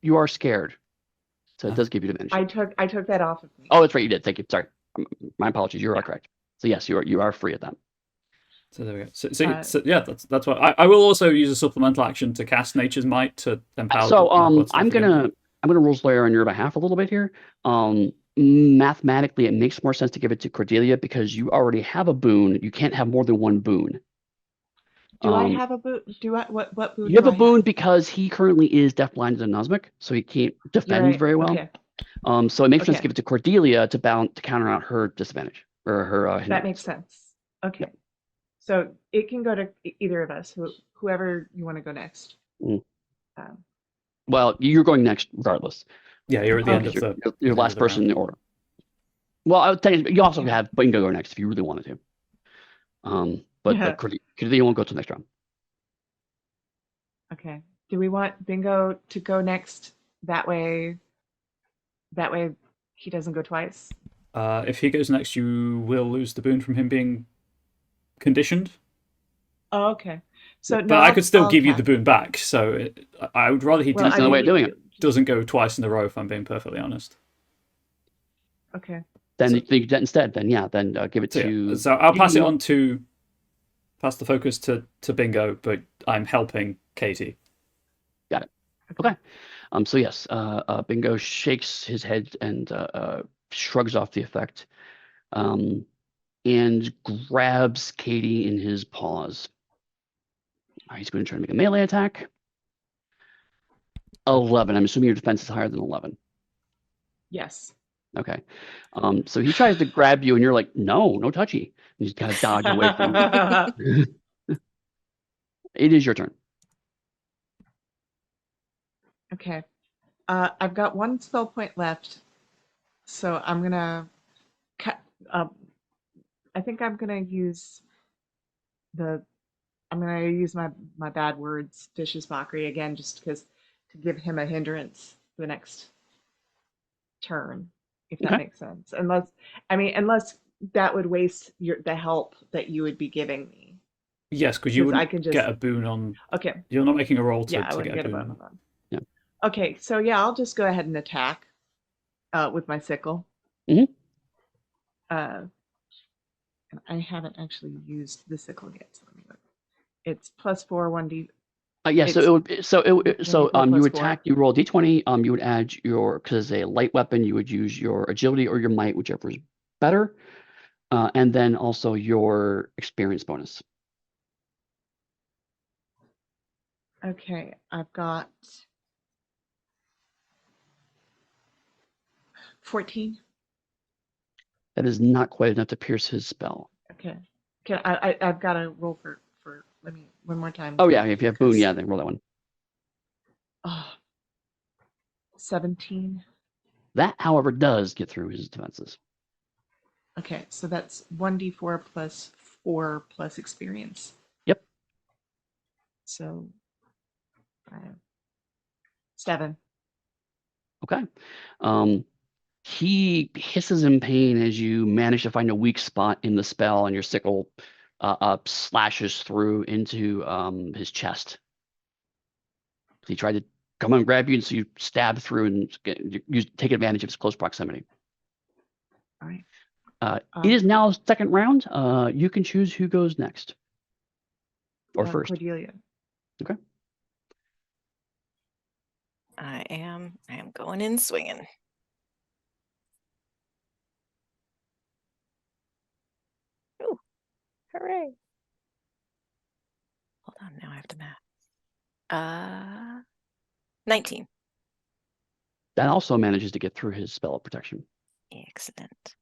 You are scared, so it does give you advantage.
I took that off of me.
Oh, that's right, you did. Thank you. Sorry, my apologies. You are correct. So yes, you are free of that.
So there we go. So yeah, that's what I will also use a supplemental action to cast Nature's Might to empower.
So I'm gonna rule slayer on your behalf a little bit here. Mathematically, it makes more sense to give it to Cordelia because you already have a boon. You can't have more than one boon.
Do I have a boon? What boon?
You have a boon because he currently is deafblind and anosmic, so he can't defend very well.
Okay.
So it makes sense to give it to Cordelia to counter out her disadvantage or her.
That
hindrance.
makes sense. Okay. So it can go to either of us, whoever you want to go next.
Well, you're going next regardless.
Yeah, you're at the end of
your last person in the order. Well, I would tell you also have Bingo go next if you really wanted to. But Cordelia won't go to the next round.
Okay. Do we want Bingo to go next? That way he doesn't go twice.
If he goes next, you will lose the boon from him being conditioned.
Oh, okay. So,
but I could still give you the boon back. So I would rather he
That's another way of doing it.
Doesn't go twice in a row. If I'm being perfectly honest.
Okay.
Then you do that instead. Then give it to.
So I'll pass it on to. Pass the focus to Bingo, but I'm helping Katie.
Got it. Okay. So yes, Bingo shakes his head and shrugs off the effect, and grabs Katie in his paws. He's going to try to make a melee attack. 11. I'm assuming your defense is higher than 11.
Yes.
Okay. So he tries to grab you, and you're like, no touchy. And you kind of dodge away from him. It is your turn.
Okay. I've got one spell point left, so I'm gonna cut. I think I'm gonna use my bad words, vicious mockery again, just because to give him a hindrance the next turn, if that makes sense. Unless that would waste the help that you would be giving me.
Yes, because you wouldn't get a boon on.
Okay.
You're not making a roll to,
I
to
wouldn't
get
get
a
a
boon.
boon on. Yeah. Okay, so I'll just go ahead and attack with my sickle.
Mm-hmm.
And I haven't actually used the sickle yet, so let me look. It's +4 1d.
Yeah, so you would attack.
4.
You roll d20. You would add because it's a light weapon. You would use your agility or your might, whichever is better, and then also your experience bonus.
Okay, I've got 14.
That is not quite enough to pierce his spell.
Okay, I've got to roll for. Let me one more time.
Oh yeah, if you have boon, then roll that one.
17.
That, however, does get through his defenses.
Okay, so that's 1d4 plus 4 plus experience.
Yep.
So 5, 7.
Okay. He hisses in pain as you manage to find a weak spot in the spell, and your sickle slashes through into his chest. He tried to come and grab you, and so you stab through and you take advantage of his close proximity.
All right.
It is now second round. You can choose who goes next or first.
Cordelia.
Okay.
I am going in swinging. Ooh, hooray. Hold on, now I have to math. 19.
That also manages to get through his spell of protection.
Excellent.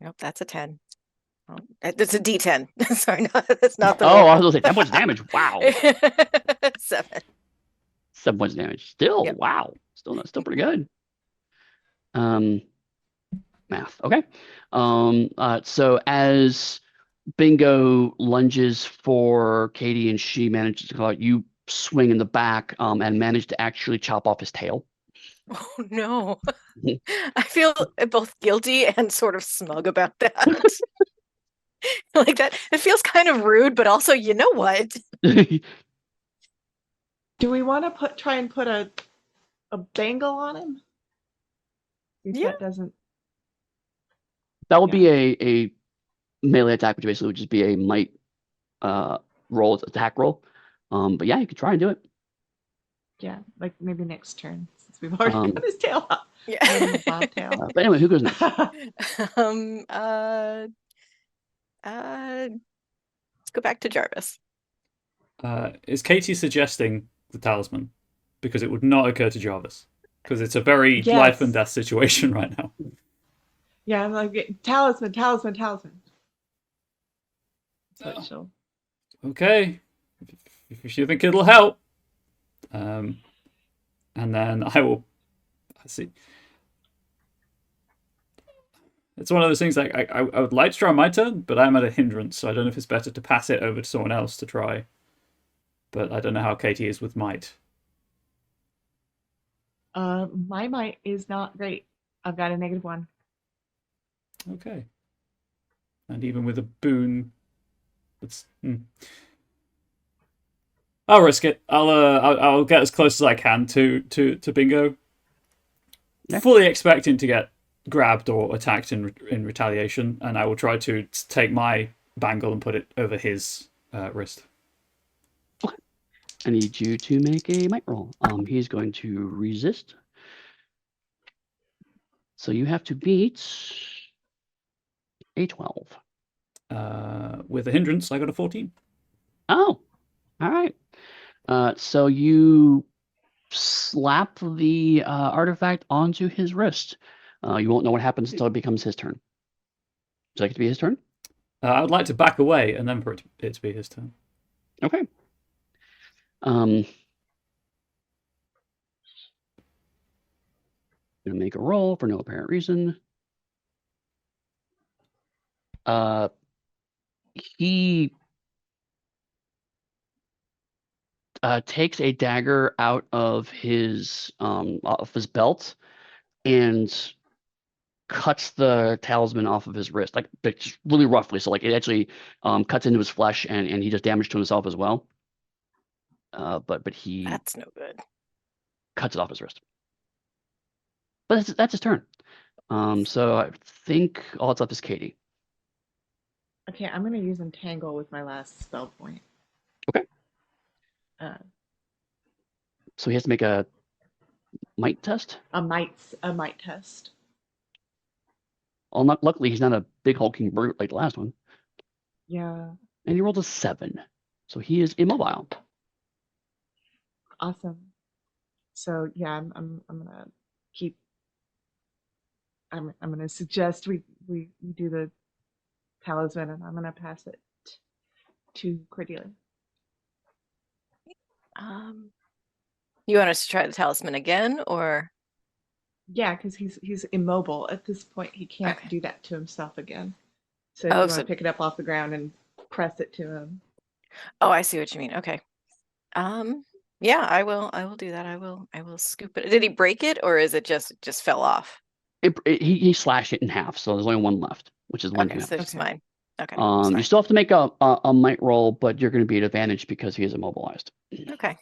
Nope, that's a 10. Oh, it's a D10. Sorry, no, that's not the
Oh,
roll.
I was gonna say that much damage. Wow.
7.
7 points of damage. Still,
Yep.
wow. Still pretty good. Math. Okay. So as Bingo lunges for Katie and she manages to call out, you swing in the back and manage to actually chop off his tail.
Oh no. I feel both guilty and sort of smug about that. Like that. It feels kind of rude, but also, you know what?
Do we want to try and put a bangle on him? If
Yeah.
that doesn't.
That would be a melee attack, which basically would just be a might roll, attack roll. But yeah, you could try and do it.
Yeah, like maybe next turn since we've already got his tail up.
Yeah.
Bobtail.
But anyway, who goes next?
Let's go back to Jarvis.
Is Katie suggesting the talisman? Because it would not occur to Jarvis. Because it's a very life and death situation right now.
Yeah, I'm like, talisman. So
Okay. If you think it'll help. And then I will... Let's see. It's one of those things like I would like to try my turn, but I'm at a hindrance, so I don't know if it's better to pass it over to someone else to try. But I don't know how Katie is with might.
my might is not great. I've got a -1.
Okay. And even with a boon, it's... I'll risk it. I'll get as close as I can to Bingo.
Yeah.
Fully expecting to get grabbed or attacked in retaliation, and I will try to take my bangle and put it over his wrist.
I need you to make a might roll. He's going to resist. So you have to beat a 12.
With a hindrance, I got a 14.
Oh, all right. So you slap the artifact onto his wrist. You won't know what happens until it becomes his turn. Would you like it to be his turn?
I would like to back away and then for it to be his turn.
Okay. Gonna make a roll for no apparent reason. He takes a dagger out of his belt and cuts the talisman off of his wrist, like just really roughly. So like it actually cuts into his flesh, and he does damage to himself as well. But he
That's no good.
cuts it off his wrist. But that's his turn. So I think all that's left is Katie.
Okay, I'm gonna use Entangle with my last spell point.
Okay. So he has to make a might test.
A might test.
Well, luckily he's not a big hulking brute like the last one.
Yeah.
And he rolled a 7, so he is immobile.
Awesome. So yeah, I'm gonna keep. I'm gonna suggest we do the talisman, and I'm gonna pass it to Cordelia.
You want us to try the talisman again, or?
Yeah, because he's immobile at this point. He can't do that to himself again. So if you want to pick it up off the ground and press it to him.
Oh, I see what you mean. Okay. Yeah, I will do that. I will scoop it. Did he break it, or is it just fell off?
He slashed it in half, so there's only one left, which is the one
Okay,
you have.
so just mine. Okay.
You still have to make a might roll, but you're going to be at advantage because he is immobilized.
Okay.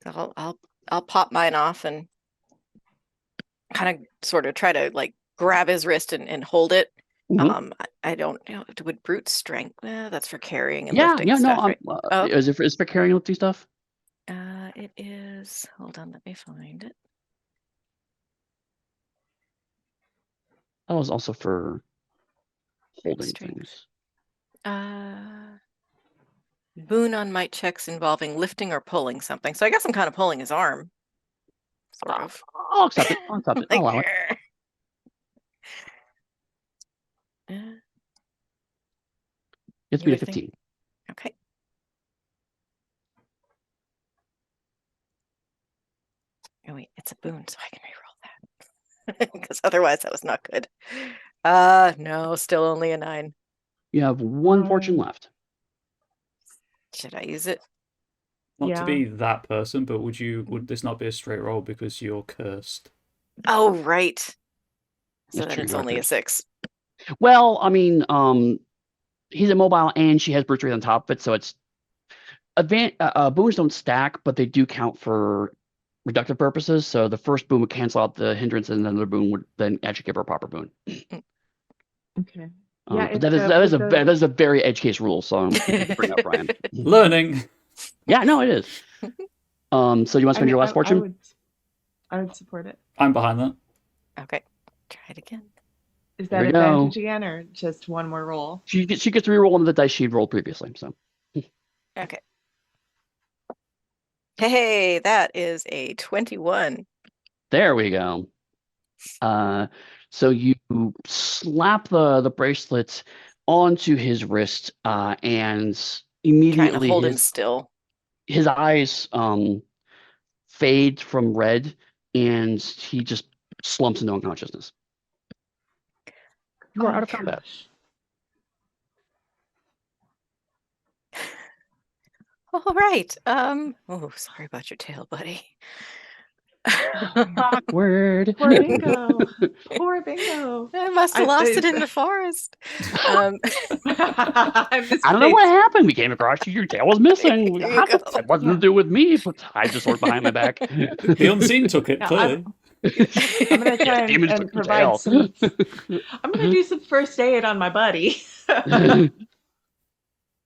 So I'll pop mine off and kind of sort of try to like grab his wrist and hold it.
Mhm.
I don't know. Would brute strength? That's for carrying and
Yeah,
lifting
no,
stuff, right? Oh,
is it for carrying lifting stuff?
it is. Hold on, let me find it.
That was also for holding
strength.
things.
Boon on might checks involving lifting or pulling something. So I guess I'm kind of pulling his arm. Sort of.
I'll accept it. I'll accept it. I'll allow it. It's me to 15.
Okay. Oh wait, it's a boon, so I can reroll that. Because otherwise that was not good. No, still only a 9.
You have one fortune left.
Should I use it?
Not to be that person, but would this not be a straight roll because you're cursed?
Oh, right. So
That's
then
true,
it's
you are
only a
cursed.
6.
Well, I mean, he's immobile and she has brute rate on top of it, so it's boons don't stack, but they do count for reductive purposes. So the first boon would cancel out the hindrance, and then the boon would then actually give her a proper boon.
Okay.
But that is a very edge case rule, so bring up Brian.
Learning.
Yeah, no, it is. So you want to spend your last fortune?
I would support it.
I'm behind that.
Okay, try it again.
Is that advantage again, or just one more roll?
She gets to reroll one of the dice she'd rolled previously. So.
Okay. Hey, that is a 21.
There we go. So you slap the bracelets onto his wrist, and immediately
trying to hold him still.
His eyes fade from red, and he just slumps into unconsciousness. You are out of combat.
All right. Oh, sorry about your tail, buddy.
Awkward.
Poor Bingo. Poor Bingo.
I must have lost it in the forest.
I don't know what happened. We came across you. Your tail was missing. It wasn't to do with me, but I just worked behind my back.
The unseen took it, clearly.
I'm going to try and provide some... I'm going to do some first aid on my buddy.
Okay.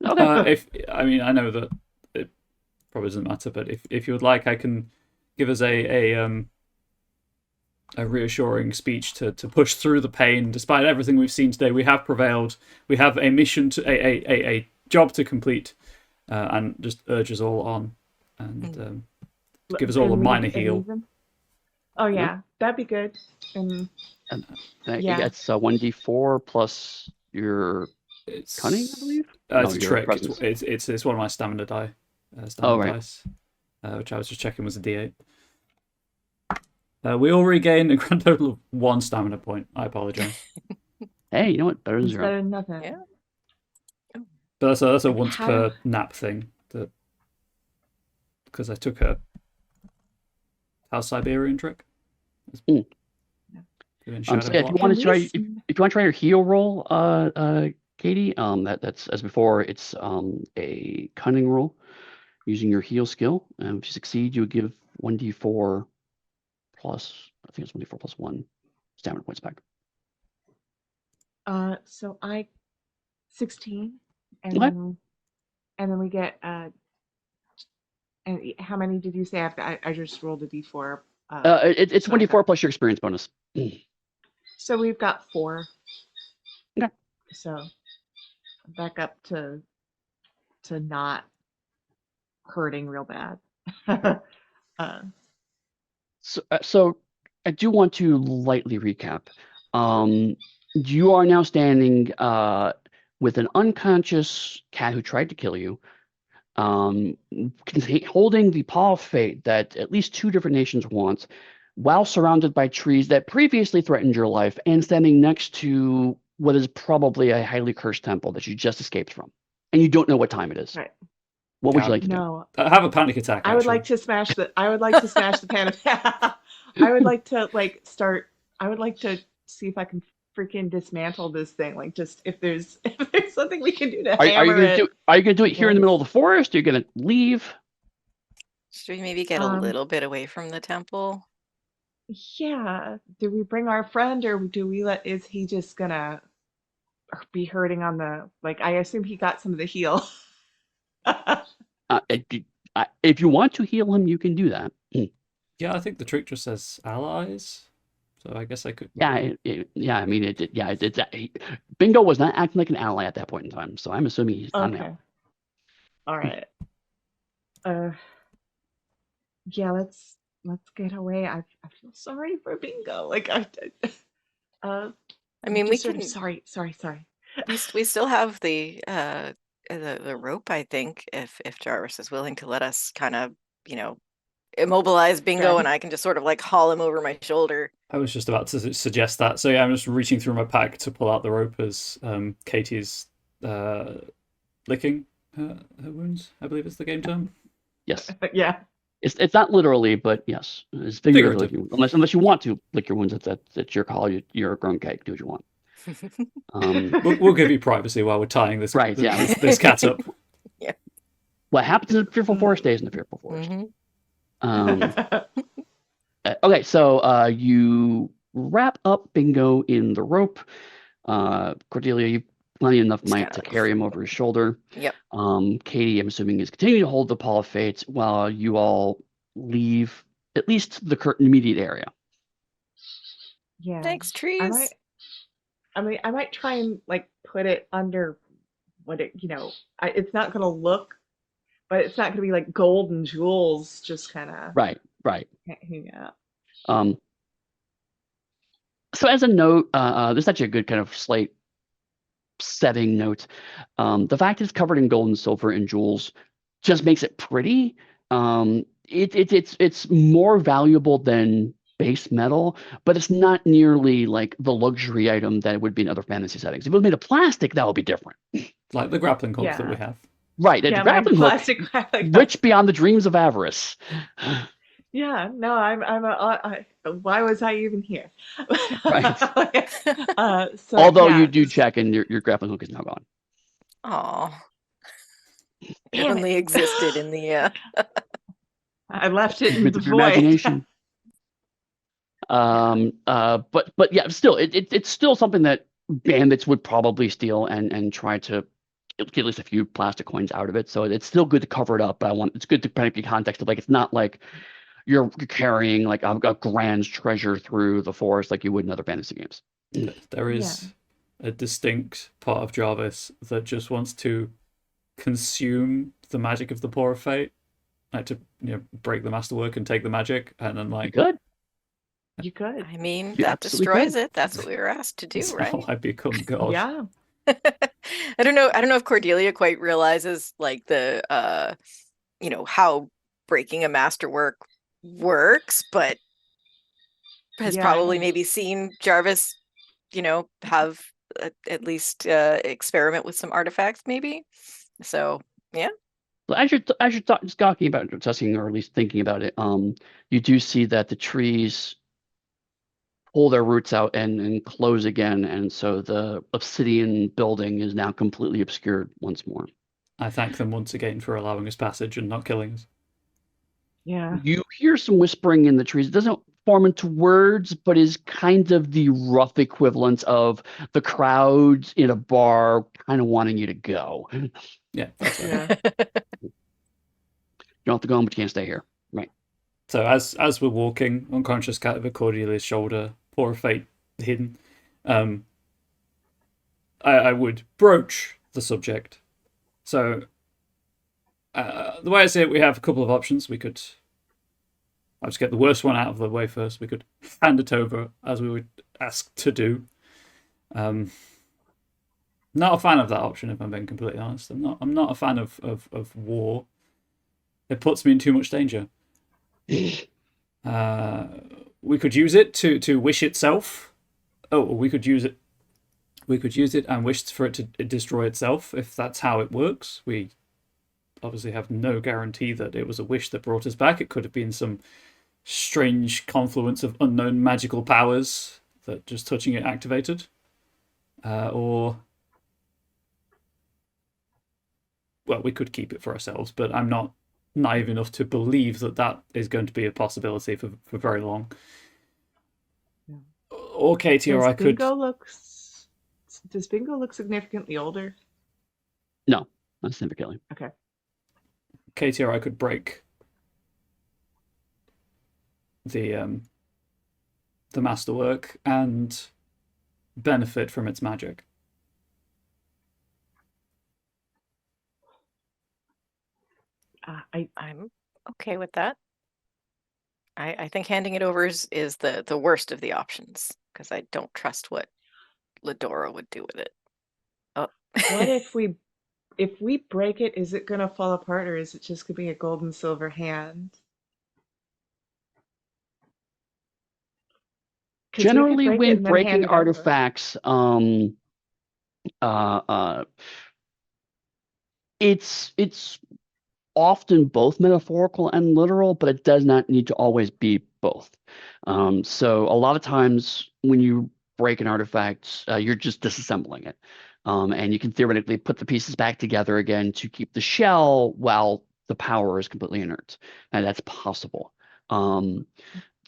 I know that it probably doesn't matter, but if you would like, I can give us a reassuring speech to push through the pain. Despite everything we've seen today, we have prevailed. We have a mission to a job to complete, and just urge us all on and give us all a minor heal.
Oh yeah, that'd be good. And
it's 1d4 plus your cunning, I believe.
It's a trick. It's one of my stamina die. Dice, which I was just checking was a d8. We all regain a grand total of 1 stamina point. I apologize.
Hey, you know what? Better than 0.
Better than nothing.
Yeah.
But that's a once per nap thing. Because I took a House Siberian trick.
So if you want to try your heal roll, Katie, that's as before. It's a cunning roll using your heal skill. If you succeed, you would give 1d4 plus. I think it's 1d4 plus 1 stamina points back.
So I 16, and then we get and how many did you say? I just rolled a d4.
It's 1d4 plus your experience bonus.
So we've got 4.
Okay.
So back up to not hurting real bad.
So I do want to lightly recap. You are now standing with an unconscious cat who tried to kill you, holding the Paw of Fate that at least 2 different nations want, while surrounded by trees that previously threatened your life, and standing next to what is probably a highly cursed temple that you just escaped from. And you don't know what time it is.
Right.
What would you like to do?
No,
I have a panic attack.
I would
actually.
like to smash the. I would like to smash the panic. I would like to like start. I would like to see if I can freaking dismantle this thing. Like, just if there's something we can do to
Are you
hammer
gonna
it.
do it here in the middle of the forest? Are you gonna leave?
Should we maybe get a little bit away from the temple?
Yeah. Do we bring our friend, or do we let? Is he just gonna be hurting on the? Like, I assume he got some of the heal.
If you want to heal him, you can do that.
Yeah, I think the trick just says allies. So I guess I could.
Yeah, yeah. I mean, Bingo was not acting like an ally at that point in time, so I'm assuming he's not an ally.
Okay. All right. Yeah. Let's get away. I feel sorry for Bingo. Like I
mean, we can.
Sorry.
We still have the rope. I think if Jarvis is willing to let us kind of immobilize Bingo, and I can just sort of like haul him over my shoulder.
I was just about to suggest that. So yeah, I'm just reaching through my pack to pull out the rope as Katie's licking her wounds, I believe is the game term.
Yes.
Yeah.
It's not literally, but yes, it's figuratively. Unless you want to lick your wounds, that's your call. You're a grown cake. Do what you want.
We'll give you privacy while we're tying this this cat up.
Yeah.
What happens in the Fearful Forest stays in the Fearful Forest.
Mm-hmm.
Okay, so you wrap up Bingo in the rope. Cordelia, you plenty enough might to carry him over his shoulder.
Yep.
Katie, I'm assuming, is continuing to hold the Paw of Fate while you all leave at least the immediate area.
Yeah. Thanks, trees.
I might try and like put it under what it, it's not gonna look, but it's not gonna be like gold and jewels, just kind of
right.
hang out.
So as a note, this is actually a good kind of slate setting note. The fact it's covered in gold and silver and jewels just makes it pretty. It's more valuable than base metal, but it's not nearly like the luxury item that it would be in other fantasy settings. If it was made of plastic, that would be different.
Like the grappling hook that we have.
Right,
yeah,
grappling
hook,
rich beyond the dreams of avarice.
Yeah, no, why was I even here?
Right.
So,
although you do check, and your grappling hook is now gone.
Oh, it only existed in the.
I left it in the void.
Imagination. But yeah, still, it's still something that bandits would probably steal and try to get at least a few plastic coins out of it. So it's still good to cover it up. But it's good to kind of get context of like it's not like you're carrying like a grand treasure through the forest like you would in other fantasy games.
There is a distinct part of Jarvis that just wants to consume the magic of the Paw of Fate, like to break the masterwork and take the magic, and then like
you could.
I mean, that destroys it. That's what we were asked to do, right?
I become God.
Yeah.
I don't know if Cordelia quite realizes like the how breaking a masterwork works, but has probably maybe seen Jarvis have at least experiment with some artifacts maybe. So yeah.
Well, as you're talking about discussing, or at least thinking about it, you do see that the trees pull their roots out and close again, and so the obsidian building is now completely obscured once more.
I thank them once again for allowing us passage and not killing us.
Yeah.
You hear some whispering in the trees. It doesn't form into words, but is kind of the rough equivalent of the crowd in a bar kind of wanting you to go.
Yeah.
Yeah.
You don't have to go home, but you can't stay here. Right.
So as we're walking, unconscious cat over Cordelia's shoulder, Paw of Fate hidden, I would broach the subject. So the way I see it, we have a couple of options. We could, I'll just get the worst one out of the way first. We could hand it over as we would ask to do. Not a fan of that option, if I'm being completely honest. I'm not a fan of war. It puts me in too much danger. We could use it to wish itself. Oh, we could use it. We could use it and wish for it to destroy itself, if that's how it works. We obviously have no guarantee that it was a wish that brought us back. It could have been some strange confluence of unknown magical powers that just touching it activated. Or, well, we could keep it for ourselves, but I'm not naive enough to believe that that is going to be a possibility for very long.
Yeah.
Or Katie, or I could.
Does Bingo look significantly older?
No, not significantly.
Okay.
Katie, or I could break the masterwork and benefit from its magic.
I'm okay with that. I think handing it over is the worst of the options, because I don't trust what Ladora would do with it. Oh.
What if we break it, is it gonna fall apart, or is it just gonna be a gold and silver hand?
Generally, when breaking artifacts, it's often both metaphorical and literal, but it does not need to always be both. So a lot of times when you break an artifact, you're just disassembling it. And you can theoretically put the pieces back together again to keep the shell while the power is completely inert. And that's possible.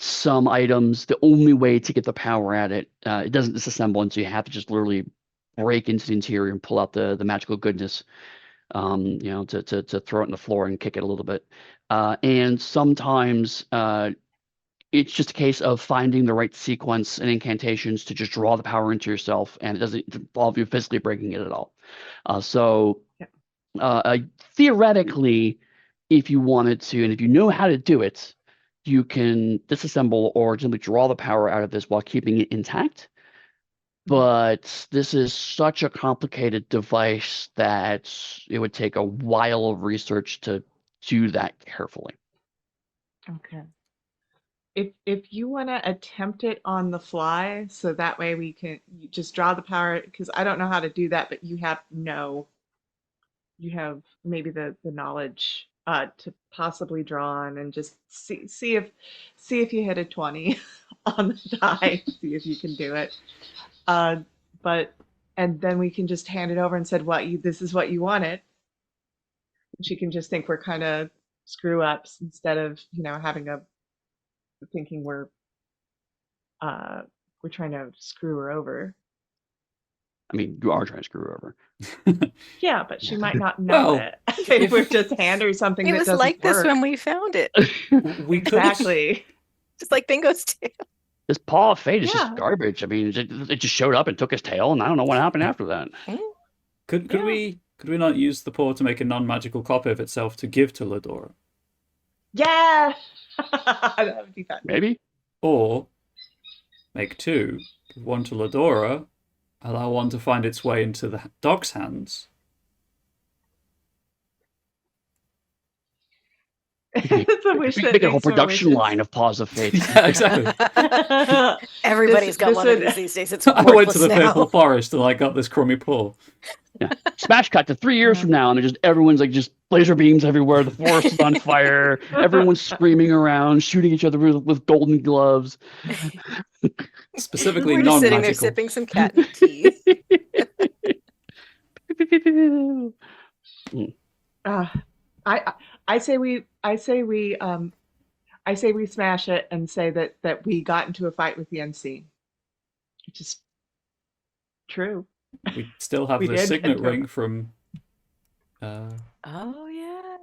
Some items, the only way to get the power at it, it doesn't disassemble, and so you have to just literally break into the interior and pull out the magical goodness, to throw it on the floor and kick it a little bit. And sometimes it's just a case of finding the right sequence and incantations to just draw the power into yourself, and it doesn't involve you physically breaking it at all. Theoretically, if you wanted to, and if you know how to do it, you can disassemble or simply draw the power out of this while keeping it intact. But this is such a complicated device that it would take a while of research to do that carefully.
Okay. If you want to attempt it on the fly, so that way you just draw the power, because I don't know how to do that, but you have maybe the knowledge to possibly draw on and just see if you hit a 20 on the die, see if you can do it. And then we can just hand it over and said, this is what you wanted. She can just think we're kind of screw ups instead of thinking we're trying to screw her over.
I mean, you are trying to screw her over.
Yeah, but she might not know it. If we just hand her something that doesn't work.
It was like this when we found it.
We could
Exactly.
Just like Bingo's tail.
This Paw of Fate is just garbage. I mean, it just showed up and took his tail, and I don't know what happened after that.
Could we not use the paw to make a non-magical copy of itself to give to Ladora?
Yeah, that would be fun.
Maybe.
Or make two, give one to Ladora, allow one to find its way into the dog's hands.
Make a whole production line of Paws of Fate.
Yeah, exactly.
Everybody's got one of these days. It's
I went to the Purple Forest and I got this crummy paw.
Yeah. Smash cut to 3 years from now, and everyone's like just laser beams everywhere. The forest is on fire. Everyone's screaming around, shooting each other with golden gloves.
Specifically,
we're
non-magical.
just sitting there sipping some cat tea.
I say we smash it and say that we got into a fight with the unseen, which is true.
We still have the signet ring from
oh yeah,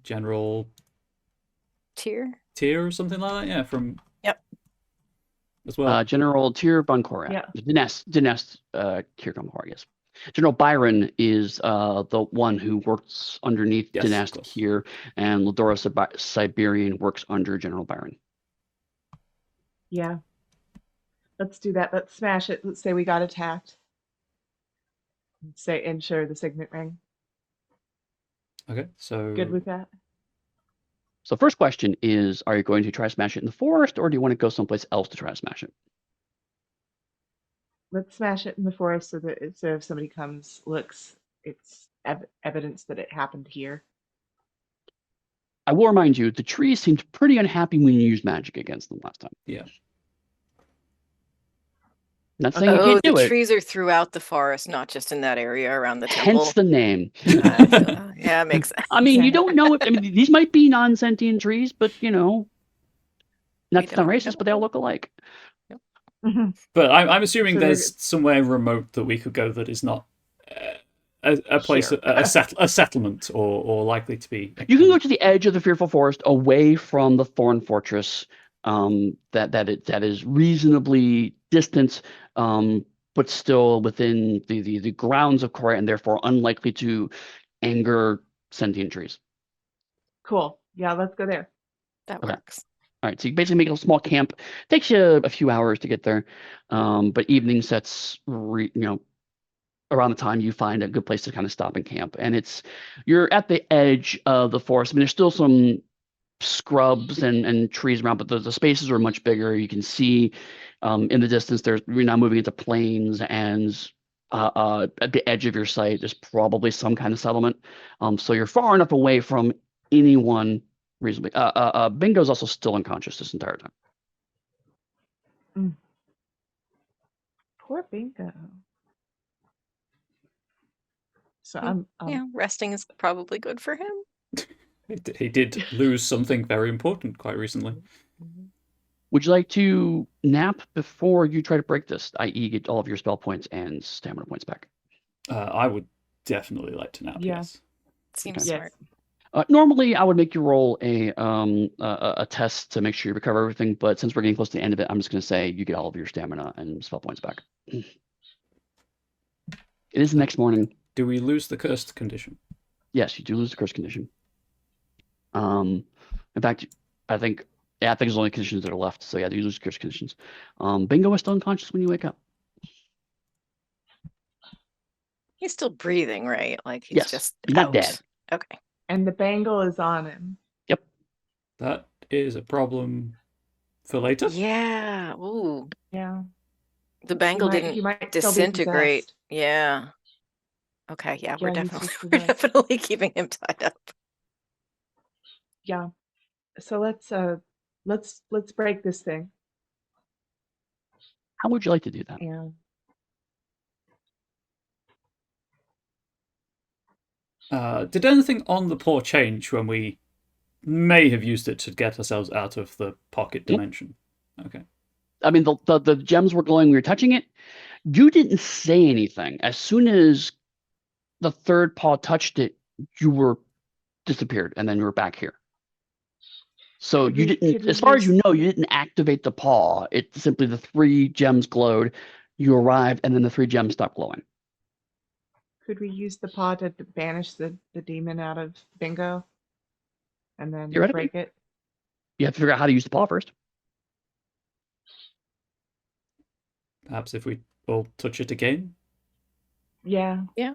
General
Tyr
or something like that. Yeah, from as well.
General Tyr Boncorat.
Yeah.
Dinest Tyr Boncorat, yes. General Byron is the one who works underneath Dinest here, and Ladora Siberian works under General Byron.
Yeah. Let's do that. Let's smash it. Let's say we got attacked. Say ensure the signet ring.
Okay, so
good with that.
So first question is, are you going to try to smash it in the forest, or do you want to go someplace else to try to smash it?
Let's smash it in the forest so if somebody comes, looks, it's evidence that it happened here.
I will remind you, the trees seemed pretty unhappy when you used magic against them last time.
Yeah.
Not saying you
Oh,
can't
the
do it.
trees are throughout the forest, not just in that area around the temple.
Hence the name.
I feel, yeah, makes sense.
I mean, you don't know if, I mean, these might be non-sentient trees, but not
We
to sound
don't
racist, but they all
know.
look alike.
But I'm assuming
So
there's somewhere remote that we could go that is not a place,
Here.
a settlement, or likely to be.
You can go to the edge of the fearful forest, away from the Thorn Fortress. That is reasonably distant, but still within the grounds of Korea, and therefore unlikely to anger sentient trees.
Cool. Yeah, let's go there.
That
Okay.
works.
All right, so you basically make a small camp. Takes you a few hours to get there, but evening sets, around the time you find a good place to kind of stop and camp. And you're at the edge of the forest. I mean, there's still some scrubs and trees around, but the spaces are much bigger. You can see in the distance, we're now moving into plains, and at the edge of your sight, there's probably some kind of settlement. So you're far enough away from anyone reasonably. Bingo's also still unconscious this entire time.
Poor Bingo. So
Yeah, resting is probably good for him.
He did lose something very important quite recently.
Would you like to nap before you try to break this, i.e. get all of your spell points and stamina points back?
I would definitely like to nap, yes.
Seems
Okay.
smart.
Normally, I would make you roll a test to make sure you recover everything, but since we're getting close to the end of it, I'm just going to say you get all of your stamina and spell points back. It is the next morning.
Do we lose the cursed condition?
Yes, you do lose the cursed condition. In fact, I think there's only conditions that are left, so yeah, you lose cursed conditions. Bingo is still unconscious when you wake up.
He's still breathing, right? Like he's
Yes,
just
he's not
out.
dead.
Okay.
and the bangle is on him.
Yep.
That is a problem for later.
Yeah. Ooh.
Yeah.
The bangle
he
didn't
might still be
disintegrate.
possessed.
Yeah. Okay. Yeah, we're
Yeah, he's
definitely
just
we're
possessed.
definitely keeping him tied up.
Yeah. So let's break this thing.
How would you like to do that?
Yeah.
Did anything on the paw change when we may have used it to get ourselves out of the pocket dimension? Okay.
I mean, the gems were glowing when you were touching it. You didn't say anything. As soon as the third paw touched it, you were disappeared, and then you were back here. So you didn't, as far as you know, you didn't activate the paw. It's simply the 3 gems glowed. You arrived, and then the 3 gems stopped glowing.
Could we use the paw to banish the demon out of Bingo? And then
Theoretically.
break it?
You have to figure out how to use the paw first.
Perhaps if we all touch it again?
Yeah.
Yeah.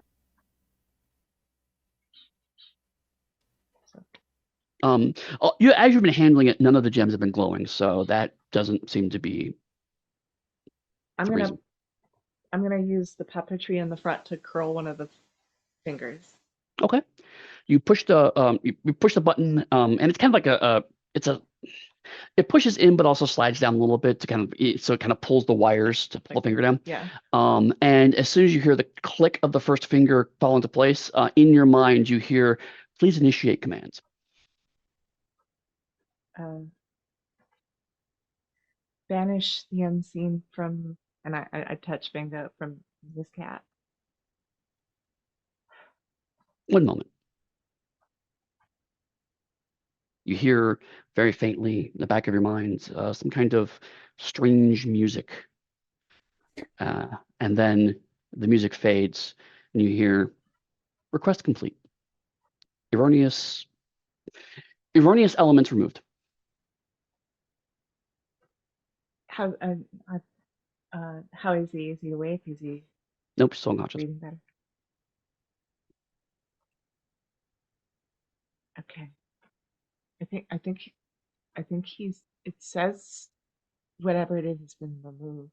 As you've been handling it, none of the gems have been glowing, so that doesn't seem to be
I'm
the
gonna
reason.
I'm gonna use the puppetry in the front to curl one of the fingers.
Okay. You push the you push the button, and it's kind of like it pushes in but also slides down a little bit so it kind of pulls the wires to pull the finger down.
Yeah.
And as soon as you hear the click of the first finger fall into place, in your mind you hear, "Please initiate commands."
Banish the unseen from, and I touch Bingo from this cat.
One moment. You hear very faintly in the back of your mind some kind of strange music. And then the music fades and you hear, "Request complete. Erroneous elements removed."
How is he? Is he awake? Is he
Nope, still unconscious.
breathing better? Okay. I think it says whatever it is has been removed.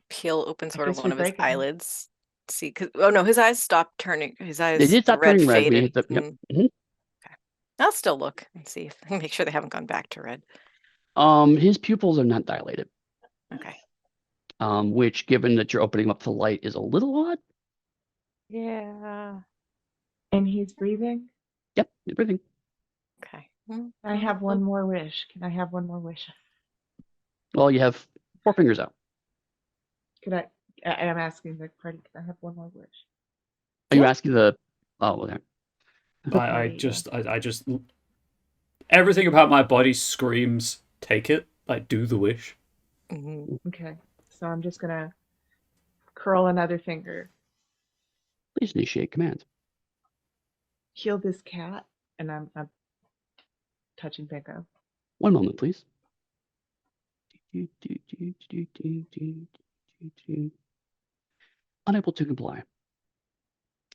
Peel open sort of
guess
one
we
of his
break it now.
eyelids see. Oh no, his eyes stopped turning. His eyes,
They did
the
stop
red
turning red when you
faded.
hit the. Yep. Mhm.
I'll still look and see if make sure they haven't gone back to red.
His pupils are not dilated.
Okay.
Which, given that you're opening up to light, is a little odd.
Yeah.
And he's breathing?
Yep, you're breathing.
Okay.
Can I have one more wish? Can I have one more wish?
Well, you have 4 fingers out.
Could I'm asking the party, can I have one more wish?
Are you asking the? Oh, okay.
I just everything about my body screams, take it, like do the wish.
Okay, so I'm just gonna curl another finger.
Please initiate command.
Heal this cat, and I'm touching Bingo.
1 moment, please. Unable to comply.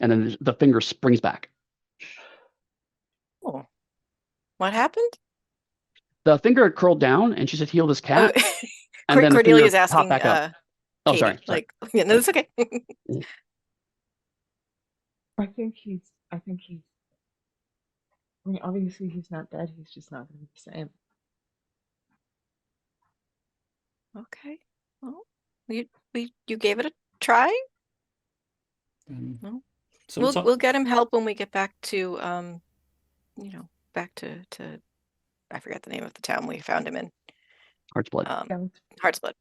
And then the finger springs back.
Oh. What happened?
The finger had curled down, and she said, "Heal this cat." And then
Cordelia's
the finger popped
asking
back up. Oh,
Katie,
sorry.
like, yeah, no, that's okay.
I think he's. I mean, obviously he's not dead. He's just not going to be the same.
Okay. Well, you gave it a try. No. We'll get him help when we get back to back to I forget the name of the town we found him in.
Heart's Blood.
Heart's Blood.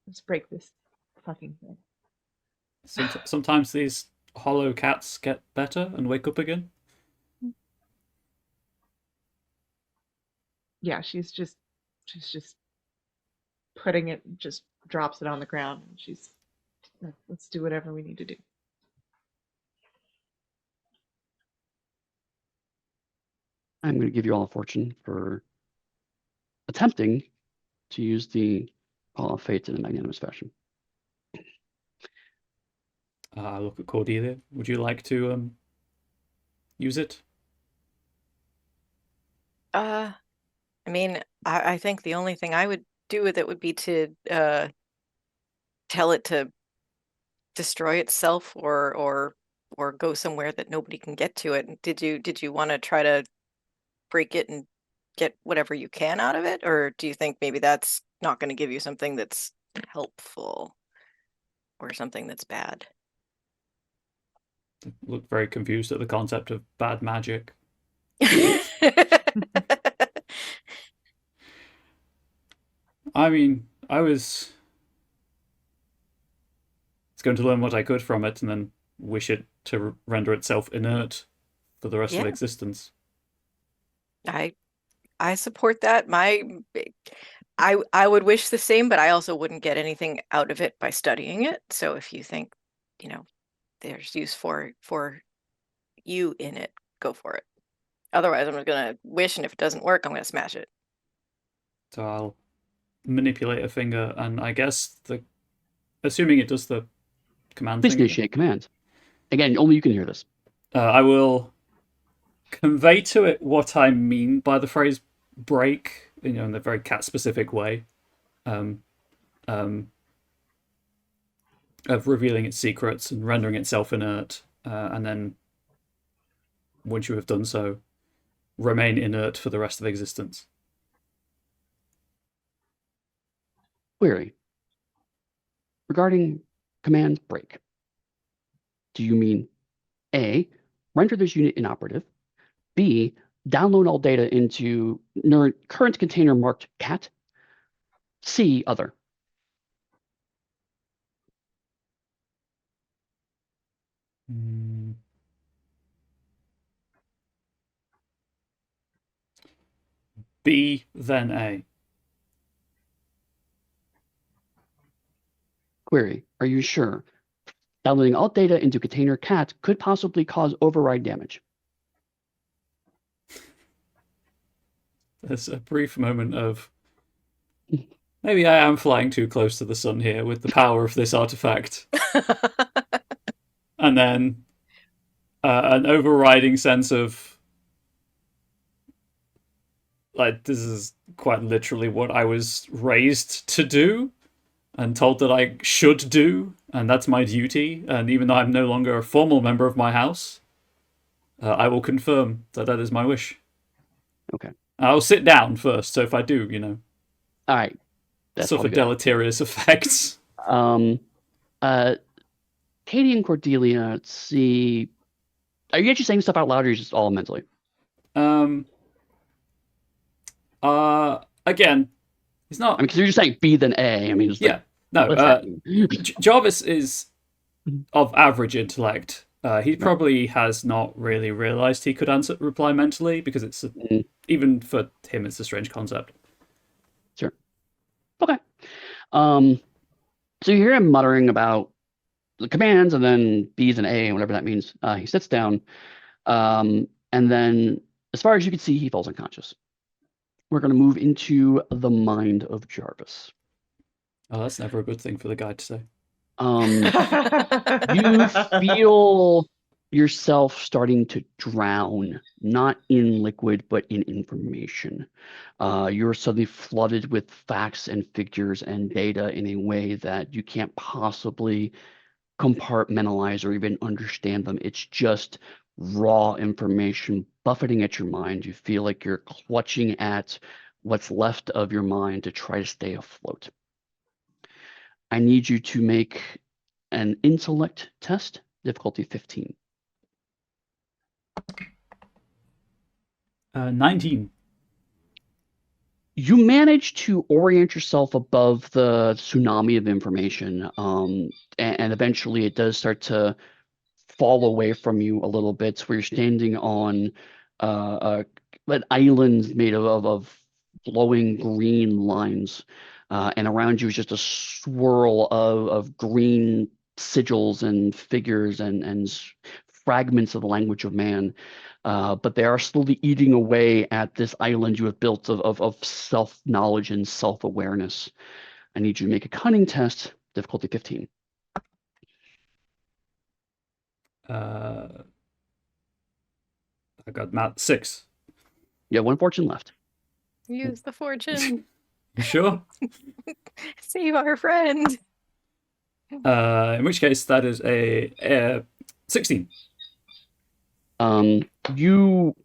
Let's break this fucking thing.
Sometimes these hollow cats get better and wake up again.
Yeah, she's just putting it, just drops it on the ground, and she's like, let's do whatever we need to do.
I'm going to give you all a fortune for attempting to use the Paw of Fate in a magnanimous fashion.
I look at Cordelia. Would you like to use it?
I mean, I think the only thing I would do with it would be to tell it to destroy itself or go somewhere that nobody can get to it. Did you want to try to break it and get whatever you can out of it, or do you think maybe that's not going to give you something that's helpful or something that's bad?
Look very confused at the concept of bad magic. I mean, I was going to learn what I could from it and then wish it to render itself inert for the rest of existence.
I support that. I would wish the same, but I also wouldn't get anything out of it by studying it. So if you think, there's use for you in it, go for it. Otherwise, I'm just gonna wish, and if it doesn't work, I'm gonna smash it.
So I'll manipulate a finger, and I guess assuming it does the command
Please
thing.
initiate command. Again, only you can hear this.
I will convey to it what I mean by the phrase break, in a very cat-specific way. Of revealing its secrets and rendering itself inert, and then once you have done so, remain inert for the rest of existence.
Query. Regarding command break, do you mean A, render this unit inoperative, B, download all data into current container marked cat, C, other?
B, then A.
Query. Are you sure? Downloading all data into container cat could possibly cause override damage.
There's a brief moment of maybe I am flying too close to the sun here with the power of this artifact. And then an overriding sense of like, this is quite literally what I was raised to do and told that I should do. and that's my duty. And even though I'm no longer a formal member of my house, I will confirm that that is my wish.
Okay.
I'll sit down first, so if I do,
All right. That's
suffer deleterious effects.
Katie and Cordelia, let's see. Are you actually saying stuff out loud, or are you just all mentally?
Again, he's not.
I mean, because you're just saying B then A. I mean, just
yeah. Jarvis is of average intellect. He probably has not really realized he could reply mentally, because it's even for him, it's a strange concept.
Sure. Okay. So you hear him muttering about the commands, and then B's and A, and whatever that means. He sits down, and then, as far as you can see, he falls unconscious. We're going to move into the mind of Jarvis.
Oh, that's never a good thing for the guy to say.
You feel yourself starting to drown, not in liquid, but in information. You're suddenly flooded with facts and figures and data in a way that you can't possibly compartmentalize or even understand them. It's just raw information buffeting at your mind. You feel like you're clutching at what's left of your mind to try to stay afloat. I need you to make an intellect test, difficulty 15.
19.
You manage to orient yourself above the tsunami of information, and eventually it does start to fall away from you a little bit, where you're standing on an island made of flowing green lines, and around you is just a swirl of green sigils and figures and fragments of the language of man. But they are slowly eating away at this island you have built of self-knowledge and self-awareness. I need you to make a cunning test, difficulty 15.
I got 6.
You have 1 fortune left.
Use the fortune.
You sure?
Save our friend.
In which case, that is a 16.
You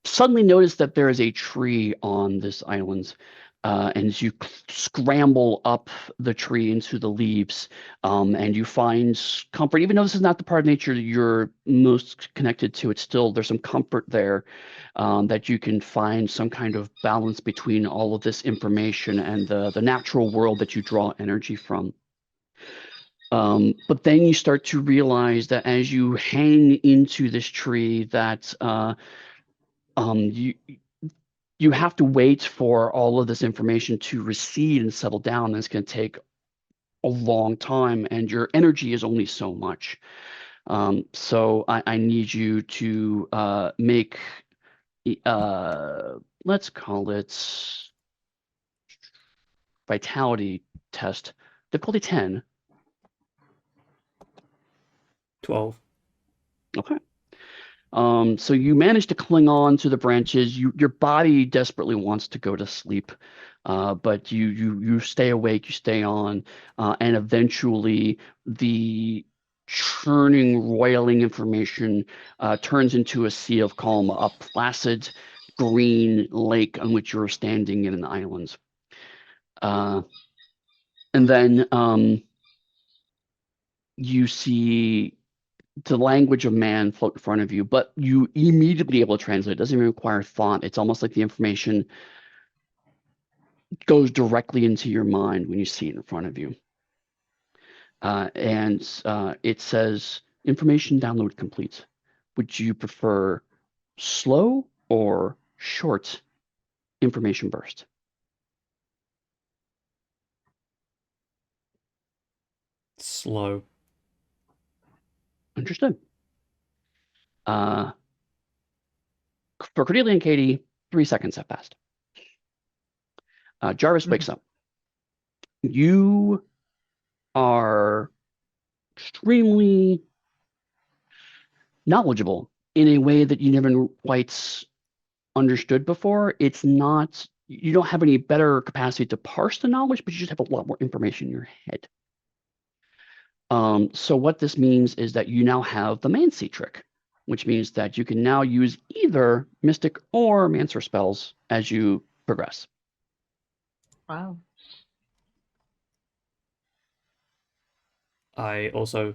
suddenly notice that there is a tree on this island, and as you scramble up the tree into the leaves, and you find comfort, even though this is not the part of nature that you're most connected to, it's still, there's some comfort there, that you can find some kind of balance between all of this information and the natural world that you draw energy from. But then you start to realize that as you hang into this tree, that you have to wait for all of this information to recede and settle down, and it's going to take a long time, and your energy is only so much. So I need you to make, let's call it vitality test, difficulty 10.
12.
Okay. So you manage to cling on to the branches. Your body desperately wants to go to sleep, but you stay awake, you stay on, and eventually the churning, roiling information turns into a sea of calm, a placid green lake on which you're standing in an island. And then you see the language of man float in front of you, but you immediately able to translate. It doesn't even require thought. It's almost like the information goes directly into your mind when you see it in front of you. And it says, information download complete. Would you prefer slow or short information burst?
Slow.
Understood. For Cordelia and Katie, 3 seconds have passed. Jarvis wakes up. You are extremely knowledgeable in a way that you never quite understood before. It's not, you don't have any better capacity to parse the knowledge, but you just have a lot more information in your head. So what this means is that you now have the Mancy trick, which means that you can now use either Mystic or Mancer spells as you progress.
Wow.
I also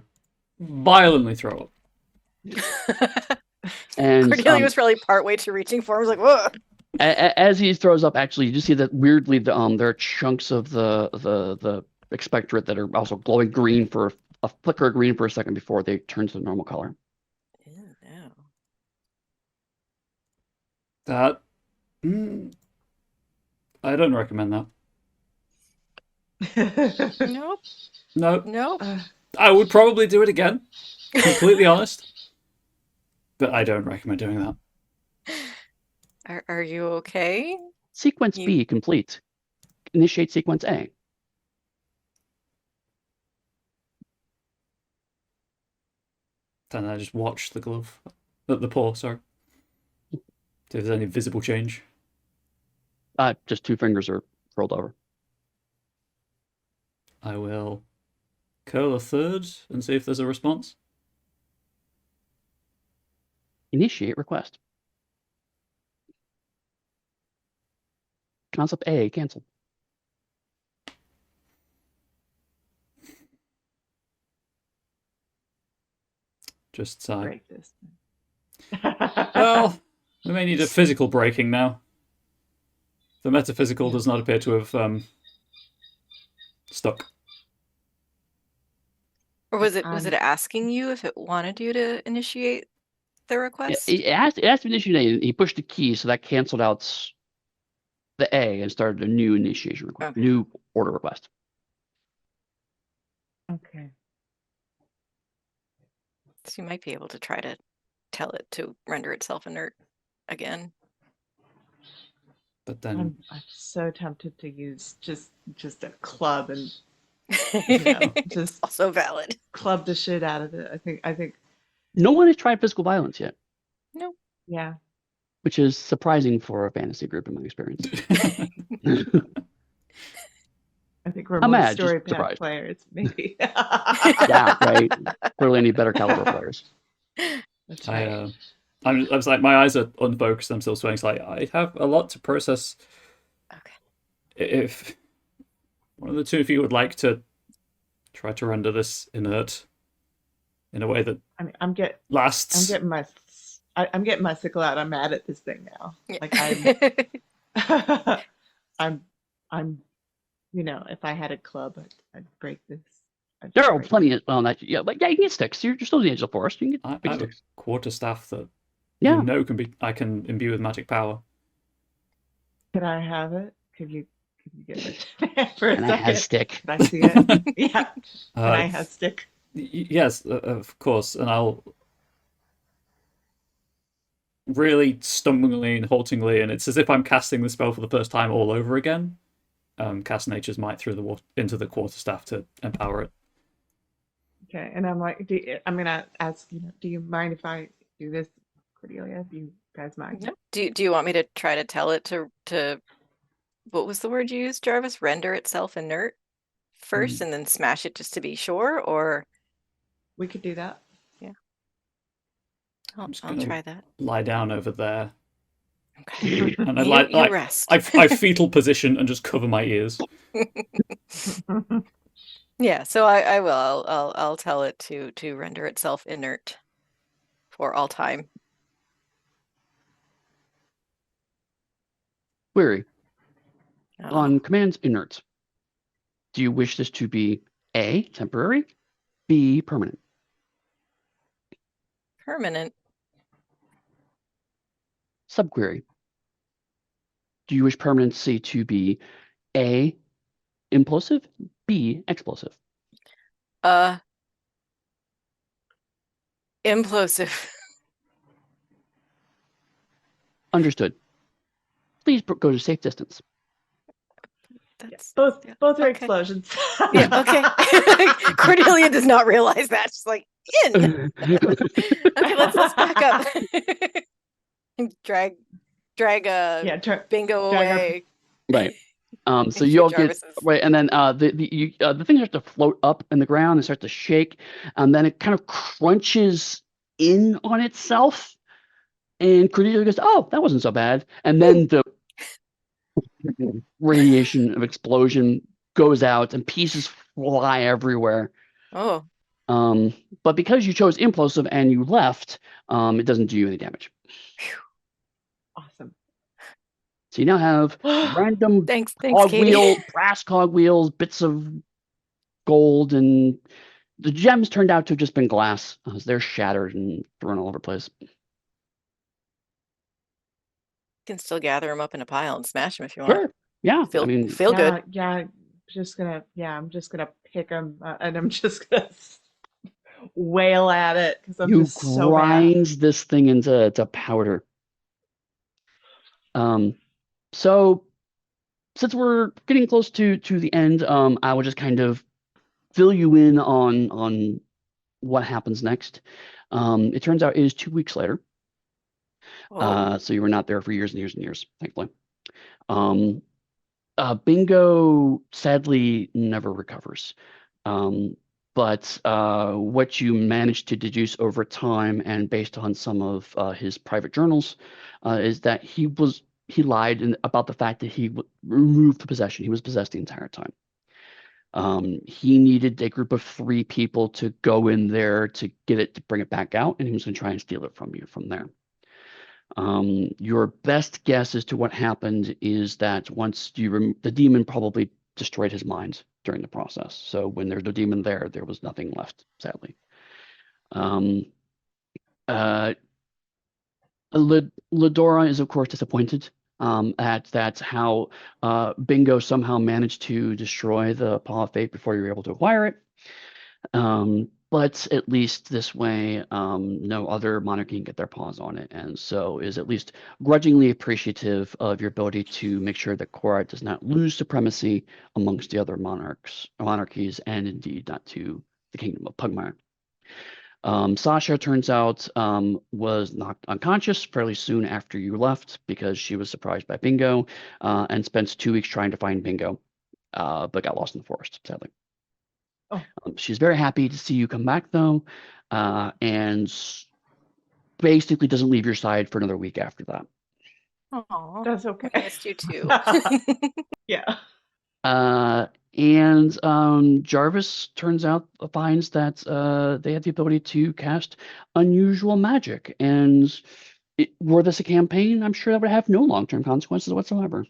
violently throw up.
And
Cordelia was probably partway to reaching for him. I was like, whoa.
As he throws up, actually, you just see that weirdly there are chunks of the expectorate that are also glowing green for a flicker of green for a second before they turn to the normal color.
Ew, no.
That I don't recommend that.
Nope.
No,
Nope.
I would probably do it again. Completely honest, but I don't recommend doing that.
Are you okay?
Sequence B complete. Initiate sequence A.
Then I just watch the glove, the paw. Sorry, see if there's any visible change.
Just 2 fingers are rolled over.
I will curl a third and see if there's a response.
Initiate request. Concept A cancel.
Just sigh.
Break this.
Well, we may need a physical breaking now. The metaphysical does not appear to have stuck.
Or was it asking you if it wanted you to initiate the request?
It asked to initiate. He pushed the key, so that canceled out the A and started a new initiation request,
Okay.
new order request.
Okay.
So you might be able to try to tell it to render itself inert again.
But then
I'm so tempted to use just a club and just
also valid.
club the shit out of it. I think
No one has tried physical violence yet,
No.
yeah.
which is surprising for a fantasy group in my experience.
I think we're
I'm
more
mad, just
story path
surprised.
players, maybe.
Yeah, right. Clearly any better caliber players.
That's right.
I was like, my eyes are unfocused. I'm still sweating. It's like I have a lot to process.
Okay.
If one of the two of you would like to try to render this inert in a way that
I'm
lasts.
getting my sickle out. I'm mad at this thing now.
Yeah.
Like I'm if I had a club, I'd break this.
There are plenty of that. Yeah, but yeah, you can get sticks. You're still in the edge of the forest. You can
I
get big
have a
sticks.
quarterstaff that
Yeah.
I can imbue with magic power.
Can I have it? Could you give it for a
And I
second?
have stick.
Can I see it? Yeah. Can I have stick?
Yes, of course, and I'll really stumblingly and haltingly, and it's as if I'm casting the spell for the first time all over again. Cast Nature's Might through the water into the quarterstaff to empower it.
Okay, and I'm like, I'm gonna ask do you mind if I do this, Cordelia? Do you guys mind?
No. Do you want me to try to tell it to what was the word you used, Jarvis? Render itself inert first and then smash it just to be sure, or
We could do that.
Yeah.
I'm just
I'll
gonna
try that.
lie down over there.
Okay.
And I
You rest.
I fetal position and just cover my ears.
Yeah, so I will. I'll tell it to render itself inert for all time.
Query.
Oh,
On commands inert, do you wish this to be A, temporary, B, permanent?
permanent.
Subquery. Do you wish permanency to be A, implosive, B, explosive?
Implosive.
Understood. Please go to safe distance.
That's
Both are
okay.
explosions.
Yeah, okay. Cordelia does not realize that. She's like, in. Okay, let's back up. drag
Yeah,
bingo
drag
away.
Right. So
Thank
you
you,
all get
Jarvis's.
right, and then the thing starts to float up in the ground and starts to shake, and then it kind of crunches in on itself. And Cordelia goes, "Oh, that wasn't so bad." And then the radiation of explosion goes out, and pieces fly everywhere.
Oh,
But because you chose implosive and you left, it doesn't do you any damage.
Awesome.
So you now have random
thanks, Katie.
brass cogwheels, bits of gold, and the gems turned out to have just been glass. They're shattered and thrown all over the place.
Can still gather them up in a pile and smash them if you want.
Sure. Yeah.
Feel
Yeah,
good.
yeah. I'm just gonna pick them and I'm just gonna wail at it because I'm
You
just so mad.
grind this thing into powder. So since we're getting close to the end, I will just kind of fill you in on what happens next. It turns out it is 2 weeks later.
Oh,
So you were not there for years and years and years, thankfully. Um, Bingo sadly never recovers. But what you managed to deduce over time and based on some of his private journals is that he lied about the fact that he removed the possession. He was possessed the entire time. He needed a group of 3 people to go in there to get it to bring it back out, and he was going to try and steal it from you from there. Your best guess as to what happened is that once the demon probably destroyed his mind during the process. So when there's no demon there was nothing left, sadly. Ladora is of course disappointed at how Bingo somehow managed to destroy the Paw of Fate before you were able to acquire it. But at least this way, no other monarch can get their paws on it, and so is at least grudgingly appreciative of your ability to make sure that Korra does not lose supremacy amongst the other monarchies, and indeed not to the kingdom of Pugmire. Sasha turns out was knocked unconscious fairly soon after you left because she was surprised by Bingo, and spent 2 weeks trying to find Bingo, but got lost in the forest, sadly.
Oh.
She's very happy to see you come back, though, and basically doesn't leave your side for another week after that.
Aw,
That's okay.
I missed you too.
Yeah.
And Jarvis turns out finds that they have the ability to cast unusual magic, and were this a campaign, I'm sure that would have no long-term consequences whatsoever.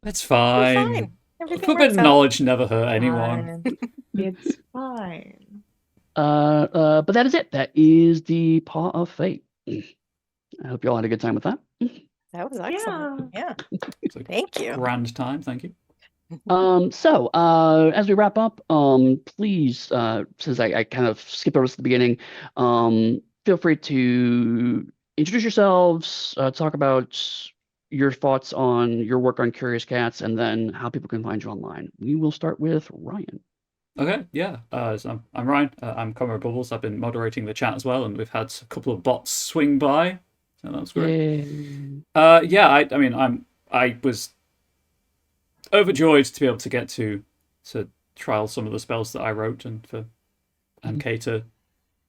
It's
We're
fine.
fine.
A
Everything
little bit
works
of
out.
knowledge never hurt anyone.
It's fine.
But that is it. That is the Paw of Fate. I hope you all had a good time with that.
That was excellent. Yeah.
It's a
Thank you.
grand time, thank you.
So as we wrap up, please, since I kind of skipped over this at the beginning, feel free to introduce yourselves, talk about your thoughts on your work on Curious Cats, and then how people can find you online. We will start with Ryan.
Okay, yeah. So I'm Ryan. I'm Comrade Bubbles. I've been moderating the chat as well, and we've had a couple of bots swing by, so that was great.
Yay.
Yeah. I mean, I was overjoyed to be able to get to trial some of the spells that I wrote, and Kay to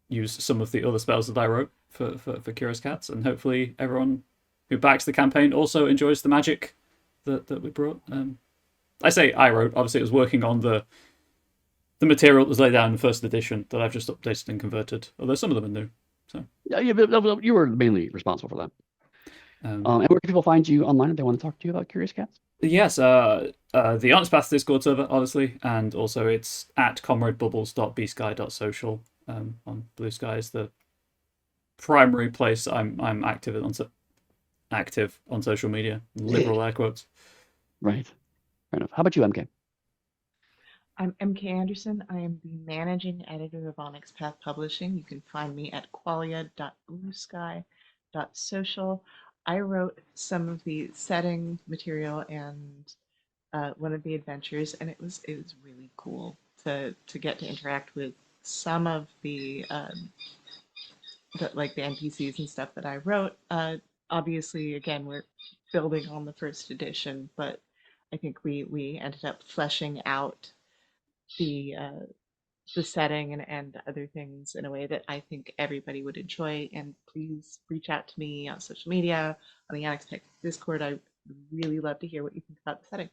use some of the other spells that I wrote for Curious Cats, and hopefully everyone who backs the campaign also enjoys the magic that we brought. I say I wrote. Obviously, it was working on the material that was laid down in the first edition that I've just updated and converted. Although some of them are new. So
Yeah, but you were mainly responsible for that. And where can people find you online if they want to talk to you about Curious Cats?
Yes, the Onyx Path Discord server, obviously, and also it's at comradebubbles.bsky.social on Blue Sky is the primary place I'm active on social media. Liberal air quotes.
Right. Fair enough. How about you, MK?
I'm MK Anderson. I am the managing editor of Onyx Path Publishing. You can find me at qualia.bluesky.social. I wrote some of the setting material and one of the adventures, and it was really cool to get to interact with some of the like the NPCs and stuff that I wrote. Obviously, again, we're building on the first edition, but I think we ended up fleshing out the setting and other things in a way that I think everybody would enjoy. And please reach out to me on social media, on the Onyx Discord. I really love to hear what you think about the setting.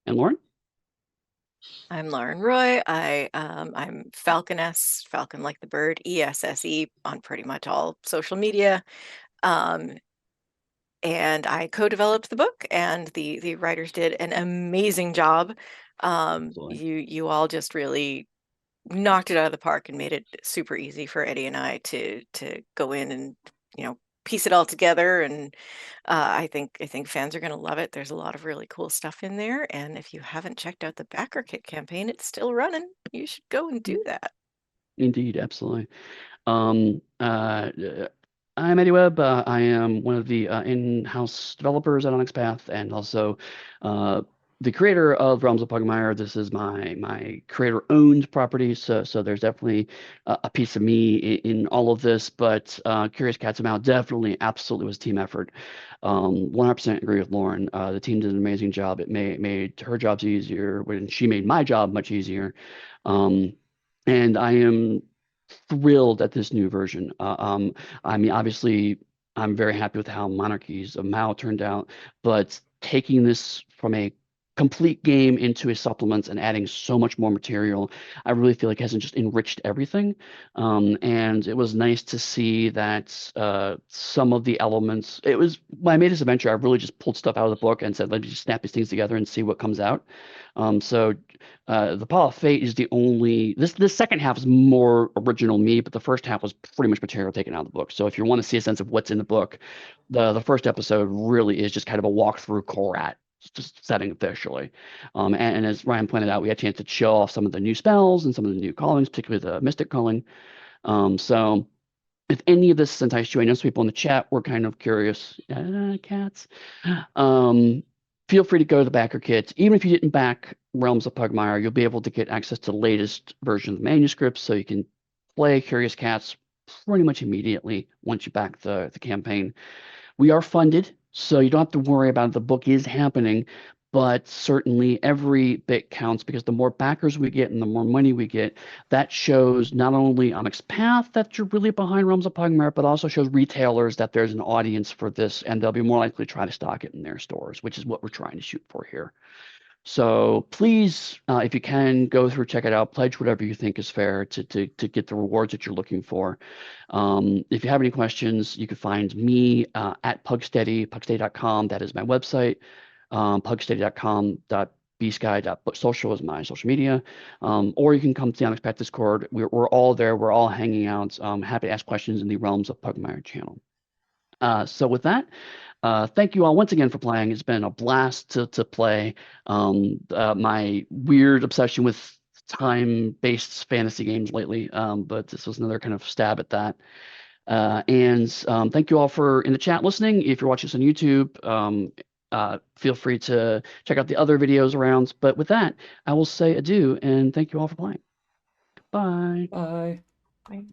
And Lauren?
I'm Lauren Roy. I'm Falconess, Falcon like the bird, ESSE on pretty much all social media. And I co-developed the book, and the writers did an amazing job. You all just really knocked it out of the park and made it super easy for Eddy and I to go in and piece it all together. And I think fans are going to love it. There's a lot of really cool stuff in there, and if you haven't checked out the backer kit campaign, it's still running. You should go and do that.
Indeed, absolutely. I'm Eddy Webb. I am one of the in-house developers at Onyx Path, and also the creator of Realms of Pugmire. This is my creator-owned property, so there's definitely a piece of me in all of this. But Curious Cats of Mal definitely, absolutely was a team effort. 100% agree with Lauren. The team did an amazing job. It made her jobs easier when she made my job much easier. And I am thrilled at this new version. I mean, obviously, I'm very happy with how Monarchies of Mao turned out, but taking this from a complete game into a supplements and adding so much more material, I really feel like hasn't just enriched everything. And it was nice to see that some of the elements, it was, when I made this adventure, I really just pulled stuff out of the book and said, let me just snap these things together and see what comes out. So the Paw of Fate is the only, this second half is more original me, but the first half was pretty much material taken out of the book. So if you want to see a sense of what's in the book, the first episode really is just kind of a walkthrough Korat just setting officially. And as Ryan pointed out, we had a chance to show off some of the new spells and some of the new callings, particularly the Mystic calling. So if any of this enticed you, I know some people in the chat were kind of curious. Cats. Feel free to go to the backer kit. Even if you didn't back Realms of Pugmire, you'll be able to get access to the latest version of the manuscripts, so you can play Curious Cats pretty much immediately once you back the campaign. We are funded, so you don't have to worry about it. The book is happening, but certainly every bit counts, because the more backers we get and the more money we get, that shows not only Onyx Path that you're really behind Realms of Pugmire, but also shows retailers that there's an audience for this, and they'll be more likely to try to stock it in their stores, which is what we're trying to shoot for here. So please, if you can, go through, check it out, pledge whatever you think is fair to get the rewards that you're looking for. If you have any questions, you can find me at Pugsteady, pugsteady.com. That is my website. Pugsteady.com.bsky.social is my social media. Or you can come to the Onyx Path Discord. We're all there. We're all hanging out. Happy to ask questions in the Realms of Pugmire channel. So with that, thank you all once again for playing. It's been a blast to play. My weird obsession with time-based fantasy games lately, but this was another kind of stab at that. And thank you all for in the chat listening. If you're watching this on YouTube, feel free to check out the other videos around. But with that, I will say adieu and thank you all for playing. Bye.
Bye.
Bye.